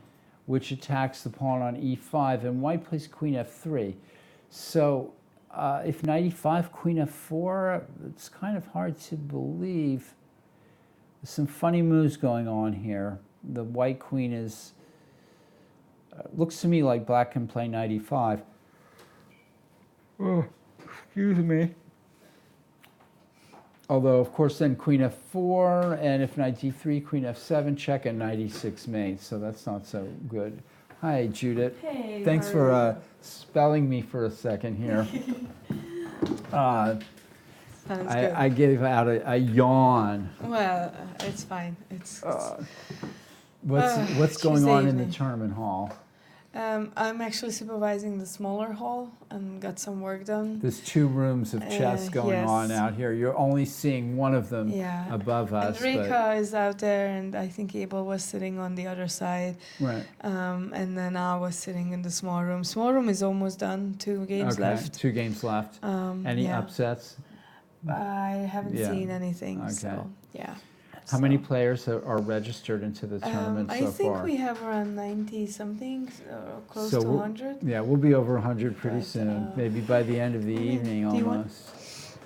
which attacks the pawn on e5, and white plays queen f3. So if knight e5, queen f4, it's kind of hard to believe. There's some funny moves going on here. The white queen is, looks to me like black can play knight e5. Oh, excuse me. Although, of course, then queen f4, and if knight d3, queen f7, check, and knight e6 mate, so that's not so good. Hi, Judith. Hey. Thanks for spelling me for a second here. Sounds good. I gave out a yawn. Well, it's fine. It's What's going Tuesday on in the evening. tournament hall? I'm actually supervising the smaller hall and got some work done. There's 2 rooms of chess going on yes. out here. You're only seeing one of them Yeah. above us. And Rika is out there, and I think Abel was sitting on the other side. Right. And then I was sitting in the small room. Small room is almost done. 2 games left. 2 games left. Any yeah. upsets? I haven't Yeah. seen anything. Okay. So yeah. How many players are registered into the tournament I so think far? we have around 90 something, close So to we'll- 100. Yeah, we'll be over 100 pretty But, soon. Maybe by the end of the evening do you want- almost.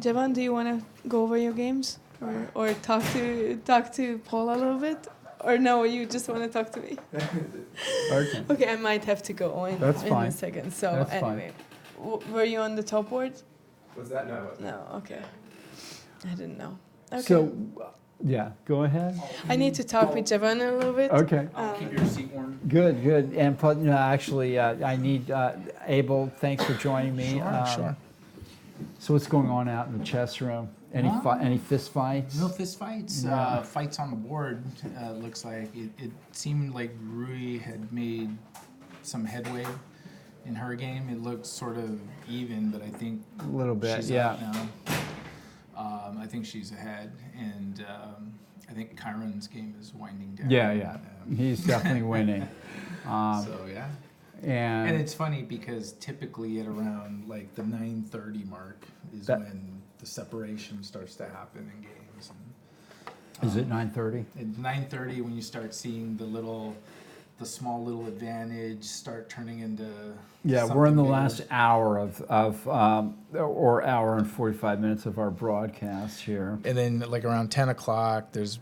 Javan, do you want to go over your games or talk to Paul a little bit? Or no, you just want to talk to me? Okay. Okay, I might have to go in, That's in fine. a second. So That's fine. anyway, were you on the top board? Was that? No, I wasn't. No, okay. I didn't know. Okay. So, yeah, go ahead. I need to talk with Javan a little bit. Okay. I'll keep your seat warm. Good, good. And no, actually, I need Abel. Thanks for joining me. Sure. So what's going on out in the chess room? Any fist fights? No fist fights. Yeah. Fights on the board. Looks like it seemed like Rui had made some headway in her game. It looked sort of even, but I think A little bit, she's yeah. up now. I think she's ahead, and I think Kyron's game is winding down. Yeah. He's definitely winning. So yeah. And And it's funny because typically at around like the 9:30 mark is That- when the separation starts to happen in games. And, is it 9:30? at 9:30 when you start seeing the small little advantage start turning into Yeah, we're in the something last bigger. hour or hour and 45 minutes of our broadcast here. And then like around 10 o'clock there's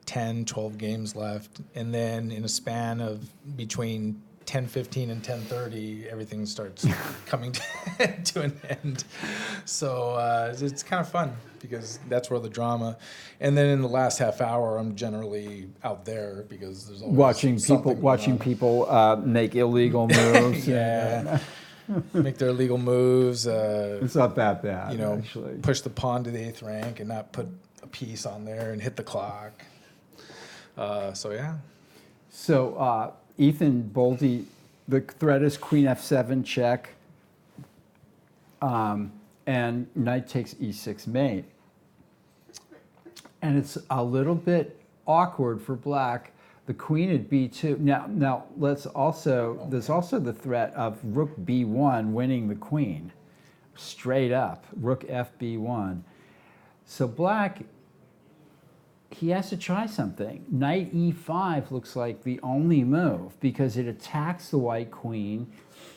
10 12 games left, and then in a span of between 10:15 and 10:30 everything starts coming to an end. So it's kind of fun because that's where the drama. And then in the last half hour I'm generally out there because there's always Watching something going on. people make illegal moves. Yeah. Make their illegal moves, It's not that bad, actually. push the pawn to the 8th rank and not put a piece on there and hit the clock. So yeah. So Ethan Bolte, the threat is queen f7 check, and knight takes e6 mate. And it's a little bit awkward for black. The queen at b2. Now there's also the threat of rook b1 winning the queen, straight up, rook fb1. So black, he has to try something. Knight e5 looks like the only move because it attacks the white queen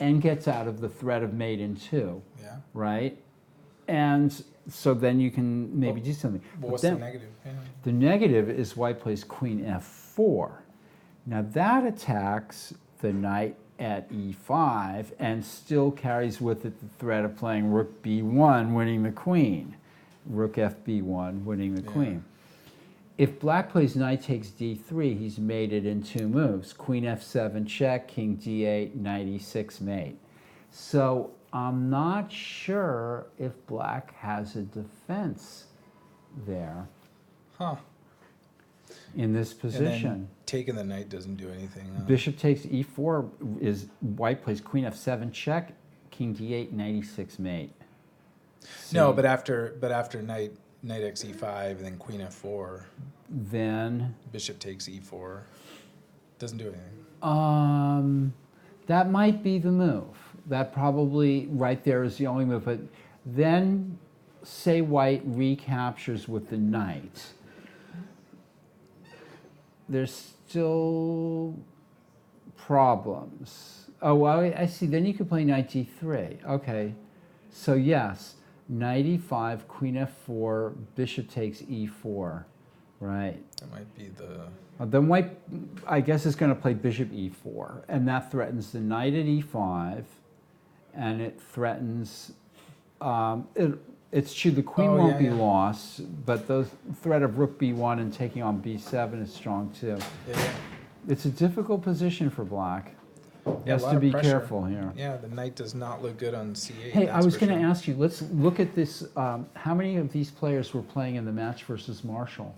and gets out of the threat of mate in 2, Yeah. right? And so then you can maybe do something. But But what's then the negative? Yeah. the negative is white plays queen f4. Now that attacks the knight at e5 and still carries with it the threat of playing rook b1, winning the queen. Rook fb1, winning the Yeah. queen. If black plays knight takes d3, he's mated in 2 moves. Queen f7 check, king d8, knight e6 mate. So I'm not sure if black has a defense there Huh. in this And position. then taking the knight doesn't do anything. Huh? Bishop takes e4 is white plays queen f7 check, king d8, knight e6 mate. No, See, but after knight x e5 and then queen f4, then bishop takes e4, doesn't do anything. that might be the move. That probably right there is the only move. But then say white recaptures with the knight. There's still problems. Oh, well, I see. Then you could play knight d3. Okay. So yes, knight e5, queen f4, bishop takes e4. Right. That might be the. Then white, I guess, is going to play bishop e4, and that threatens the knight at e5, and it threatens. It's true the queen Oh, won't yeah, be yeah. lost, but the threat of rook b1 and taking on b7 is strong too. Yeah. It's a difficult position for black. He Yeah, a has lot to of be pressure. careful here. Yeah, the knight does not look good on c8. Hey, I that's was for going to sure. ask you. Let's look at this. How many of these players were playing in the match versus Marshall?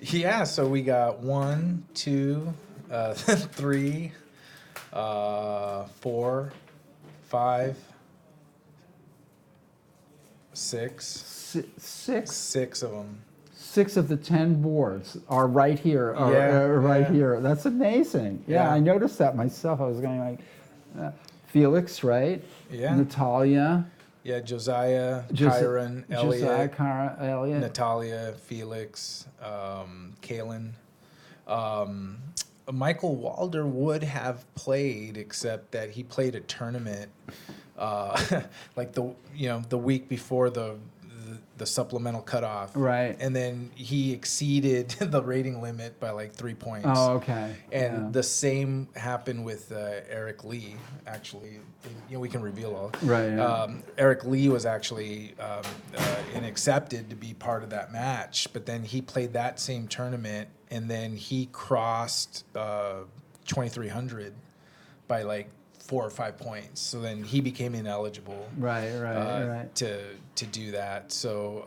Yeah, so we got 1, 2, 3, 4, 5, 6. Six. 6 of them. 6 of the 10 boards are right here, right yeah. here. That's amazing. Yeah, Yeah. I noticed that myself. I was going like, Felix, right? Yeah. Natalia, Yeah, Josiah, Jos- Kyron, Josiah, Elliot, Cara, Elliot. Natalia, Felix, Kalen. Michael Walder would have played, except that he played a tournament like the week before the supplemental cutoff. Right. And then he exceeded the rating limit by like 3 points. Oh, okay. And yeah. the same happened with Eric Lee, actually. We can reveal all. Right, yeah. Eric Lee was actually and accepted to be part of that match, but then he played that same tournament, and then he crossed 2,300 by like 4 or 5 points. So then he became ineligible. Right. To do that. So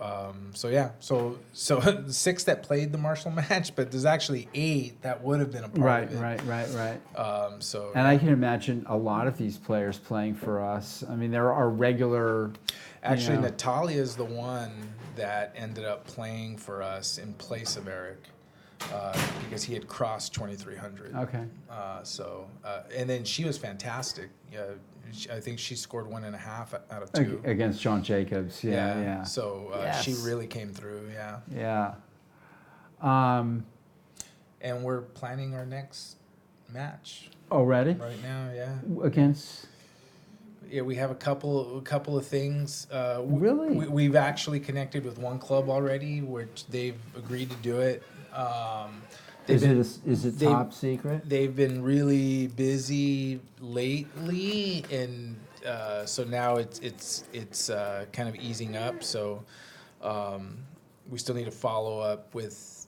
yeah. So 6 that played the Marshall match, but there's actually 8 that would have been a part of it. Right. So And I can imagine a lot of these players playing for us. I mean, there are regular. actually, you know, Natalia is the one that ended up playing for us in place of Eric. Because he had crossed 2,300. Okay. And then she was fantastic. I think she scored 1.5 out of 2 Against John Jacobs. Yeah. So Yes. she really came through. Yeah. And we're planning our next match Already? right now. Yeah. Against. Yeah, we have a couple of things. Really? We've actually connected with one club already, which they've agreed to do it. Is it top secret? They've been really busy lately, and so now it's kind of easing up. So we still need to follow up with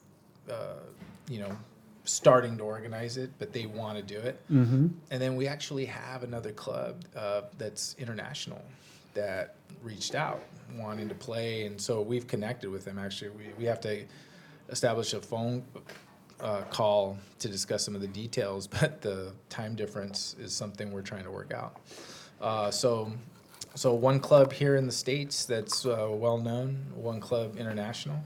starting to organize it, but they want to do it. Mm-hmm. And then we actually have another club that's international that reached out wanting to play, and so we've connected with them. Actually, we have to establish a phone call to discuss some of the details, but the time difference is something we're trying to work out. So one club here in the States that's well known, one club international.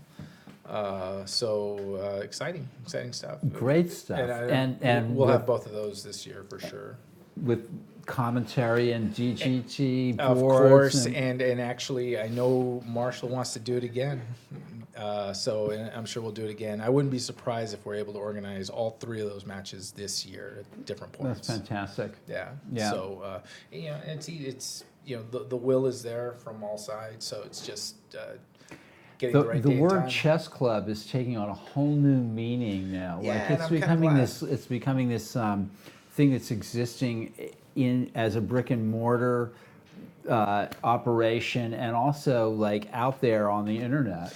Exciting stuff. Great stuff. And we'll have both of those this year for sure. With commentary and GGT boards. Of course, and actually, I know Marshall wants to do it again. And I'm sure we'll do it again. I wouldn't be surprised if we're able to organize all 3 of those matches this year at different points. That's fantastic. Yeah. Yeah. So, it's the will is there from all sides. So it's just getting the right The day and word time. chess club is taking on a whole new meaning now. Yeah, like and it's I'm kinda becoming glad. this thing that's existing as a brick and mortar operation, and also like out there on the internet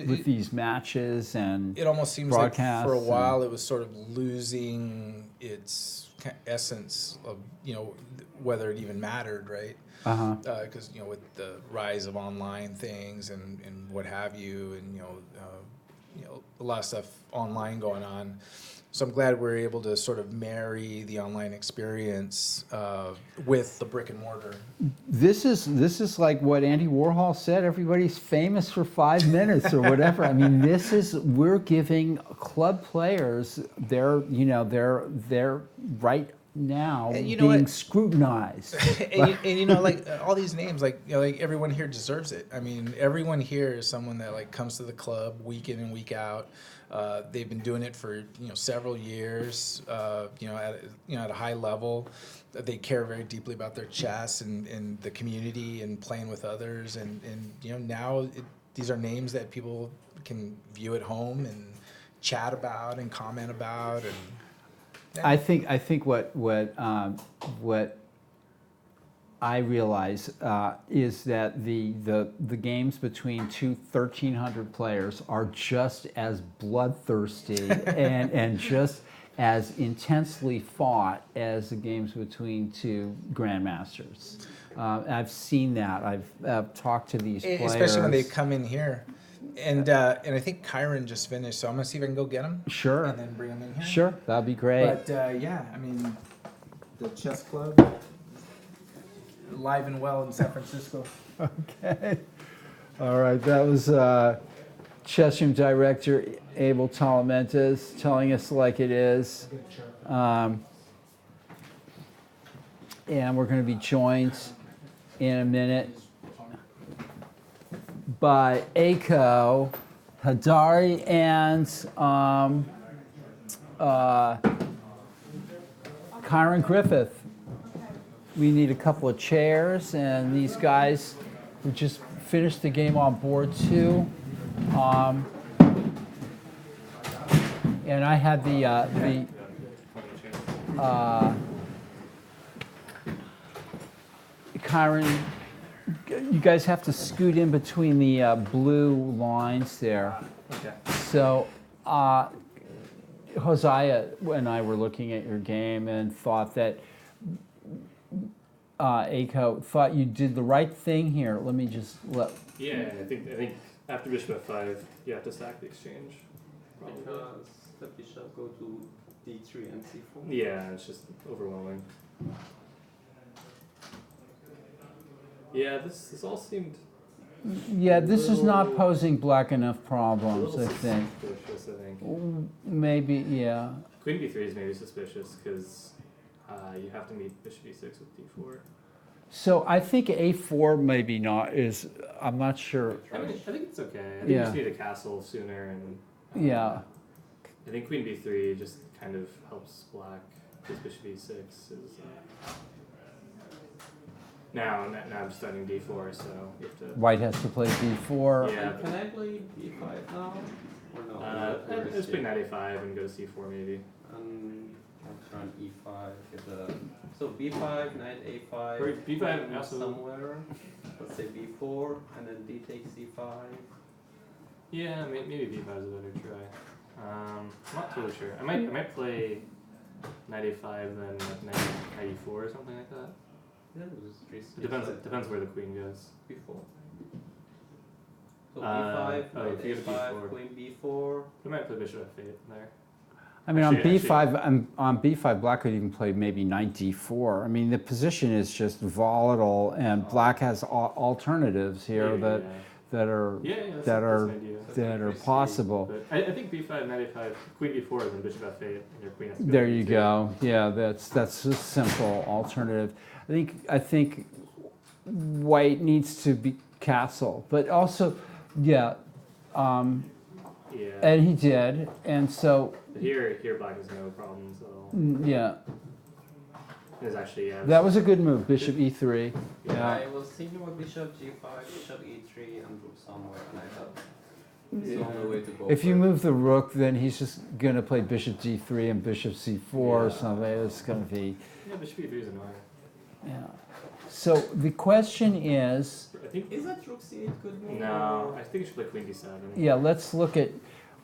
with these matches and it almost seems like broadcasts for a while it was sort of losing its essence of whether it even mattered, right? Because with the rise of online things and what have you, and a lot of stuff online going on. So I'm glad we're able to sort of marry the online experience with the brick and mortar. This is like what Andy Warhol said. Everybody's famous for 5 minutes or whatever. I mean, we're giving club players they're right now being scrutinized. and all these names, like everyone here deserves it. I mean, everyone here is someone that comes to the club week in and week out. They've been doing it for several years. At a high level, they care very deeply about their chess and the community and playing with others. And now these are names that people can view at home and chat about and comment about. And yeah. I think what I realize is that the games between 1,300 players are just as bloodthirsty and just as intensely fought as the games between 2 grandmasters. I've seen that. I've talked to these players, especially when they come in here. And I think Kyron just finished, so I'm gonna see if I can go get him. Sure. And then bring him in here. Sure, that'd be great. But I mean, the chess club, alive and well in San Francisco. Okay. All right. That was Chess Room Director Abel Tolomentes telling us like it is. And we're going to be joined in a minute by Aiko, Hadari, and Kyron Griffith. We need a couple of chairs, and these guys who just finished the game on board 2. And I had Kyron, you guys have to scoot in between the blue lines there. Okay. So Hosea and I were looking at your game and thought that Aiko, thought you did the right thing here. Let me just let. Yeah, I think after bishop f5, you have to sack the exchange. Probably. Because the bishop go to d3 and c4. Yeah, it's just overwhelming. Yeah, this all seemed Yeah, this is not Little- posing black enough a problems, little I think. suspicious, I think. Maybe, yeah. Queen b3 is maybe suspicious because you have to meet bishop e6 with d4. So I think a4 maybe not is, I'm not sure. I think it's okay. I think you Yeah. just need a castle sooner, and Yeah. I think queen b3 just kind of helps black because bishop e6 is. Now I'm starting d4, so you have to. White has to play d4. Yeah. And can I play b5 now? Or no? Let's play knight a5 and go to c4 maybe. I'll turn e5. Get the so b5, knight a5. Or b5 queen also- somewhere. Let's say b4, and then d takes c5. Yeah, maybe b5 is a better try. I'm not totally sure. I might play knight a5 then like knight e4 or something like that. Yeah, just It depends where the queen goes. b4. So Uh, b5, oh, knight if you go to a5, b4. queen b4. I might play bishop f8 there. I mean, on Actually- b5, on b5, black could even play maybe knight d4. I mean, the position is just volatile, and black has alternatives here Maybe, that that are yeah, that's that an are idea. that are risky, possible. But I think b5, knight a5, queen b4, then bishop f8, and your queen has to go. There to you b2. go. Yeah, that's a simple alternative. I think white needs to be castle, but also, yeah, Yeah. and he did, and so But here black has no problems at all. yeah, There's actually that was a good move. Bishop e3. Yeah, Yeah. I was thinking about bishop g5, bishop e3, and rook somewhere, and I thought it's the only way to go. If for you it. move the rook, then he's just gonna play bishop d3 and bishop c4 or Yeah. something. It's gonna be, Yeah, bishop e3 is annoying. yeah. So the question is, I think Is that rook c8 good move? no. or- I think you should play queen d7. yeah, let's look at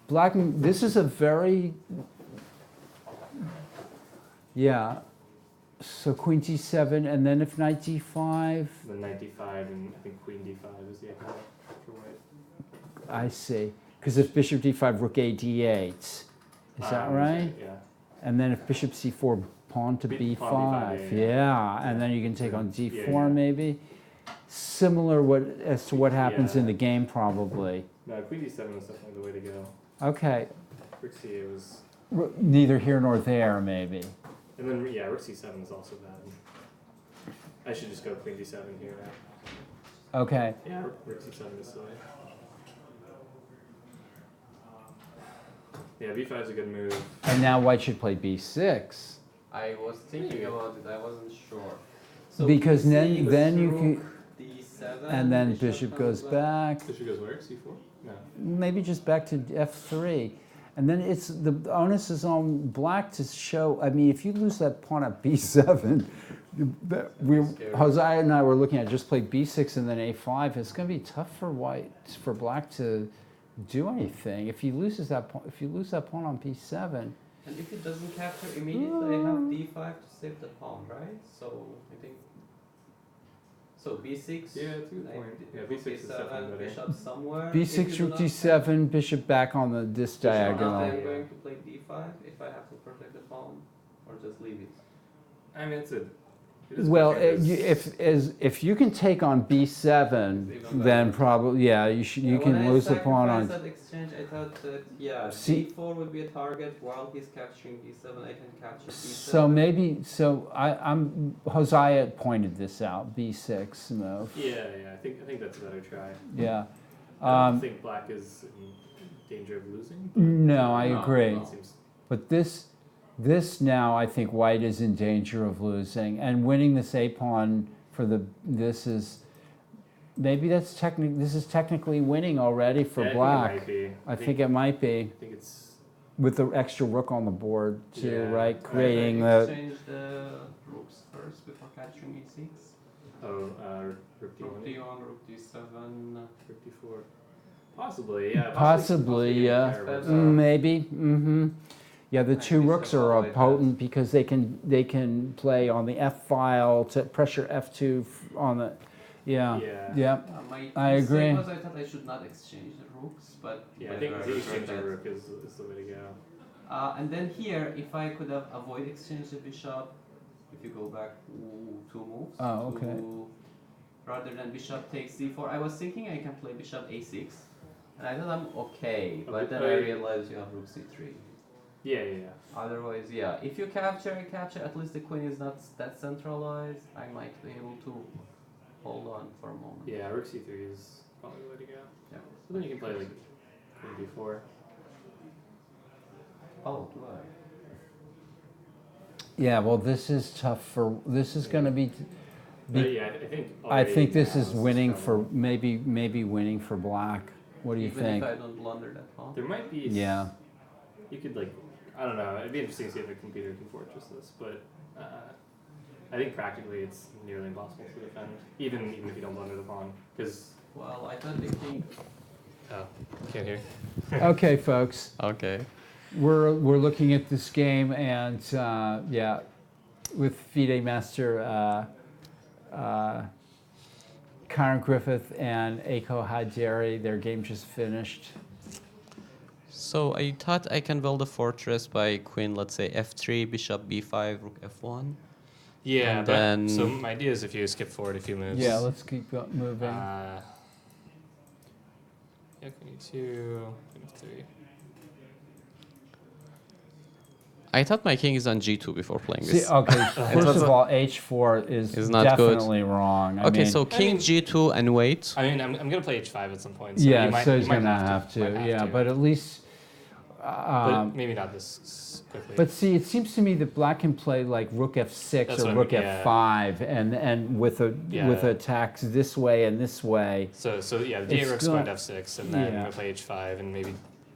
black. This is a very, yeah. So queen d7, and then if knight d5, Then knight d5, and I think queen d5 is the echo for white. I see. Because if bishop d5, rook a d8, is that right? Yeah. And then if bishop c4, pawn to Pawn b5, b5, yeah. yeah, and then you can take on Yeah, d4 yeah. maybe. Similar as to what happens in Yeah. the game probably. No, queen d7 was definitely the way to go. Okay, Rook c8 was, neither here nor there maybe. and then yeah, rook c7 is also bad. I should just go queen d7 here. Okay, Yeah, rook c7 is silly. Yeah, b5 is a good move. and now white should play b6. I was thinking about it, I wasn't sure. So Because b6, then you rook, can, d7, and then bishop comes goes back, Bishop goes where? c4? No. maybe just back to f3. And then it's, the onus is on black to show, I mean, if you lose that pawn at b7, Scary. Josiah and I were looking at just play b6 and then a5, it's gonna be tough for for black to do anything. If he loses that pawn, if you lose that pawn on b7, And if it doesn't capture immediately, I have d5 to save the pawn, right? So I think. So b6. Yeah, it's a good like, point. Yeah, rook b6 is definitely better. bishop somewhere. b6, If you do rook not d7, bishop back on this Bishop diagonal. I'm going to play d5 if I have to protect the pawn, or just leave it. I mean, it is Well, okay 'cause- if you can take on b7, Even then better. probably, yeah, you When can I lose the pawn on. sacrificed that exchange, I thought that See- d4 would be a target while he's capturing d7. I can capture d7. So maybe, I'm, Josiah pointed this out, b6 move, Yeah, I think that's a better try. yeah. I don't think black is in danger of losing. but- No, I No, agree. no. It seems- But this now, I think white is in danger of losing, and winning this a pawn for this is, maybe this is technically winning already for yeah, black. I I think it might be, I think it's with the extra rook on the board too, Yeah. right, Right, creating I the, exchange the rooks first before capturing e6. rook Rook d1, d1, rook d7. rook d4. Possibly, yeah. Possibly, even yeah. better, but, Better. Maybe, mm-hmm. Yeah, the Right, two we rooks should are avoid that. potent because they can play on the F file to pressure F2 on the, yeah, Yeah. yeah. My I mistake agree. was I thought I should not exchange the rooks, but Yeah, I later think regret exchange the that. rook is the way to go. And then here, if I could have avoid exchange the bishop, if you go back two moves, Oh, okay. rather than bishop takes c4, I was thinking I can play bishop a6, and I thought I'm okay, but then I realized you have rook c3. Yeah, yeah, yeah. Otherwise, yeah, if you capture, at least the queen is not that centralized, I might be able to hold on for a moment. Yeah, rook c3 is probably the way to go. Yeah. So then you can play like queen b4. Oh, do I? Yeah, well, this is tough for, this is going to be, But yeah, I think. I already think this now is winning struggle. for, maybe winning for black. What do you Even think? if I don't blunder that pawn? There might be. Yeah. You could like, I don't know. It'd be interesting to see if a computer can fortress this, but I think practically it's nearly impossible to defend, even if you don't blunder the pawn, because. Well, I thought the king. Oh, can't hear. Okay, folks. Okay. We're looking at this game, and yeah, with FIDE master Karen Griffith and Eiko Haderi, their game just finished. So I thought I can build a fortress by queen, let's say f3, bishop b5, rook f1. Yeah, And but then- so my idea is if you skip forward a few moves. Yeah, let's keep moving. Yeah, queen e2, queen f3. I thought my king is on g2 before playing See, this. okay, first of all, h4 Is not good. definitely wrong. I Okay, mean, so king g2 and wait. I mean, I'm gonna play h5 at some point. So yeah, you might, so you he's might gonna have to. might Yeah, to. but at least. But maybe not this quickly. But see, it seems to me that black can play like rook f6 That's or what I rook mean, yeah. f5, and with Yeah. attacks this way and this way. So yeah, the It's d8 rook's go- going to f6, and then Yeah. I'm gonna play h5, and maybe,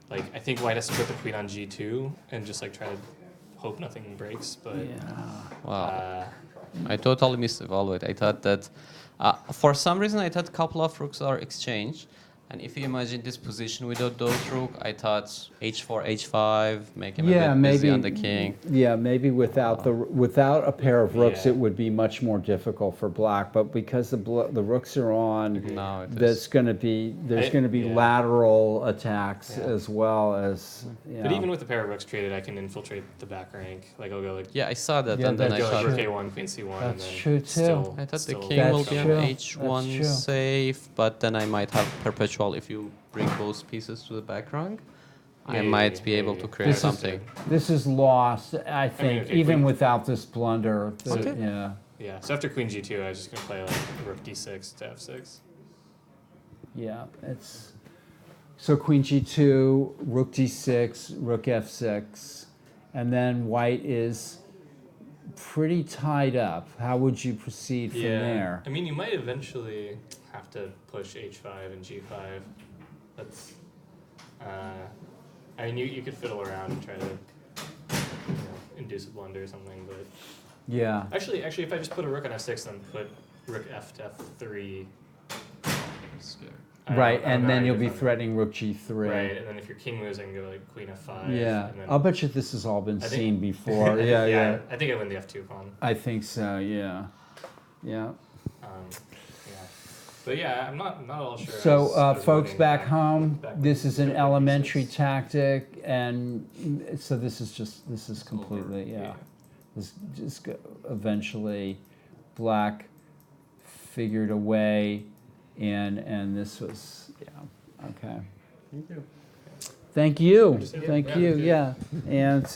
like, I think white has to put the queen on g2 and just like try to hope nothing breaks. But Yeah. Wow. I totally misevaluated. I thought that, for some reason, I thought a couple of rooks are exchanged. And if you imagine this position without those rook, I thought h4, h5, make him Yeah, a bit busy maybe. on the king. Yeah, maybe without a pair of rooks, Yeah. it would be much more difficult for black. But because the rooks are on, Now it there's is. going to be Yeah. lateral attacks Yeah. as well as. but even with the pair of rooks created, I can infiltrate the back rank. Like I'll go like Yeah, I saw that, Yeah, and then I that's go like thought, rook a1, queen c1, and That's then true, too. still. I thought the still king That's will be true. on That's h1 true. safe, but then I might have perpetual if you bring both pieces to the back rank. I Maybe, might be able to maybe. create This is- something. This is lost, I think, okay, even queen- without this blunder. Okay. Yeah. Yeah. So after queen g2, I was just gonna play like rook d6 to f6. Yeah, it's so queen g2, rook d6, rook f6, and then white is pretty tied up. How would you proceed from there? I mean, you might eventually have to push h5 and g5. That's. I mean, you could fiddle around and try to, induce a blunder or something, but Yeah, actually, if I just put a rook on f6 and put rook f to f3. right, I don't and know then how you'll you be defend threatening rook g3. Right, and then if your king moves, I can go like queen f5. Yeah, and then, I'll bet you this has all been I think- seen before. Yeah, yeah, I think I win the f2 pawn. I think so. Yeah, yeah. Yeah, but yeah, I'm not at all sure. So, as folks winning back home, back this is an with elementary d6. tactic, and so this is completely, yeah. Yeah. This just eventually, black figured a way, and this was, yeah, okay. Thank you. Thank you, Just- thank yeah, you, good. yeah, and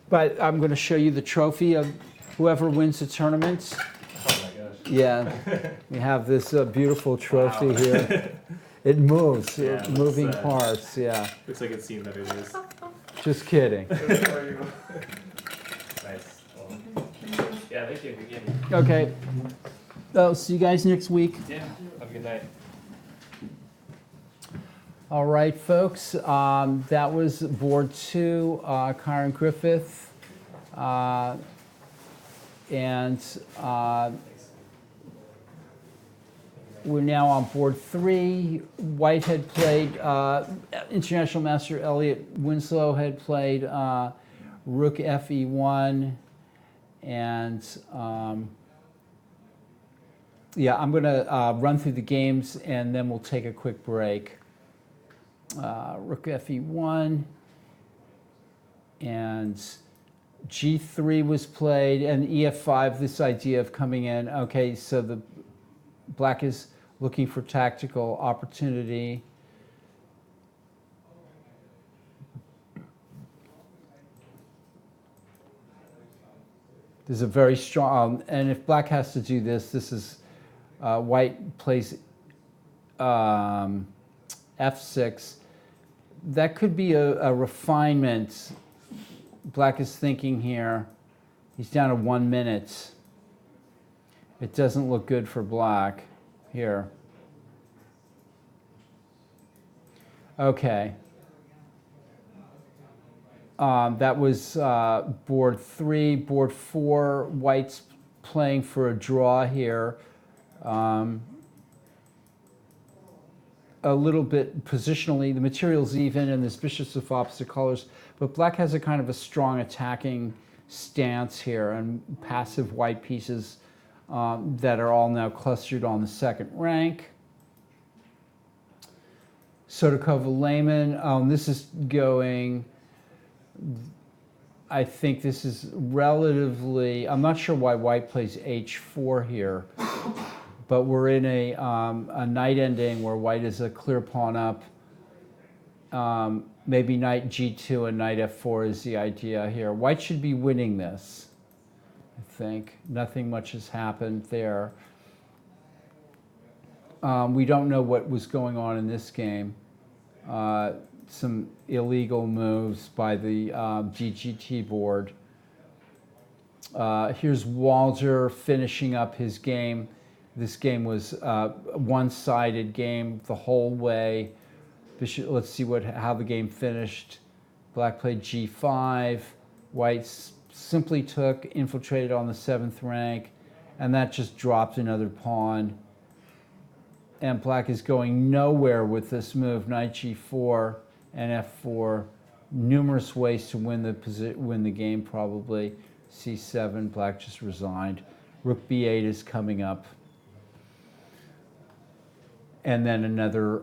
but I'm going to show you the trophy of whoever wins the tournament. Oh my gosh. Yeah, we have this beautiful trophy Wow. here. It moves, Yeah, it looks, moving parts, yeah. Looks like it's seen better days. Just kidding. Nice. Well, yeah, thank you. Good game. Okay. I'll see you guys next week. Yeah. Have a good night. All right, folks. That was board 2, Karen Griffith. And we're now on board 3. White had played, International Master Elliot Winslow had played Rook FE1, and yeah, I'm going to run through the games and then we'll take a quick break. Rook FE1, and G3 was played, and EF5, this idea of coming in. Okay, so the black is looking for tactical opportunity. There's a very strong, and if black has to do this, this is, white plays F6. That could be a refinement. Black is thinking here. He's down to 1 minute. It doesn't look good for black here. Okay. That was board 3. Board 4, white's playing for a draw here. A little bit positionally, the material's even and there's bishops of opposite colors, but black has a kind of a strong attacking stance here and passive white pieces that are all now clustered on the second rank. Sotokova-Lehmann, this is going, I think this is relatively, I'm not sure why white plays H4 here, but we're in a knight ending where white is a clear pawn up. Maybe knight G2 and knight F4 is the idea here. White should be winning this, I think. Nothing much has happened there. We don't know what was going on in this game. Some illegal moves by the GGT board. Here's Walter finishing up his game. This game was a one-sided game the whole way. Bishop, let's see how the game finished. Black played G5. White simply took, infiltrated on the 7th rank, and that just dropped another pawn. And black is going nowhere with this move, knight G4 and F4. Numerous ways to win the game probably. C7, black just resigned. Rook B8 is coming up. And then another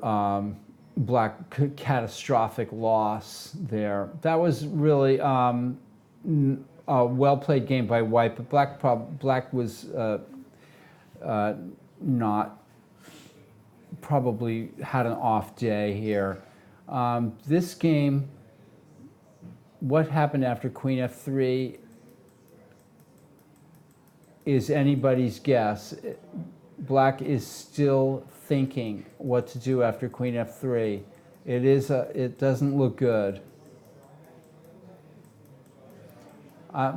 black catastrophic loss there. That was really a well-played game by white, but black was not, probably had an off day here. This game, what happened after Queen F3 is anybody's guess. Black is still thinking what to do after Queen F3. It doesn't look good.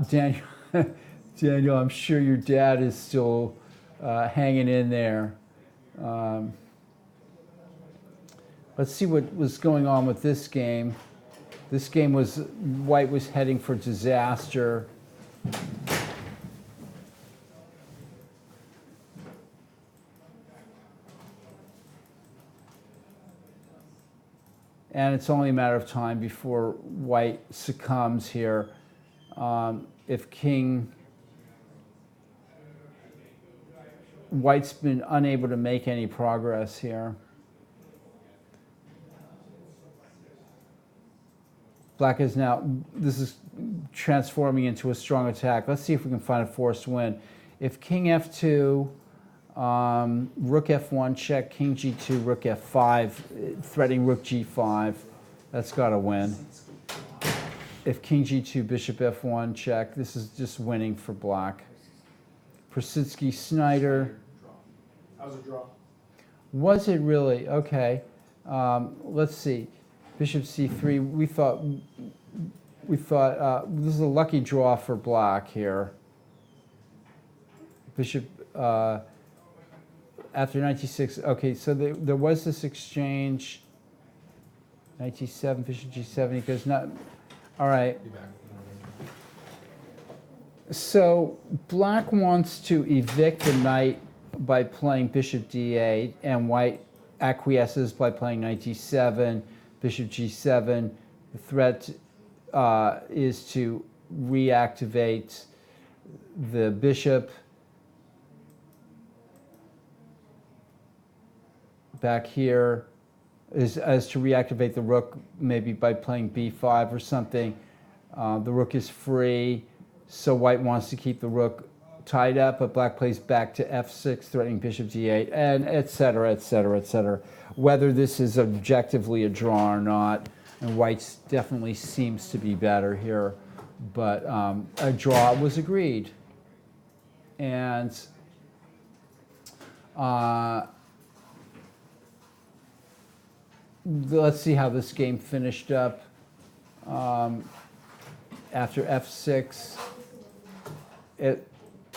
Daniel, Daniel, I'm sure your dad is still hanging in there. Let's see what was going on with this game. This game was, white was heading for disaster. And it's only a matter of time before white succumbs here. If white's been unable to make any progress here. Black is now, this is transforming into a strong attack. Let's see if we can find a forced win. If king F2, rook F1 check, king G2, rook F5, threatening rook G5, that's got to win. If king G2, bishop F1 check, this is just winning for black. Persitsky Snyder. That was a draw. Was it really? Okay. Let's see. Bishop C3. We thought this is a lucky draw for black here. Bishop after 96. Okay, so there was this exchange. 97, bishop G7. He goes not. All right. So black wants to evict the knight by playing bishop d8, and white acquiesces by playing knight g7, bishop g7. The threat is to reactivate the bishop back here, as to reactivate the rook, maybe by playing b5 or something. The rook is free, so white wants to keep the rook tied up, but black plays back to f6, threatening bishop d8, and et cetera, et cetera, et cetera. Whether this is objectively a draw or not, and white's definitely seems to be better here, but a draw was agreed. And let's see how this game finished up. After f6,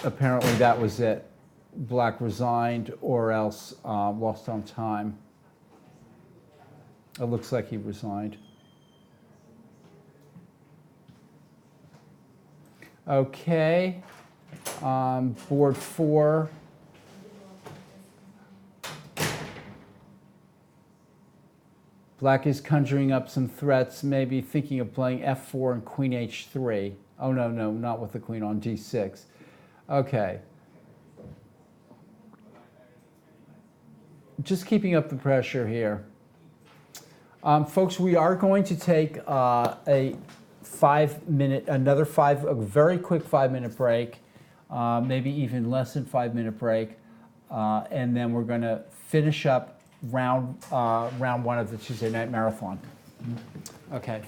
apparently that was it. Black resigned, or else lost on time. It looks like he resigned. Okay, board 4. Black is conjuring up some threats, maybe thinking of playing f4 and queen h3. Oh, no, no, not with the queen on d6. Okay. Just keeping up the pressure here. Folks, we are going to take a very quick 5-minute break, maybe even less than 5-minute break, and then we're going to finish up round 1 of the Tuesday night marathon. Okay.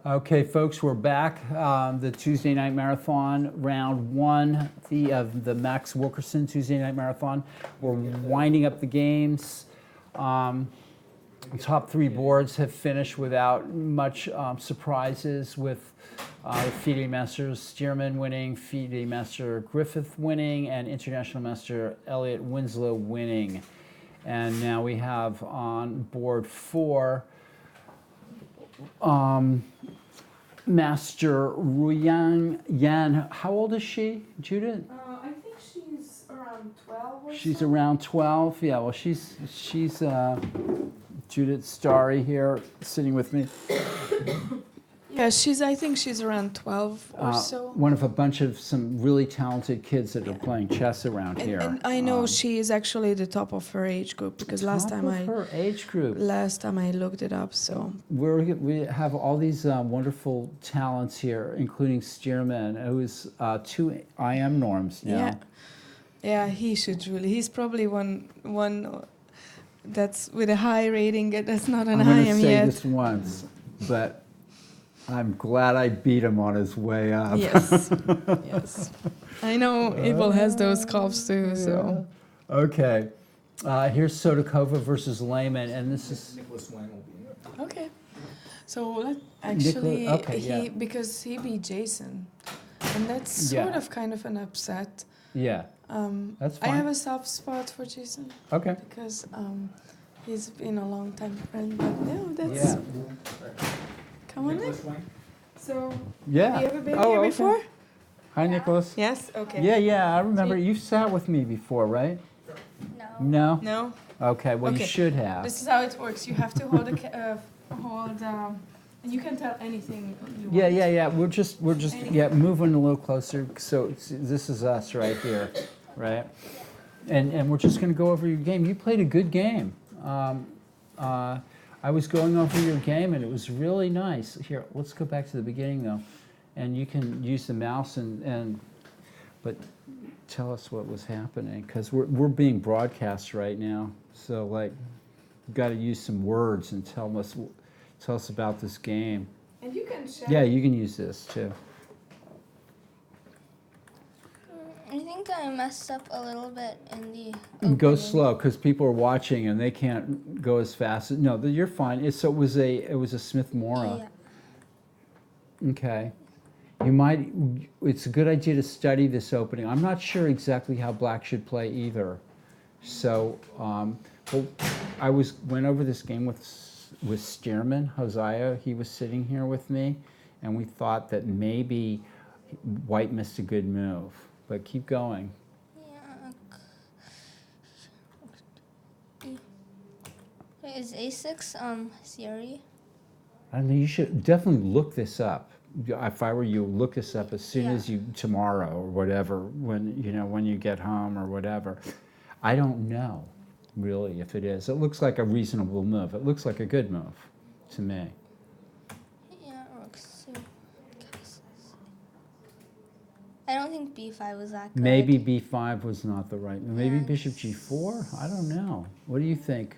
Okay, folks, we're back. The Tuesday Night Marathon, round one of the Max Wilkerson Tuesday Night Marathon. We're winding up the games. The top three boards have finished without much surprises, with FIDE Master Stearman winning, FIDE Master Griffith winning, and International Master Elliot Winslow winning. And now we have on board 4 Master Ruyang Yan. How old is she, Judith? I think she's around 12 or She's so. around 12. Yeah, well, she's Judith Starry here sitting with me. Yeah, I think she's around 12 or so. One of a bunch of some really talented kids that are playing chess around here. And I know she is actually the top of her age group, because last time her age group. I looked it up. So We have all these wonderful talents here, including Stearman, who is 2 IM norms now. yeah, he should really. He's probably one that's with a high rating. That's not an I'm going IM to say yet. this once, but I'm glad I beat him on his way up. Yes, yes. I know Abel has those coughs too. So Okay. Here's Sodakova versus Lehman, and this is Nicholas Wang will be. okay. So actually, okay, yeah. because he beat Jason, and that's Yeah. sort of kind of an upset. yeah. That's I fine. have a soft spot for Jason Okay. because he's been a long time friend. But no, that's Yeah. come on in. Nicholas Wang? So Yeah. have you ever been Oh, here okay. before? Hi, Nicholas. Yes. Okay. Yeah, I remember. You've sat with me before, right? No. No? No. Okay, well, you Okay. should have. This is how it works. You have to hold and you can tell anything you want. Yeah. We're just moving a little closer. So this is us right here, right? And we're just going to go over your game. You played a good game. I was going over your game, and it was really nice. Here, let's go back to the beginning, though. And you can use the mouse but tell us what was happening, because we're being broadcast right now. So, like, you've got to use some words and tell us about this game. And you can share. Yeah, you can use this, too. I think I messed up a little bit in the Go opening. slow, because people are watching and they can't go as fast. No, you're fine. So it was a Smith Mora. Yeah. Okay. It's a good idea to study this opening. I'm not sure exactly how black should play either. So, I went over this game with Stearman, Hosea. He was sitting here with me, and we thought that maybe white missed a good move. But keep going. Yeah. Is A6 Siri? I mean, you should definitely look this up. If I were you, look this up as soon Yeah. as tomorrow or whatever, when you get home or whatever. I don't know, really, if it is. It looks like a reasonable move. It looks like a good move to me. Yeah, rook suit. I don't think B5 was that good. Maybe B5 was not the right move. Maybe Yeah, Bishop it's- G4? I don't know. What do you think?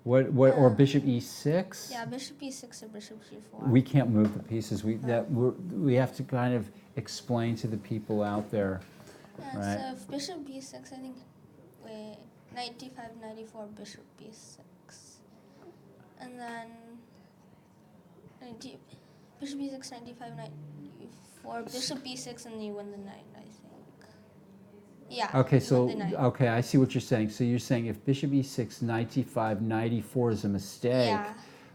Or Bishop E6? Yeah, Bishop E6 or Bishop G4. We can't move the pieces. We have to kind of explain to the people out there. Yeah, right. so if Bishop B6, I think, wait, knight D5, knight E4, Bishop B6. And then Bishop B6, knight D5, knight E4, Bishop B6, and you win the knight, I think. Yeah. Okay, you so win the knight. okay, I see what you're saying. So you're saying if Bishop E6, knight D5, knight E4 is a mistake Yeah.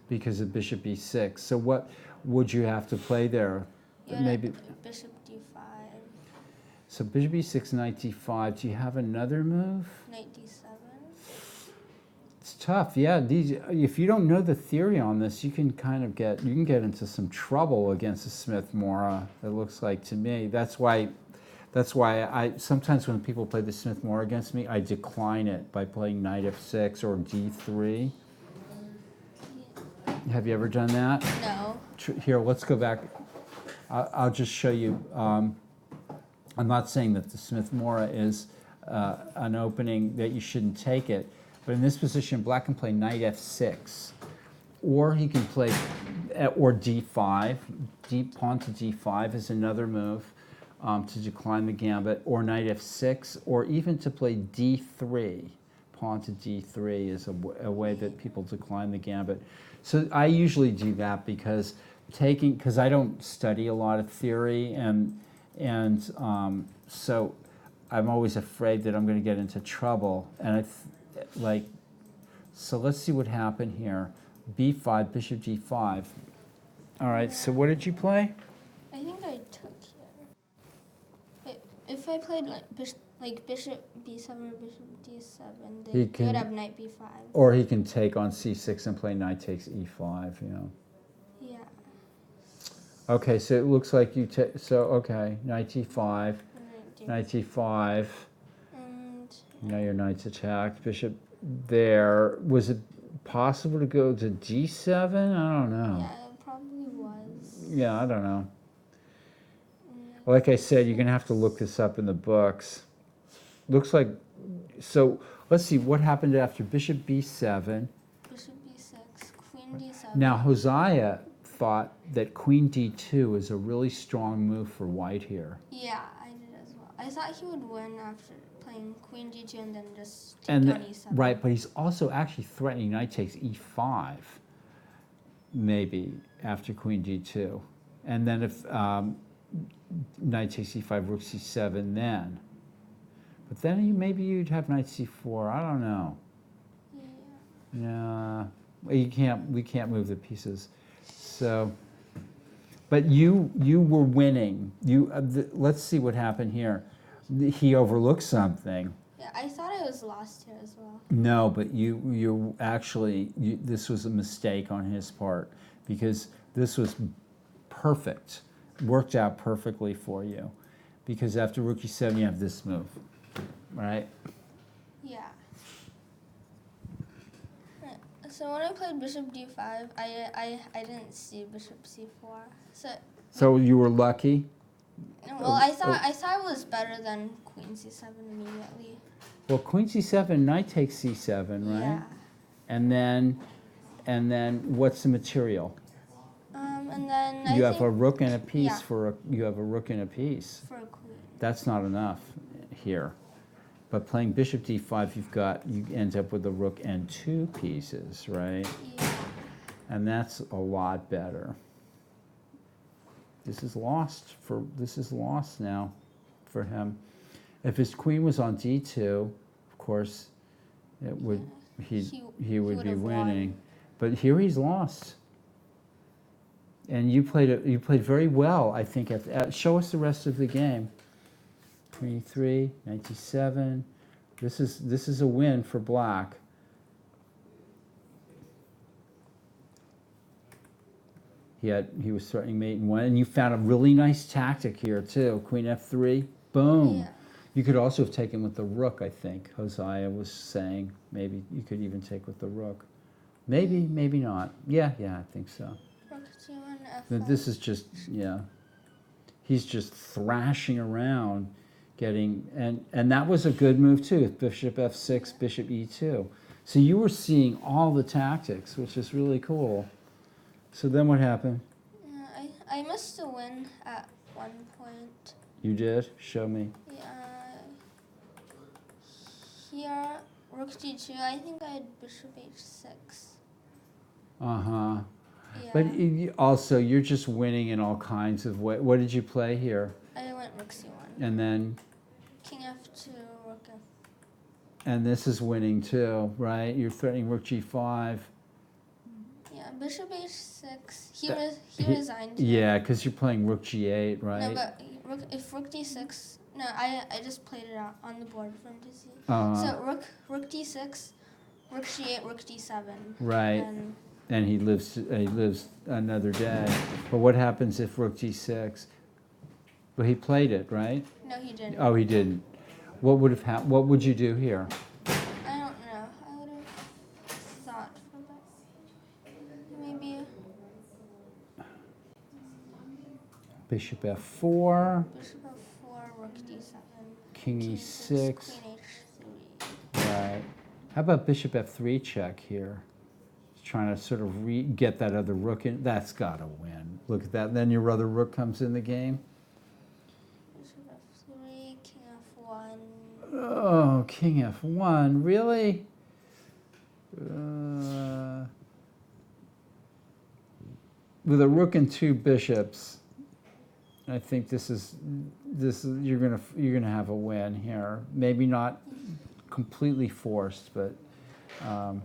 because of Bishop E6. So what would you have to play there? You had Maybe. Bishop D5, So Bishop E6, knight D5. Do you have another move? knight D7. It's tough. Yeah, if you don't know the theory on this, you can get into some trouble against a Smith Mora. It looks like to me. That's why I sometimes when people play the Smith Mora against me, I decline it by playing knight F6 or D3. Have you ever done that? No. Here, let's go back. I'll just show you. I'm not saying that the Smith Mora is an opening that you shouldn't take it, but in this position, black can play knight F6 or he can play, or d5. Pawn to d5 is another move to decline the gambit, or knight f6, or even to play d3. Pawn to d3 is a way that people decline the gambit. So I usually do that because I don't study a lot of theory, and so I'm always afraid that I'm going to get into trouble. And so let's see what happened here. b5, bishop d5. All right, so what did you play? I think I took here. If I played like bishop b7 or bishop d7, then He he can- would have knight b5. Or he can take on c6 and play knight takes e5, you know. Yeah. Okay, so it looks like you take, so okay, knight e5, knight e5. And Now your knight's attacked. Bishop there. Was it possible to go to d7? I don't know. yeah, it probably was. Yeah, I don't know. And Like I said, you're going to have to look this up in the books. Looks like, so let's see, what happened after bishop b7? bishop b6, queen d7. Now, Hosea thought that queen d2 is a really strong move for white here. Yeah, I did as well. I thought he would win after playing queen d2 and then just take And down e7. right, but he's also actually threatening knight takes e5, maybe, after queen d2. And then if knight takes e5, rook c7 then. But then maybe you'd have knight c4, I don't know. Yeah. Yeah, we can't move the pieces. So, but you were winning. Let's see what happened here. He overlooked something. Yeah, I thought I was lost here as well. No, but you actually, this was a mistake on his part because this was perfect, worked out perfectly for you. Because after rook e7, you have this move, right? Yeah. Right. So when I played bishop d5, I didn't see bishop c4. So you were lucky. Well, I thought it was better than queen c7 immediately. Well, queen c7, knight takes c7, right? Yeah. And then what's the material? And then You I have a think rook and a piece yeah. you have a rook and a piece. for a queen. That's not enough here. But playing bishop d5, you end up with a rook and two pieces, right? Yeah. And that's a lot better. This is lost now for him. If his queen was on d2, of course, it would he would be have winning. won. But here he's lost. And you played very well, I think. Show us the rest of the game. Queen e3, knight d7. This is a win for black. He was threatening mate in one, and you found a really nice tactic here too. Queen f3, boom. Yeah. You could also have taken with the rook, I think. Hosea was saying maybe you could even take with the rook. Maybe, maybe not. Yeah, I think so. Rook c1, But f5. this is just, he's just thrashing around, getting, and that was a good move too. Bishop f6, bishop e2. So you were seeing all the tactics, which is really cool. So then what happened? Yeah, I missed a win at one point. You did? Show me. Yeah. Here, rook d2. I think I had bishop h6. Uh-huh. Yeah. But also, you're just winning in all kinds of ways. What did you play here? I went rook c1. And then, King f2, rook f. and this is winning too, right? You're threatening rook g5. Yeah, bishop h6. He He- resigned. Yeah, because you're playing rook g8, right? No, but if rook d6. No, I just played it out on the board for him to see. So rook d6, rook g8, rook d7. Right. And he lives another day. But what happens if rook g6? Well, he played it, right? No, he didn't. Oh, he didn't. What would have happened? What would you do here? I don't know. I would have thought for that. Maybe Bishop f4, bishop f4, rook d7, king king e6. queen h3. Right. How about bishop f3 check here? trying to sort of get that other rook in. That's got to win. Look at that. Then your other rook comes in the game. Bishop F3, King F1. Oh, King F1, really? With a rook and two bishops, I think this is you're gonna have a win here. Maybe not completely forced, but how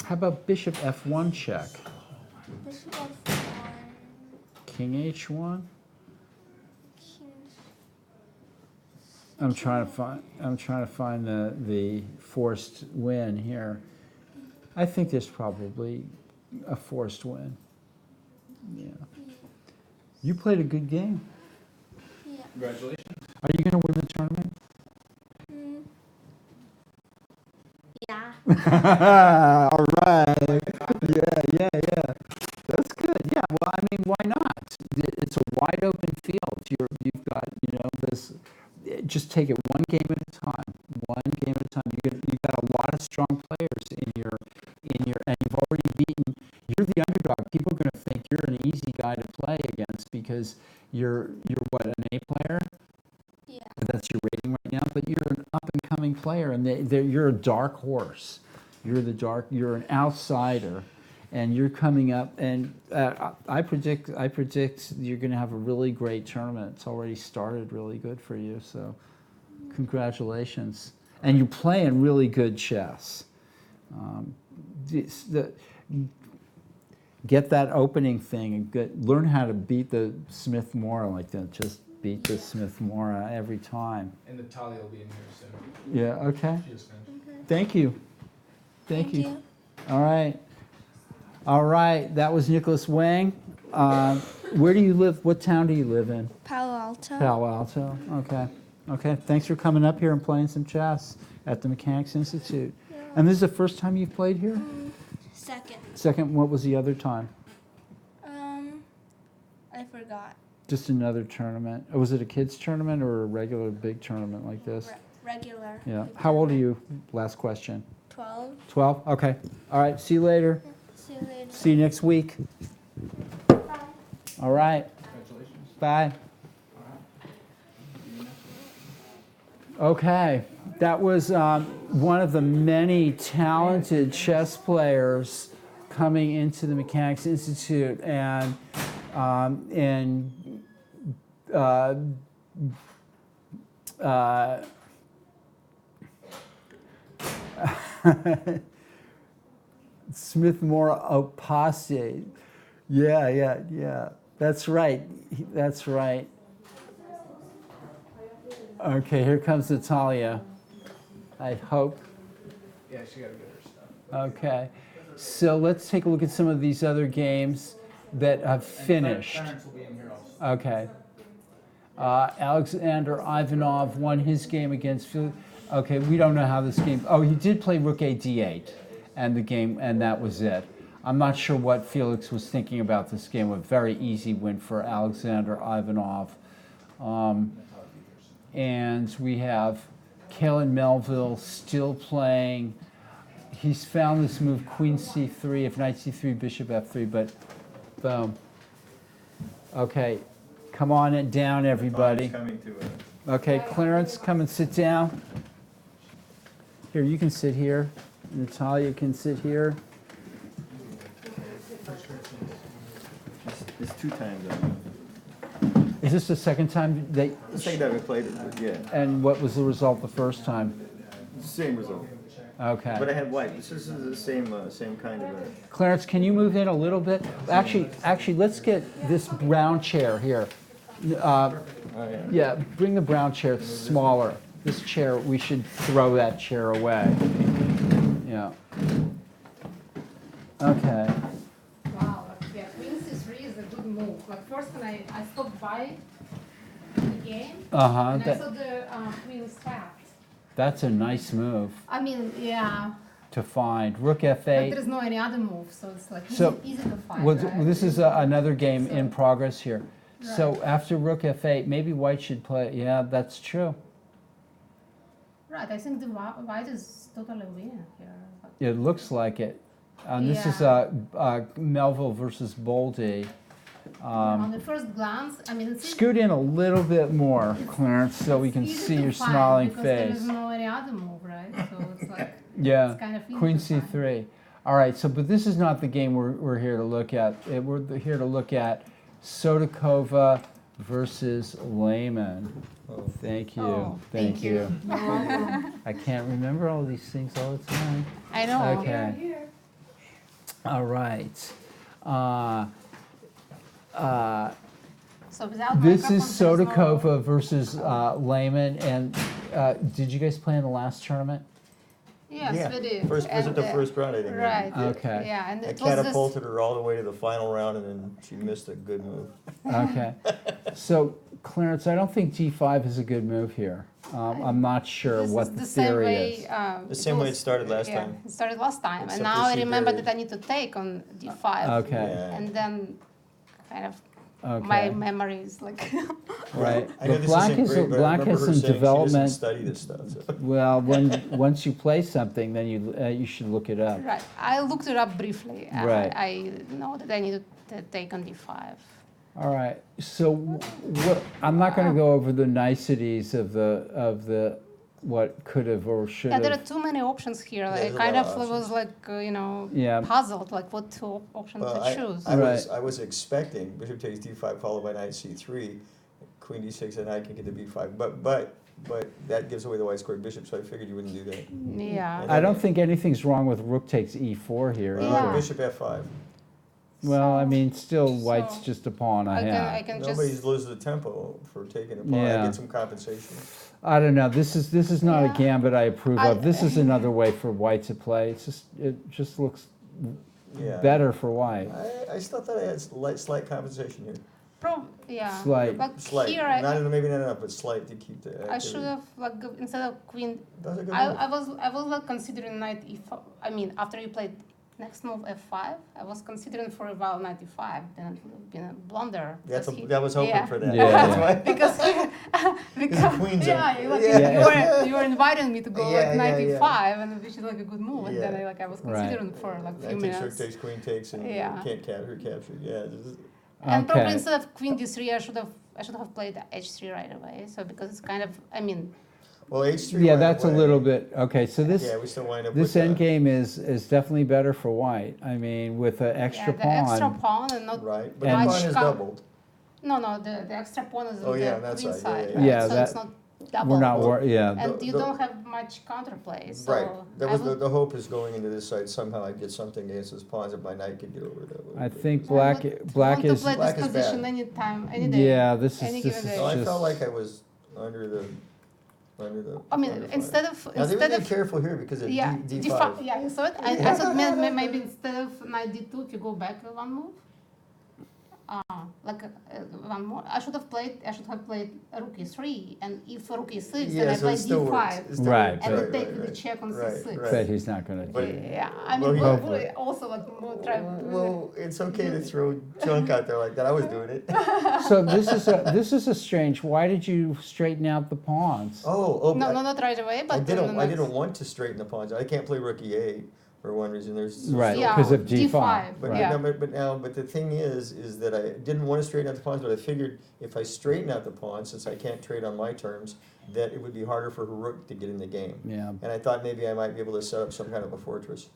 about Bishop F1 check? Bishop F1. King H1. King. I'm trying to find the forced win here. I think there's probably a forced win. Yeah. You played a good game. Yeah. Congratulations. Are you going to win the tournament? Yeah. All right. Yeah. That's good. Yeah. Well, I mean, why not? It's a wide open field. You've got, this. Just take it one game at a time. One game at a time. You've got a lot of strong players in your, and you've already beaten. You're the underdog. People are going to think you're an easy guy to play against because you're what, an A player? Yeah. That's your rating right now, but you're an up-and-coming player, and you're a dark horse. You're an outsider, and you're coming up. And I predict you're going to have a really great tournament. It's already started really good for you. So, congratulations. And you're playing really good chess. Get that opening thing and learn how to beat the Smith-Morra like that. Just beat the Smith-Morra every time. And Natalia will be in here soon. Yeah, okay. She just finished. Thank you. Thank you. All right. All right. That was Nicholas Wang. Where do you live? What town do you live in? Palo Alto. Palo Alto. Okay. Okay. Thanks for coming up here and playing some chess at the Mechanics Institute. Yeah. And this is the first time you've played here? Second. Second, what was the other time? I forgot. Just another tournament. Was it a kids tournament or a regular big tournament like this? Regular. Yeah. How old are you? Last question. 12. 12? Okay. All right. See you later. See you later. See you next week. All right. Congratulations. Bye. Okay. That was one of the many talented chess players coming into the Mechanics Institute, and Smith-Morra Apostate. Yeah. That's right. That's right. Okay, here comes Natalia. I hope. Yeah, she got to get her stuff. Okay. So let's take a look at some of these other games that have finished. Clarence will be in here also. Okay. Alexander Ivanov won his game against Felix. Okay, we don't know how this game. Oh, he did play Rook A D8, and the game, and that was it. I'm not sure what Felix was thinking about this game. A very easy win for Alexander Ivanov. And we have Kalen Melville still playing. He's found this move, Queen C3, if Knight C3, Bishop F3, but boom. Okay, come on and down, everybody. Coming to it. Okay, Clarence, come and sit down. Here, you can sit here. Natalia can sit here. It's 2 times. Is this the second time The second time we played it, yeah. And what was the result the first time? Same result. Okay. But I had white. This is the same kind of a. Clarence, can you move in a little bit? Actually, let's get this brown chair here. Yeah, bring the brown chair smaller. This chair, we should throw that chair away. Yeah. Okay. Wow, yeah, Queen C3 is a good move. Like first when I stopped by the game, and I saw the Queen's fat. That's a nice move I mean, yeah, to find. Rook but F8. there is no any other move, so it's like So, easy to find. Well, right? this is another game in progress here. So Right. after Rook F8, maybe White should play. Yeah, that's true. Right, I think the white is totally winning here. But It looks like it. This is Melville versus Boldy. On the first glance, I mean, it's Scoot in a little bit more, Clarence, so we can easy see to your find smiling because there face. is no any other move, right? So it's like Yeah, it's kind of easy Queen to find. C3. All right, so but this is not the game we're here to look at. We're here to look at Sodakova versus Lehman. Oh. Thank you. Oh, Thank thank you. you. You're welcome. I can't remember all these things all the time. I know. Okay. All right. So without This is microphones, there's no- Sodakova versus Lehman. And did you guys play in the last tournament? Yes, Yeah. we did. First, was it And, the first round? I think. Right. Okay. Yeah, and I it was this. catapulted her all the way to the final round, and then she missed a good move. Okay. So, Clarence, I don't think G5 is a good move here. I'm not sure This what is the the same theory way. is. The same way it started last yeah, time. it started last time, Except and now for I she remember buried. that I need to take on D5. Okay. Yeah. And then, kind of, Okay. my memory is like. Right. I know But this Black isn't is great, but I Black remember has her some saying she development. doesn't study this stuff. So. Well, once you play something, then you should look it up. Right. I looked it up briefly. Right. I know that I need to take on D5. All right. So I'm not going to go over the niceties of the what could have or should Yeah, there are have. too many options here. I There's a kind lot of of was like, Yeah. puzzled, like what two options Well, to choose. I was expecting bishop takes d5 followed by knight c3, queen d6, and I can get to b5. But that gives away the white squared bishop, so I figured you wouldn't do that. Yeah. I don't think anything's wrong with rook takes e4 here Well, either. bishop f5. Well, I mean, still, white's so just a pawn I I have. can Nobody's just. loses the tempo for taking a pawn. I Yeah. get some compensation. I don't know. This is not a Yeah. gambit I approve of. This is another way for white to play. It just looks Yeah. better for white. I still thought I had slight compensation here. Yeah. Slight. Like Slight. here, Maybe not enough, but slight to keep the activity. I should have like instead of queen. That was a good move. I was like considering knight e5. I mean, after you played next move f5, I was considering for a while knight e5. Then it would have been a blunder. I was hoping yeah. for that. Yeah. That's why. because the queen's yeah, up. you, like, Yeah. you were inviting me to go Yeah, like knight yeah, e5, and which is like a good move. And then Yeah. I was Right. considering for like a few Knight takes, rook minutes. takes, queen takes, and Yeah. you can't capture. Yeah. This is, And probably Okay. instead of queen d3, I should have played h3 right away. So because it's kind of, I mean, well, h3. Yeah, went that's a away. little bit okay. So this Yeah, we still wind up this with endgame is definitely better for white. I mean, with an extra yeah, the extra pawn. pawn and not right, but And- the much pawn is com- doubled. No, the extra pawn is Oh, on yeah, the on that queen side, side, yeah, right? yeah. So Yeah, it's not double. We're not yeah. and you the- don't have much counterplay. So Right. That I was would- the hope is going into this side somehow I'd get something against his pawns if my knight could get over that. I think I black would black want to is play Black this is position bad. anytime, any day. yeah. This any is this given is day. No, I just felt like I was under the. I mean, under fire. instead of Now they were being of careful here because of yeah, d5. yeah, you saw it. I thought maybe instead of knight d2, if you go back one move, one more. I should have played rook e3, and if rook e6, then I so played it still works. d5, It still Right, works. and but- then take the check on c6. right. but he's not going to. But- Yeah, I Well, mean, he- we also like more try. Well, it's okay to throw junk out there like that. I was doing it. So this is a strange. Why did you straighten out the pawns? Oh, No, not right away, but I in didn't. the I next- didn't want to straighten the pawns. I can't play rook e8 for one reason. There's Right, Yeah, because of d5. d5, But, right. yeah. but the thing is that I didn't want to straighten out the pawns, but I figured if I straighten out the pawns, since I can't trade on my terms, that it would be harder for rook to get in the game. Yeah. And I thought maybe I might be able to set up some kind of a fortress.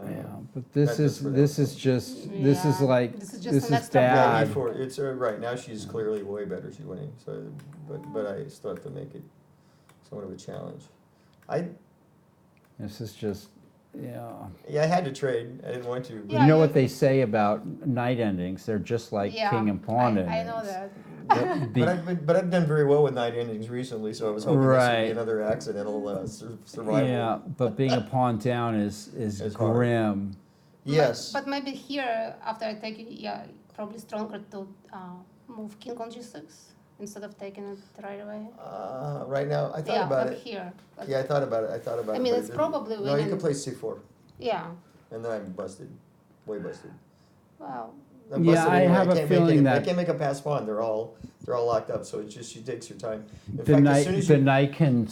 Yeah, but this That's is just for this them. is just this is Yeah, like this is just this an is extra Yeah, bad. E4. It's right now. She's clearly way better. She's winning. So, but I still have to make it somewhat of a challenge. This is just Yeah, I had to trade. I didn't want to. But Yeah, you know you- what they say about knight endings? They're just like Yeah, king and pawn endings. I know that. But I've done very well with knight endings recently, so I was hoping this would Right. be another accidental survival. Yeah, but being a pawn down is It's hard. grim. Yes. But maybe here, after I take it, yeah, probably stronger to move king on g6 instead of taking it right away. Right now, I thought Yeah, about like it. here. Like, Yeah, I thought about it. I thought about I it. mean, but it's it- probably No, you winning. could play c4, Yeah. and then I'm busted. Way busted. Well, I'm Yeah, busted I anyway. have a can't feeling make I that- can't make a pass pawn. They're all locked up. So it's just she takes her time. In The fact, as soon as knight you can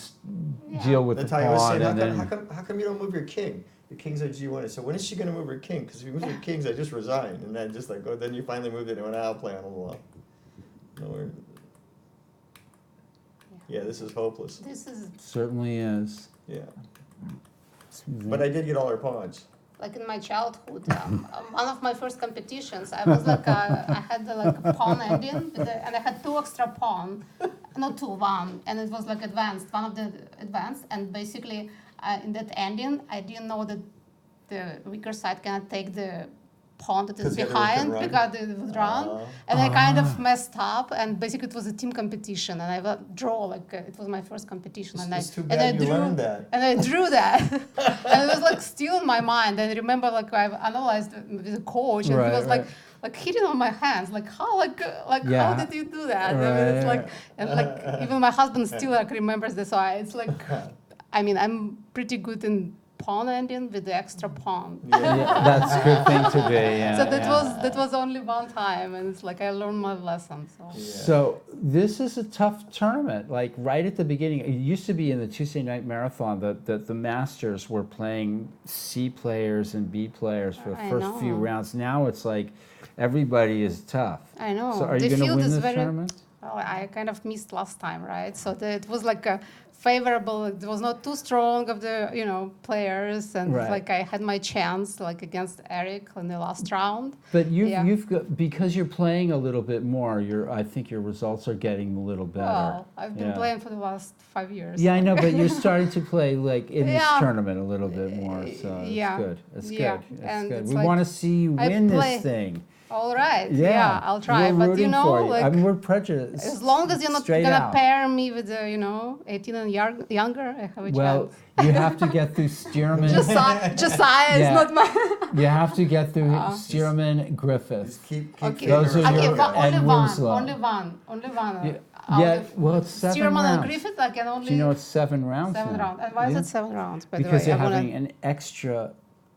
Yeah. deal with That's the how I was pawn saying, and then how come you don't move your king? the king's on G1. So when is she going to move her king? Because if you move your kings, I just resign. And then just like, oh, then you finally moved it, and I'll play on a while. No, yeah, this is hopeless. This is Certainly is. Yeah. But I did get all her pawns. like in my childhood, one of my first competitions, I was like, I had like a pawn ending, and I had 2 extra pawn, not 2, 1, and it was like advanced, one of the advanced, and basically in that ending, I didn't know that the weaker side cannot take the pawn that is 'Cause the other one can behind run? because it was run, and I kind of messed up, and basically it was a team competition, and I draw like it was my first competition, and It's too and bad you learned that. and I drew that, and it was like still in my mind. And I remember like I analyzed it with the coach, and Right, he was like hitting on my hands, like how Yeah. how did you do that? I mean, it's like and like even my husband still like remembers this. So it's like, I mean, I'm pretty good in pawn ending with the extra pawn. Yeah, that's a good thing to be. Yeah, So yeah. that was only one time, and it's like I learned my lesson. So. So this is a tough tournament. Like right at the beginning, it used to be in the Tuesday night marathon that the masters were playing C players and B players for the I first few know. rounds. Now it's like everybody is tough. I know. So are The you going to field win is this very- tournament? Oh, I kind of missed last time, right? So it was like a favorable. It was not too strong of the players, and Right. like I had my chance like against Eric in the last round. But Yeah. you've got, because you're playing a little bit more. I think your results are getting a little better. Well, I've been Yeah. playing for the last 5 years. Yeah, I know, but you're starting to play like in this Yeah. tournament a little bit more, so Yeah. it's good. It's Yeah. good. It's And good. it's We like want to see you I win play- this thing. All right. Yeah, Yeah, I'll try. We're But rooting for you. like I mean, we're prejudiced. as long as you're not straight gonna out. pair me with the 18 and younger, I have a Well, chance. you have to get through Stearman. Josiah is Yeah. not my. You have to get through Stearman, Griffith. Just keep Okay. kicking Those her are over. your- Okay, but and only one, Winslow. only one. Yeah, out yeah, of well, it's 7 Stearman and rounds. Griffith, I can only Do you know it's 7 rounds 7 now? rounds. And why Yeah. is it 7 rounds? By Because the way, they're I wanna- having an extra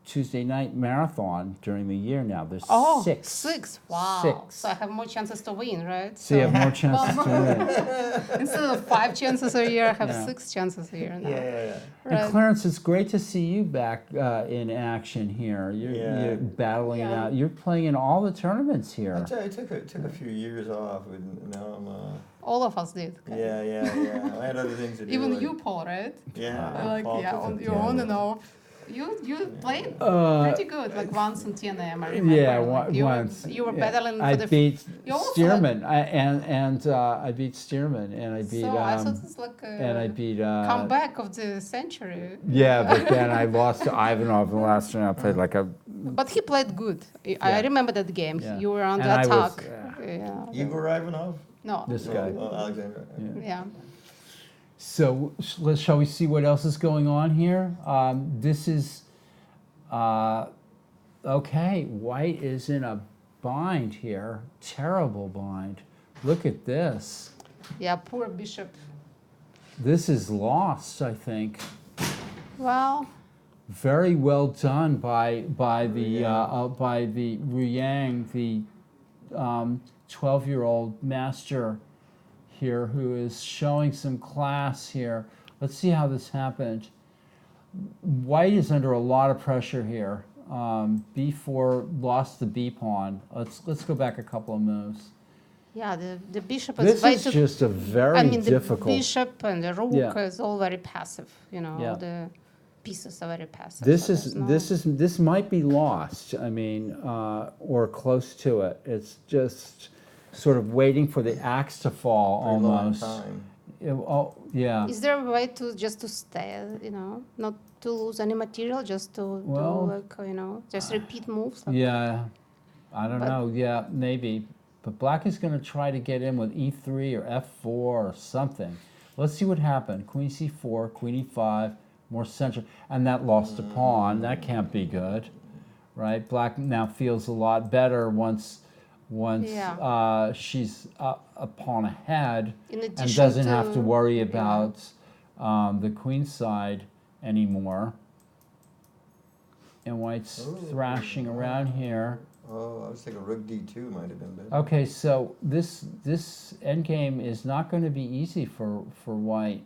Tuesday night marathon during the year now. There's Oh, 6. 6. Wow. 6. So I have more chances to win, right? So you have more chances to win. Instead of 5 chances a year, I have Yeah. 6 chances a year now. Yeah. And Right. Clarence, it's great to see you back in action here. You're battling it Yeah. out. You're playing in all the tournaments I here. took a few years off, and now I'm. All of us did. Yeah. I had other things to do. Even like- you, Paul, right? Yeah. Like, Paul yeah, took on it. your own and off. You played Uh, pretty good, like once in TNM, I remember. yeah, like you once. Were, you were Yeah. battling I for the. beat You also Stearman, I beat Stearman, and I beat so I thought it's like and I a beat comeback of the century. Yeah, but then I lost to Ivanov in the last round. I played like a But he played good. Yeah. I remember that game. Yeah. You were on And the I was, attack. Yeah. Igor Ivanov? No. this No, guy. Alexander. Yeah. Yeah. So shall we see what else is going on here? This is okay. White is in a bind here, terrible bind. Look at this. Yeah. Poor bishop. This is lost, I think. Well. Very well done by the Ruyang, the 12-year-old master here, who is showing some class here. Let's see how this happened. White is under a lot of pressure here. B4 lost the B pawn. Let's go back a couple of moves. Yeah. The bishop is This way is too. just a very I mean, the difficult. bishop and the rook Yeah. is all very passive. You know, Yeah. all the pieces are very passive. This so is there's no- this might be lost. I mean, or close to it. It's just sort of waiting for the axe to fall Pretty long almost. time. Yeah. Is there a way to just to stay? You know, not to lose any material, just to Well, do like just repeat moves. Like Yeah, I don't But- know. Yeah, maybe. But black is going to try to get in with E3 or F4 or something. Let's see what happened. Queen C4, Queen E5, more central. And that lost a pawn. That can't be good, right? Black now feels a lot better once Yeah. she's a pawn ahead In and addition doesn't have to worry yeah. about the queen side anymore. And white's thrashing around here. Oh, I was thinking rook d2 might have been better. Okay, so this endgame is not going to be easy for white,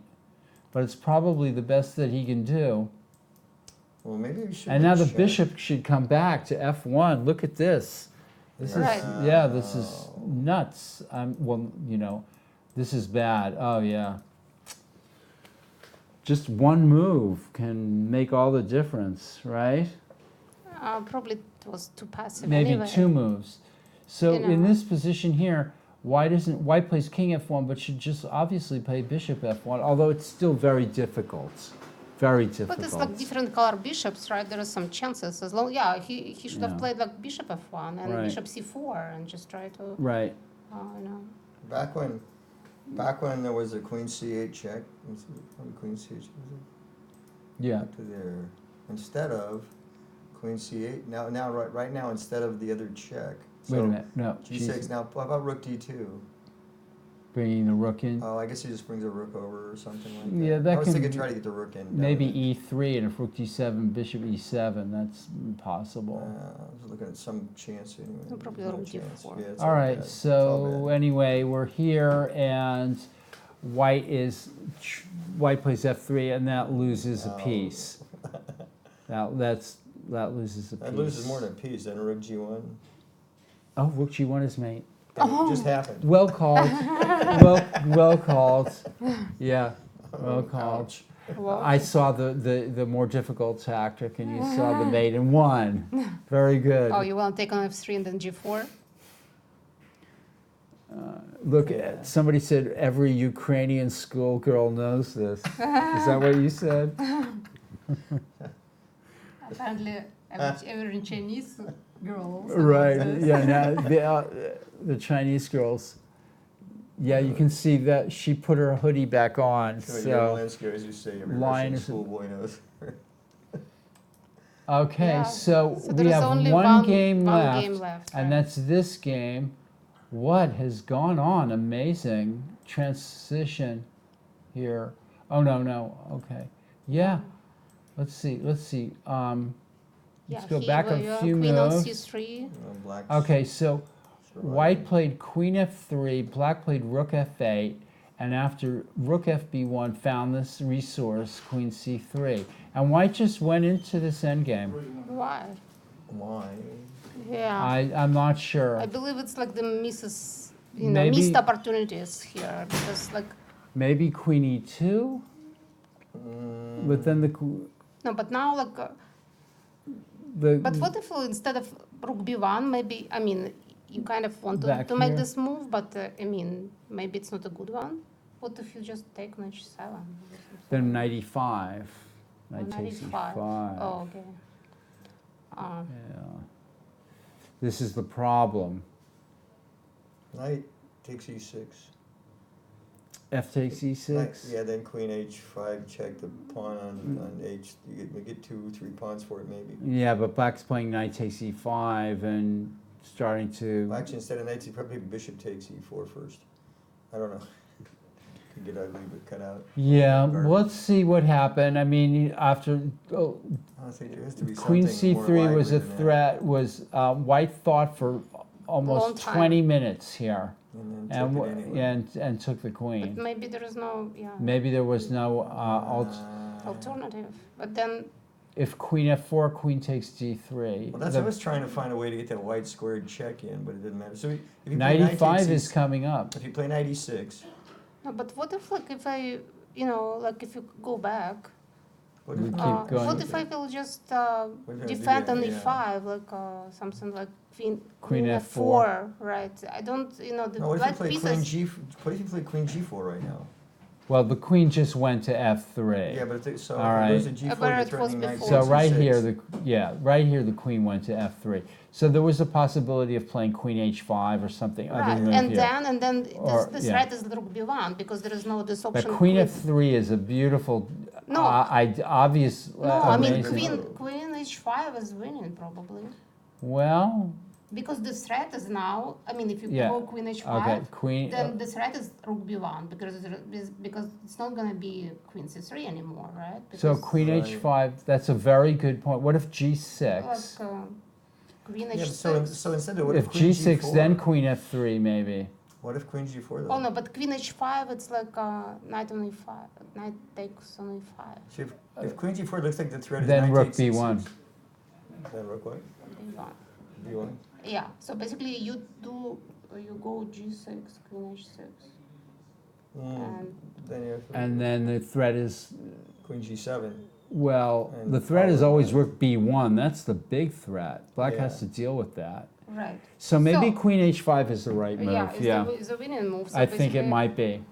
but it's probably the best that he can do. Well, maybe we should. And now the check. bishop should come back to F1. Look at this. This Right. is, yeah, this is nuts. Well, you know, this is bad. Oh, yeah. Just one move can make all the difference, right? Probably it was too passive. Maybe anyway. 2 moves. So You in know. this position here, White plays king F1, but should just obviously play bishop F1, although it's still very difficult. Very difficult. But it's like different color bishops, right? There are some chances. As long, yeah, he should Yeah. have played like bishop f1 and Right. bishop c4 and just try to, Right. you know. Back when there was a queen c8 check, let's see, how many queen c8 was it? Yeah. To there, instead of queen c8. Now right now instead of the other check. Wait a So minute. No. g6. she's Now how about rook d2? bringing the rook in. Oh, I guess he just brings a rook over or something like that. Yeah, that I was can thinking be- try to get the rook in. down Maybe there. E3 and if rook D7, bishop E7. That's impossible. I was looking at some chance anyway. No, probably There's rook chance. d4. Yeah, it's All right. bad. It's So all bad. anyway, we're here and White plays F3 and that loses a Oh. piece. That loses a piece. That loses more than a piece. Then rook g1. Oh, rook G1 is mate. It just happened. Well called. well called. Yeah. Well called. Ouch. Well, I saw the more difficult tactic, and you saw the mate and won. Very good. oh, you want to take on f3 and then g4? Look, somebody said every Ukrainian schoolgirl knows this. Is that what you said? Apparently, every Chinese girl. Right. Yeah. Now the Chinese girls. Yeah, you can see that she put her hoodie back on. So, So Yelensky, as you say, every Lion Russian is- schoolboy knows. okay, Yeah. so So we there is have only one game one left. game left, And right. that's this game. What has gone on? Amazing transition here. Oh no. Okay. Yeah. Let's see. Yeah, Let's go he- back well, a you few queen on moves. c3. Black. Okay, so White played queen f3, Black played rook f8, and after rook fb1 found this resource, queen c3. And White just went into this endgame. Why? Why? Yeah. I'm not sure. I believe it's like the missed Maybe- opportunities here because like Maybe queen e2, but then no, but now like the but what if instead of rook b1 maybe I mean you kind of want Back to make here. this move but I mean maybe it's not a good one. What if you just take knight h7? then knight e5. Knight Knight takes e5. e5. Oh, okay. Yeah. This is the problem. Knight takes e6. F takes e6. Knight, yeah, then queen h5, check the pawn on h. You get 2-3 pawns for it maybe. Yeah, but Black's playing knight takes e5 and starting to. Well, actually, instead of knight, probably bishop takes e4 first. I don't know. Could get ugly, but cut out. Yeah, Garbage. let's see what happened. I mean, after I think there has to be Queen something more c3 was a lively than that. threat, was White thought for Long almost time. 20 minutes here, And then and took it anyway. and took the But queen. maybe there is no Maybe there was no alternative. But then if queen f4, queen takes d3. Well, that's The I was trying to find a way to get that white squared check in, but it didn't matter. So if you knight play e5 takes is coming up. If you play knight e6, no, but what if like if I like if you go back, what We if, keep going. what if I will just if I do defend that? on Yeah. e5 like something like Queen queen f4. f4, right? I don't the no, what if you black play pieces. queen g? What if you play queen g4 right now? Well, the queen just went to f3. Yeah, but if so All if it goes right. to g4, Where you're it was threatening knight before. So takes right e6. here, right here, the queen went to f3. So there was a possibility of playing queen h5 or something Right, other than and here. then Or- this yeah. threat is rook b1 because there is no this But option. queen f3 is a beautiful, No. obvious, No, I mean amazing. queen h5 is winning probably Well, because the threat is now. I mean, if you Yeah. go queen h5, okay, queen. then the threat is rook b1 because it's not going to be queen c3 anymore, right? So Because, queen Right. h5. That's a very good point. What if g6? like, queen Yeah, h6. so instead of what If queen g6, g4, then queen f3 maybe. What if queen g4 though? Oh no, but queen h5, it's like knight on e5, knight takes on e5. See, if queen g4 looks like the threat is Then knight rook takes e6. b1. Then rook what? b1. b1. Yeah, so basically you go g6, queen h6, and Then you have And then the threat is, queen g7. well, And the threat is follow always that. rook b1. That's the big threat. Black has Yeah. to deal with that. right. So maybe So- queen h5 is the right move. Yeah, Yeah, it's the winning move. So I think it basically- might be.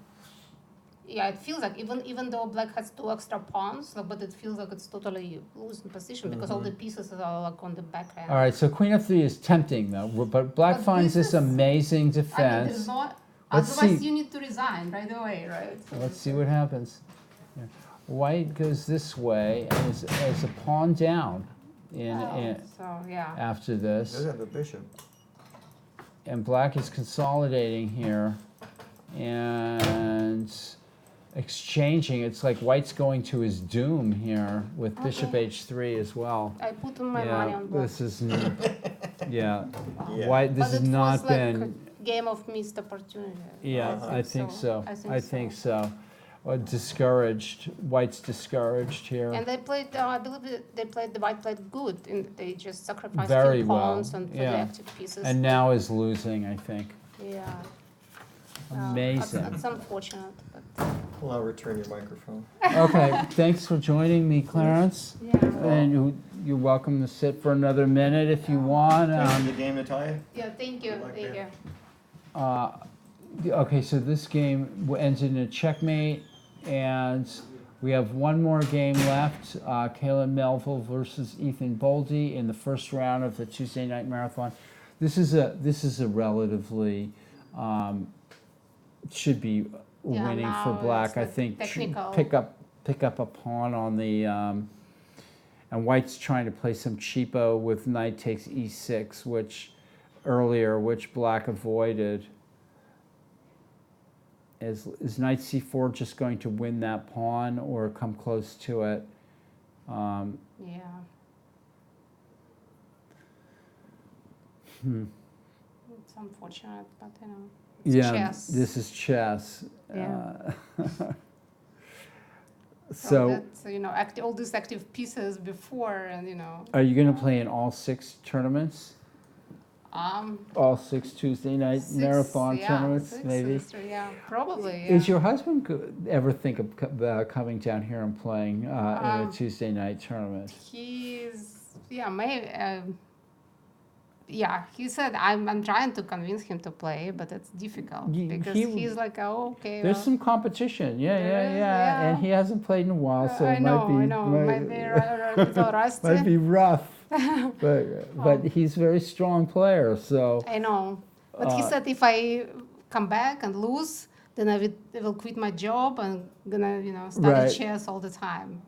Yeah, it feels like even though black has 2 extra pawns, but it feels like it's totally losing position because all the pieces are like on the backhand. All right, so queen f3 is tempting though, but black But finds this this is- amazing I mean, there's defense. not. Let's Otherwise, see. you need to resign right away, right? Let's see what happens. Yeah. White goes this way as a pawn down So yeah. after Doesn't this. have the bishop. And black is consolidating here and exchanging. It's like white's going to his doom here with bishop Okay. h3 as well. I put my money on black. this is yeah. Yeah. White. This But has it not was like been. a game of missed opportunity. Yeah, Uh-huh. I think so. I think so. Discouraged. White's discouraged here. And they played, I believe they played, the white played good, and they just sacrificed Very few pawns well, and for yeah. the active pieces. And now is losing, I think. Yeah. Amazing. That's unfortunate, but Well, I'll return your microphone. Okay, thanks for joining me, Clarence. yeah. And you're welcome to sit for another minute if you want. The game to tie it? Yeah, thank you, Good luck thank there. you. Okay, so this game ends in a checkmate, and we have one more game left. Kayla Melville versus Ethan Boldy in the first round of the Tuesday Night Marathon. This is a relatively should be Yeah, winning now for black. it's I the think technical- pick up a pawn on the and white's trying to play some cheapo with knight takes e6, which black avoided. Is knight c4 just going to win that pawn or come close to it? Yeah. It's unfortunate, but you know, it's chess. This is chess. Yeah. So, that's, you know, all these active pieces before, and you know, are you going to play in all 6 tournaments? All 6 Tuesday night marathon tournaments, six maybe? yeah, probably. Yeah. Is your husband ever think of coming down here and playing in a Tuesday night tournament? Maybe. Yeah, he said I'm trying to convince him to play, but it's difficult because he's like, oh, okay. There's well, some competition, There is, yeah. and he hasn't played in a while, so I it know, might be might be a little rusty. might be rough. but he's a very strong player, so I know, but he said if I come back and lose, then I will quit my job and gonna study Right. chess all the time.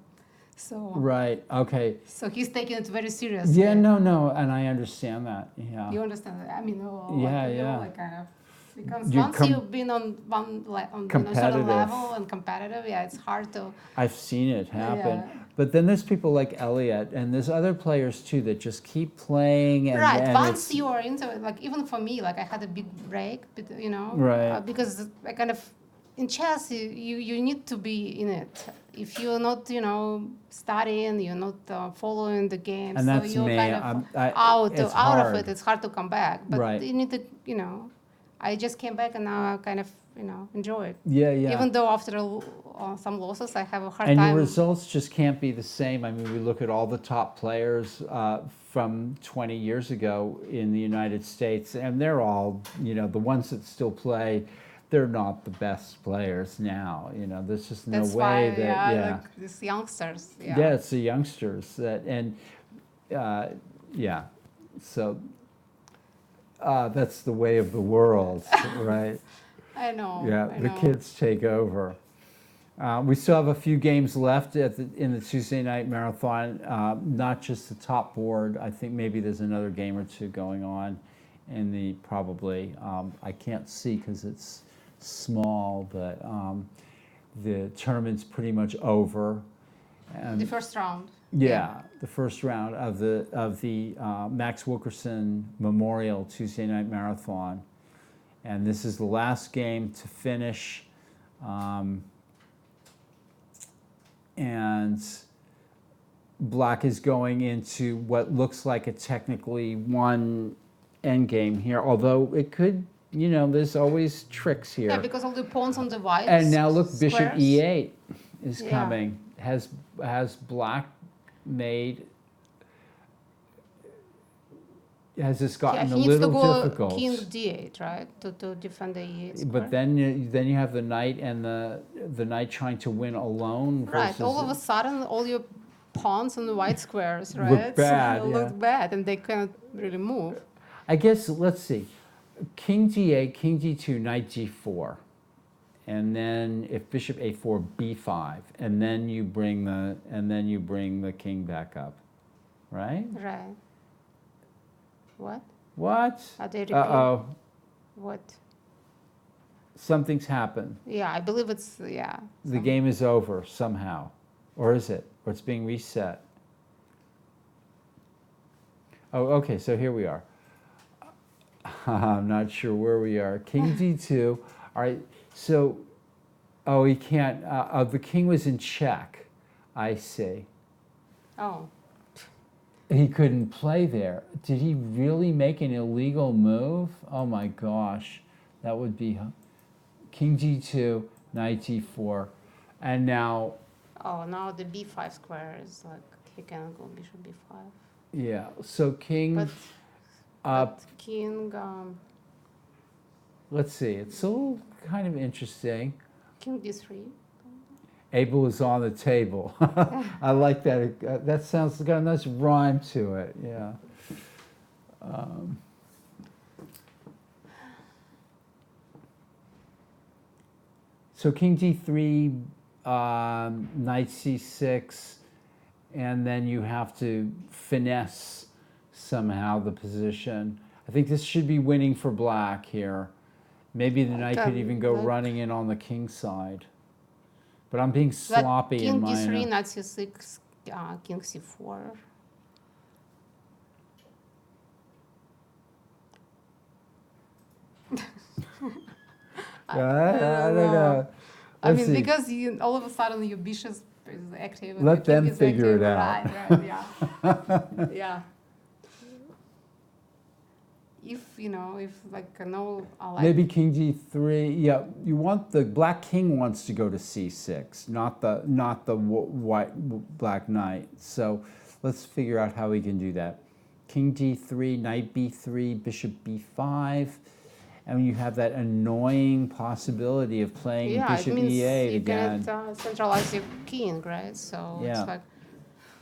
So right, okay. so he's taking it very seriously. Yeah, no, and I understand that. Yeah. You understand that? I mean, Yeah. like kind of because You once you've been on a certain Competitive. level and competitive, it's hard to. I've seen it happen. Yeah. But then there's people like Elliot, and there's other players too that just keep playing. And, Right. and Once it's- you are into it, like even for me, like I had a big break, but, Right. Because I kind of in chess, you need to be in it. If you're not, studying, you're not following the game, And so that's you're me. kind of out it's of hard. it. It's hard to come back. But Right. you need to, I just came back and now I kind of, enjoy it. Yeah. Even though after some losses, I have a hard And time. your results just can't be the same. I mean, we look at all the top players from 20 years ago in the United States, and they're all, the ones that still play, they're not the best players now. There's just no That's way why, that, like these youngsters. Yeah, it's the youngsters that, and so that's the way of the world, right? I know. Yeah, I the know. kids take over. We still have a few games left in the Tuesday night marathon, not just the top board. I think maybe there's another game or two going on in the probably. I can't see because it's small, but the tournament's pretty much over. And The first round. yeah, the first round of the Max Wilkerson Memorial Tuesday Night Marathon, And this is the last game to finish. And black is going into what looks like a technically one endgame here, although it could, you know, there's always tricks here. Yeah, because of the pawns on the white. And now look, bishop squares. e8 is Yeah. coming. Has black made? Has this gotten Yeah, a he needs to little go difficult? king d8, right, to defend the e8 square. But then you have the knight and the knight trying to win alone. Right, Versus all of a sudden, all your pawns on the white squares, right, bad, look yeah. bad, and they cannot really move. I guess, let's see. King g8, king g2, knight g4. And then if bishop a4, b5, and then you bring the king back up. Right? Right. What? What? Are they repeating? Uh-oh. What? Something's happened. Yeah, I believe it's, yeah. The game is over somehow. Or is it? Or it's being reset. Oh, okay, so here we are. I'm not sure where we are. King d2. All right, so, oh, he can't. The king was in check. I see. Oh. He couldn't play there. Did he really make an illegal move? Oh my gosh. That would be king g2, knight g4. And now, Oh, now the b5 square is like, he cannot go bishop b5. yeah, so king, But king, let's see, it's all kind of interesting. king d3. Abel is on the table. I like that. That sounds got a nice rhyme to it. Yeah. So king d3, knight c6, and then you have to finesse somehow the position. I think this should be winning for black here. Maybe the knight could even go running in on the king side. But I'm being sloppy king in my... d3, knight c6, king c4. I don't know. I Let's mean, see. because you, all of a sudden your bishop is active. And Let your king them is figure active. it out. Right, yeah. If, you know, if like no... like, Maybe king d3. Yeah, you want the black king wants to go to c6, not the white black knight. So let's figure out how we can do that. King d3, knight b3, bishop b5, and you have that annoying possibility of playing bishop it means e8 you again. cannot centralize your king, right? So Yeah. it's like,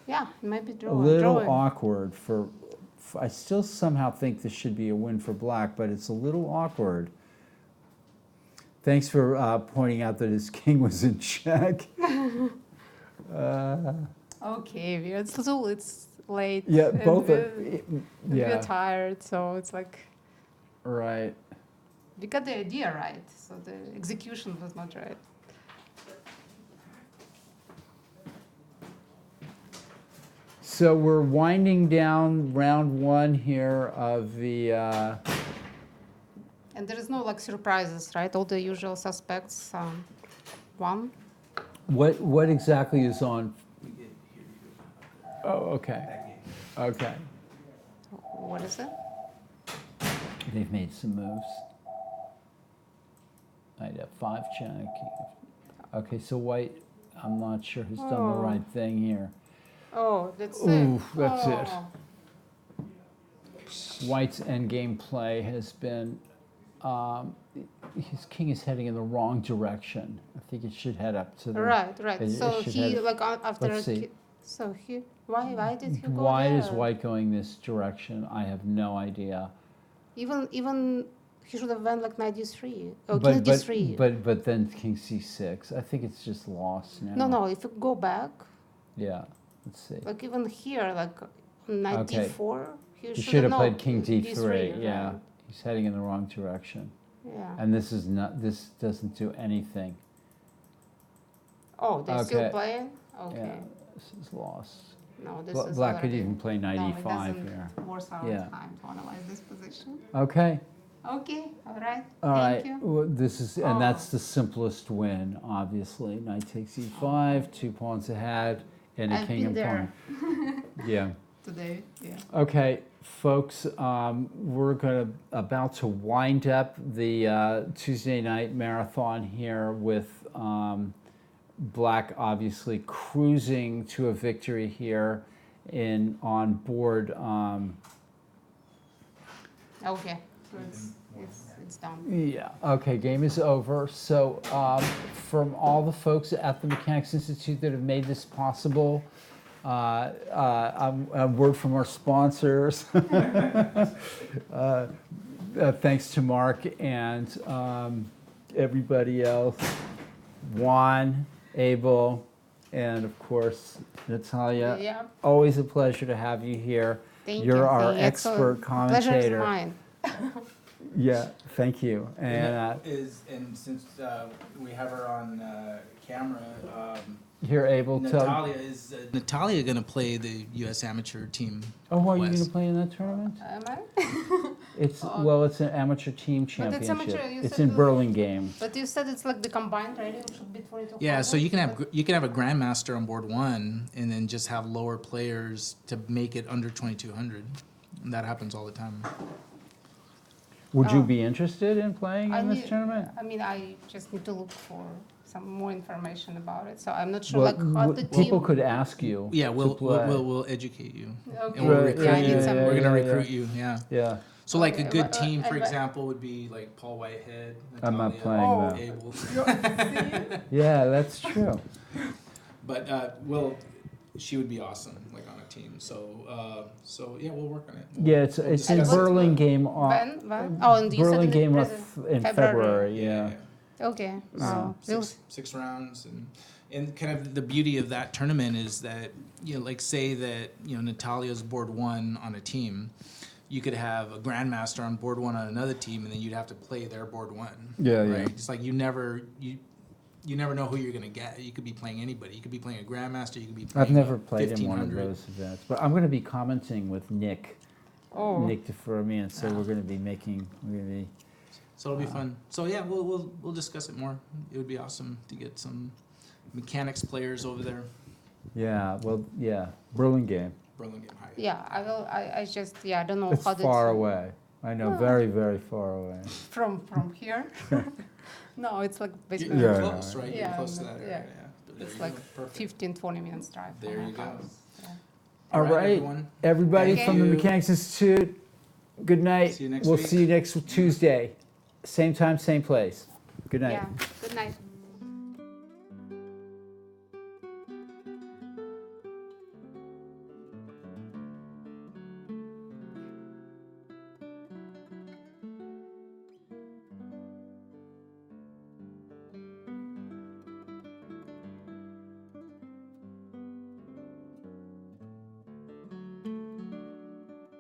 yeah, it might be A drawing. little awkward for. I still somehow think this should be a win for black, but it's a little awkward. Thanks for pointing out that his king was in check. Okay, it's late. Yeah, and both are. we're tired, so it's like, Right. we got the idea right, so the execution was not right. So we're winding down round one here of the. And there is no like surprises, right? All the usual suspects won. What exactly is on? Oh, okay. Okay. What is it? They've made some moves. Knight f5 check. Okay, so white, I'm not sure who's done the Oh. right thing here. Oh, that's it. Ooh, that's it. Oh. White's endgame play has been, his king is heading in the wrong direction. I think it should head up to the. Right, right. it So should he head- like after. let's see. So he why did he go Why there? is white going this direction? I have no idea. Even he should have went like knight d3. Oh, But king d3. but then king c6. I think it's just lost now. No. If you go back, Yeah, let's see. like even here, like knight Okay. d4, He should have known played king d3. Yeah, right. he's heading in the wrong direction. Yeah. And this is not. This doesn't do anything. Oh, they're still Okay. playing. Okay. Yeah, this is lost. No, this Bla- is Black could already- even play knight no, e5 it here. doesn't worth our Yeah. time to analyze this position. Okay, Okay, all right. All right, Thank you. well, this is, and Oh. that's the simplest win, obviously. Knight takes e5, 2 pawns ahead, and a I've king been and there. pawn. Yeah. Today, yeah. Okay, folks, we're about to wind up the Tuesday night marathon here with Black obviously cruising to a victory here on board. Okay, so it's done. Yeah, okay, game is over. So from all the folks at the Mechanics Institute that have made this possible, a word from our sponsors. Thanks to Mark and everybody else, Juan, Abel, and of course Natalia. Yeah, Always a pleasure to have you here. thank You're you. our Thank you. It's expert commentator. Pleasure's mine. Yeah, thank you. And And since we have her on camera, you're able to. is Natalia gonna play the U.S. amateur team? Oh, are you West? going to play in that tournament? Am I? It's it's an amateur team But it's championship. amateur, you It's said in the- Burlingame. But you said it's like the combined rating should be 2200. Yeah, so you can have a grandmaster on board one, and then just have lower players to make it under 2200. And that happens all the time. Would you Oh. be interested in playing in this tournament? I mean, I just need to look for some more information about it. So I'm not sure Well, like how the team. people could ask you. Yeah, to we'll play. educate you, Okay. and we'll Right, recruit yeah, you. yeah, We're gonna yeah, recruit you. Yeah. Yeah, So like a Okay, good but, team, for and- example, would be like Paul Whitehead, I'm not Natalia, playing Oh. Abel. yeah, that's true. But she would be awesome, like on a team. So yeah, we'll work on it. Yeah, it's in discuss it. Burlingame When? Oh, and you said in the Burlingame present- in February. Yeah. Yeah. Okay. Uh, So we'll Six rounds, and kind of the beauty of that tournament is that, like say that Natalia's board one on a team, you could have a grandmaster on board one on another team, and then you'd have to play their board one. Yeah, right? yeah. It's like you never know who you're gonna get. You could be playing anybody. You could be playing a grandmaster. You could be playing. I've never played in one of 1500. those events, but I'm going to be commenting with Nick Oh. DeFermi, and so we're going to be So it'll be fun. So yeah, we'll discuss it more. It would be awesome to get some mechanics players over there. Burlingame. Burlingame High. Yeah, I will. I just I don't know It's how far away. I know, very, very far away. from here. No, it's like You're, basically you're Yeah, close, yeah. right? Yeah, You're close to yeah. that area. Yeah. But there it's you like go. Perfect. 15-20 minutes drive. There from you my go. house. Yeah. All right, everyone. everybody Thank from the you. Mechanics Institute, good night. See you next We'll week. see you next Tuesday. Same time, same place. Good night. Yeah. Good night.